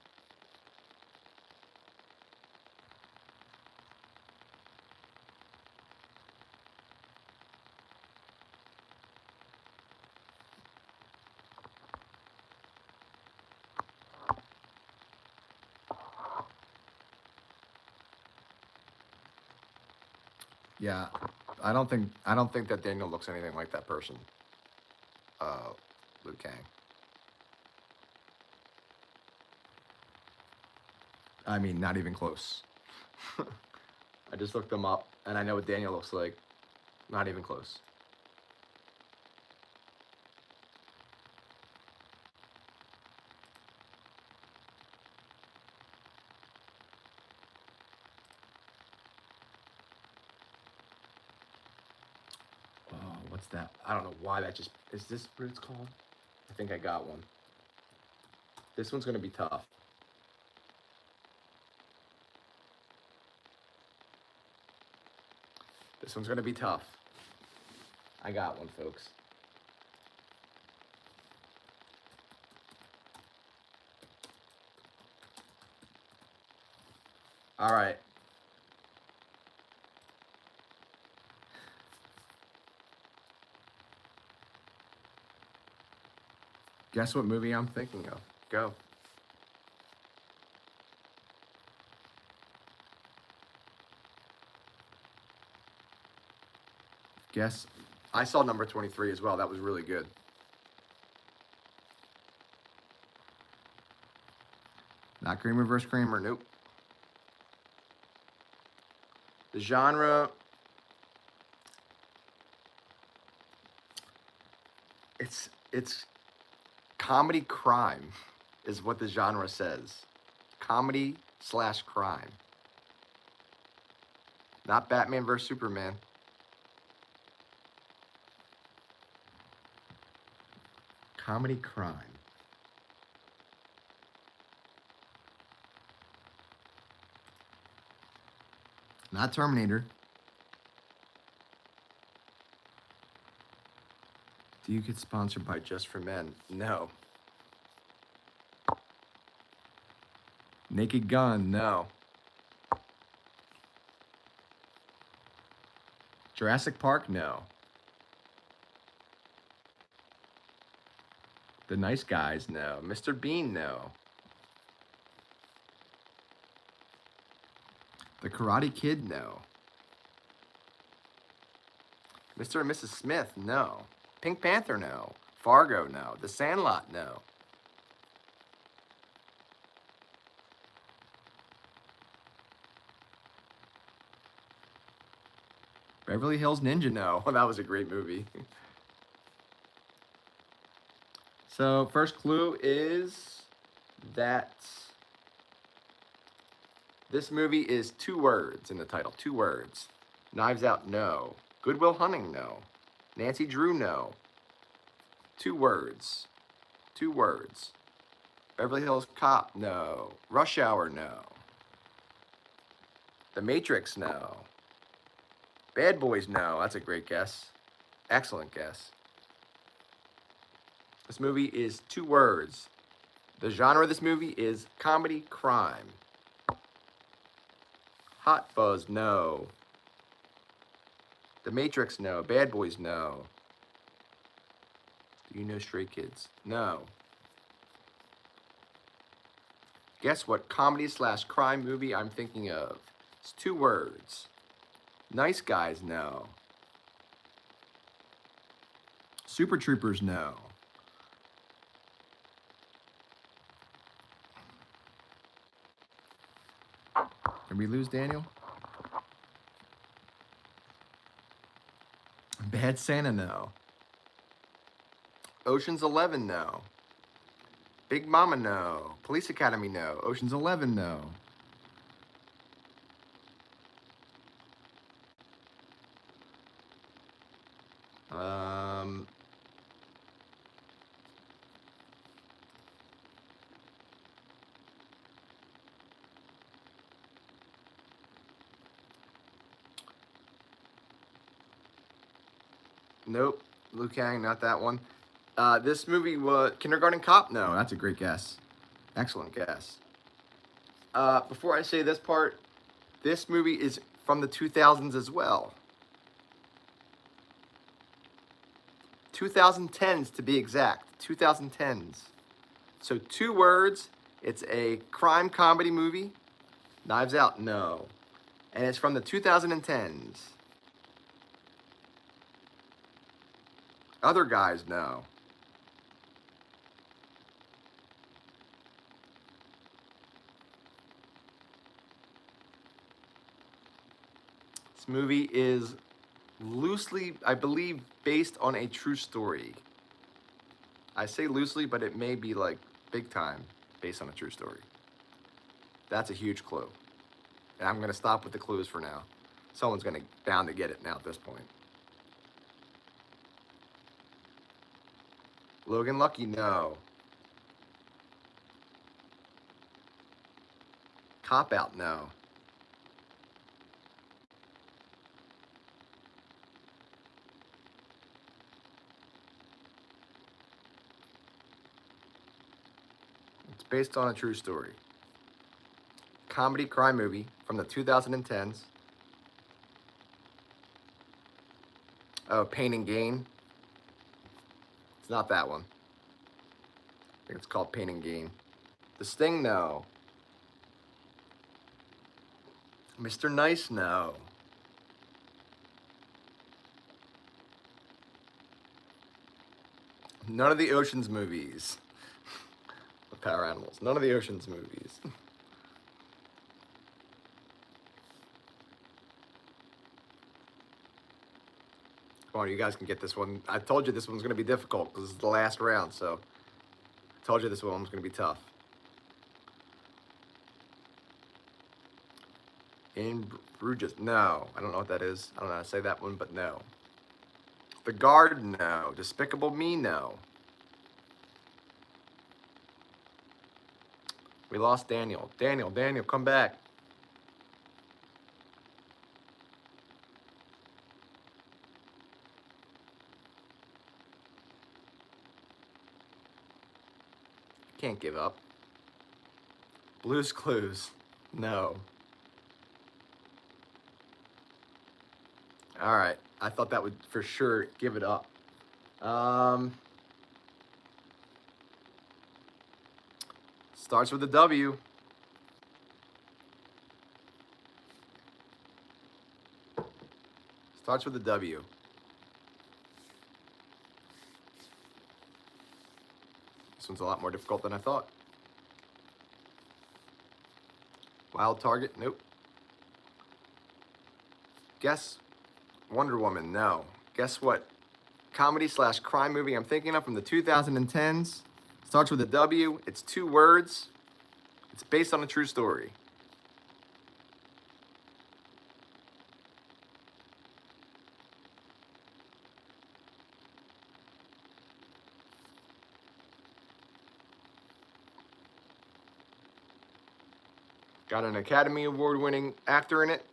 Yeah, I don't think that Daniel looks anything like that person. Liu Kang. I mean, not even close. I just looked them up, and I know what Daniel looks like. Not even close. Oh, what's that? I don't know why that just... Is this what it's called? I think I got one. This one's going to be tough. This one's going to be tough. I got one, folks. All right. Guess what movie I'm thinking of? Go. Guess. I saw number 23 as well. That was really good. Not Kramer vs. Kramer. Nope. The genre. It's comedy crime is what the genre says. Comedy/crime. Not Batman vs. Superman. Comedy crime. Not Terminator. Do you get sponsored by Just for Men? No. Naked Gun? No. Jurassic Park? No. The Nice Guys? No. Mr. Bean? No. The Karate Kid? No. Mr. and Mrs. Smith? No. Pink Panther? No. Fargo? No. The Sandlot? No. Beverly Hills Ninja? No. Well, that was a great movie. So, first clue is that this movie is 2 words in the title. 2 words. Knives Out? No. Good Will Hunting? No. Nancy Drew? No. 2 words. 2 words. Beverly Hills Cop? No. Rush Hour? No. The Matrix? No. Bad Boys? No. That's a great guess. Excellent guess. This movie is 2 words. The genre of this movie is comedy crime. Hot Fuzz, no. The Matrix, no. Bad Boys, no. Do you know Stray Kids? No. Guess what comedy/crime movie I'm thinking of? It's 2 words. Nice Guys, no. Super Troopers, no. Did we lose Daniel? Bad Santa, no. Ocean's 11, no. Big Mama, no. Police Academy, no. Ocean's 11, no. Nope. Liu Kang, not that one. This movie was Kindergarten Cop? No, that's a great guess. Excellent guess. Before I say this part, this movie is from the 2000s as well. 2010s to be exact. 2010s. So 2 words. It's a crime comedy movie. Knives Out? No. And it's from the 2010s. Other Guys? No. This movie is loosely, I believe, based on a true story. I say loosely, but it may be like big time based on a true story. That's a huge clue. And I'm going to stop with the clues for now. Someone's bound to get it now at this point. Logan Lucky? No. Cop Out? No. It's based on a true story. Comedy crime movie from the 2010s. Oh, Pain and Gain. It's not that one. I think it's called Pain and Gain. The Sting? No. Mr. Nice? No. None of the Ocean's movies. The Power Animals. None of the Ocean's movies. Come on, you guys can get this one. I told you this one's going to be difficult because it's the last round, so I told you this one was going to be tough. In Bruges? No. I don't know what that is. I don't know how to say that one, but no. The Guard? No. Despicable Me? No. We lost Daniel. Daniel, come back. Can't give up. Blue's Clues? No. All right. I thought that would for sure give it up. Starts with a W. Starts with a W. This one's a lot more difficult than I thought. Wild Target? Nope. Guess Wonder Woman? No. Guess what comedy/crime movie I'm thinking of from the 2010s? Starts with a W. It's 2 words. It's based on a true story. Got an Academy Award-winning actor in it.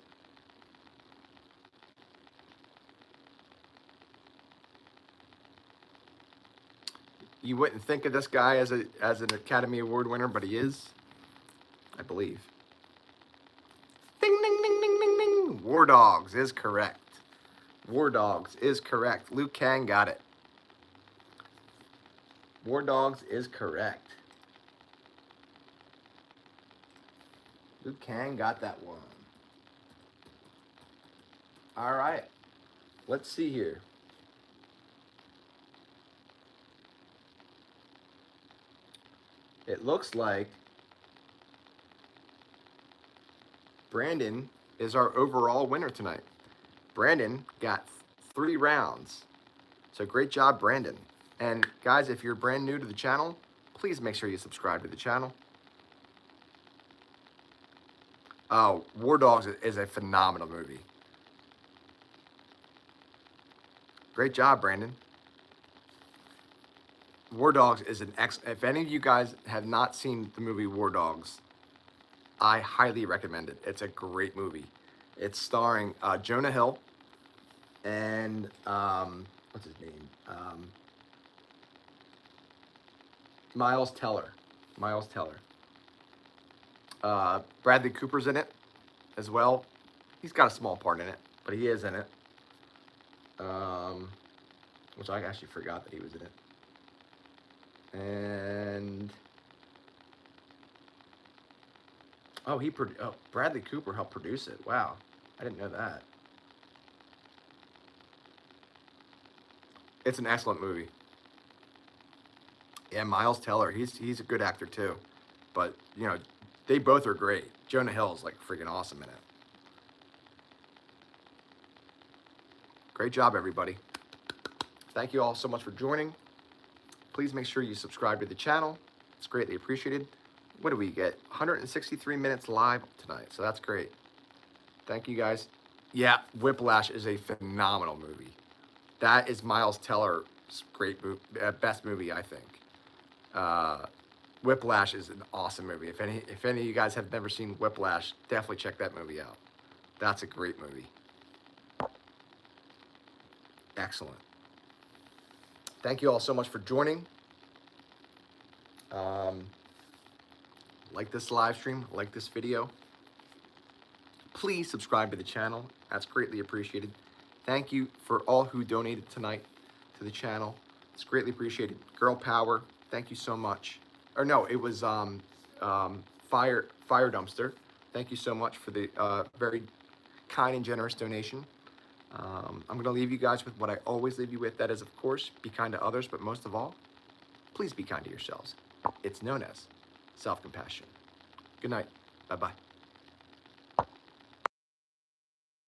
You wouldn't think of this guy as an Academy Award winner, but he is, I believe. Ding, ding, ding, ding, ding, ding. War Dogs is correct. War Dogs is correct. Liu Kang got it. War Dogs is correct. Liu Kang got that one. All right. Let's see here. It looks like Brandon is our overall winner tonight. Brandon got 3 rounds. So great job, Brandon. And guys, if you're brand new to the channel, please make sure you subscribe to the channel. Oh, War Dogs is a phenomenal movie. Great job, Brandon. War Dogs is an if any of you guys have not seen the movie War Dogs, I highly recommend it. It's a great movie. It's starring Jonah Hill and what's his name? Miles Teller. Miles Teller. Bradley Cooper's in it as well. He's got a small part in it, but he is in it. Which I actually forgot that he was in it. And Bradley Cooper helped produce it. Wow, I didn't know that. It's an excellent movie. Yeah, Miles Teller, he's a good actor too. But you know, they both are great. Jonah Hill's like freaking awesome in it. Great job, everybody. Thank you all so much for joining. Please make sure you subscribe to the channel. It's greatly appreciated. What do we get? 163 minutes live tonight, so that's great. Thank you, guys. Yeah, Whiplash is a phenomenal movie. That is Miles Teller's best movie, I think. Whiplash is an awesome movie. If any of you guys have never seen Whiplash, definitely check that movie out. That's a great movie. Excellent. Thank you all so much for joining. Like this live stream, like this video. Please subscribe to the channel. That's greatly appreciated. Thank you for all who donated tonight to the channel. It's greatly appreciated. Girl Power, thank you so much. Or no, it was Fire Dumpster. Thank you so much for the very kind and generous donation. I'm going to leave you guys with what I always leave you with. That is, of course, be kind to others, but most of all, please be kind to yourselves. It's known as self-compassion. Good night. Bye-bye.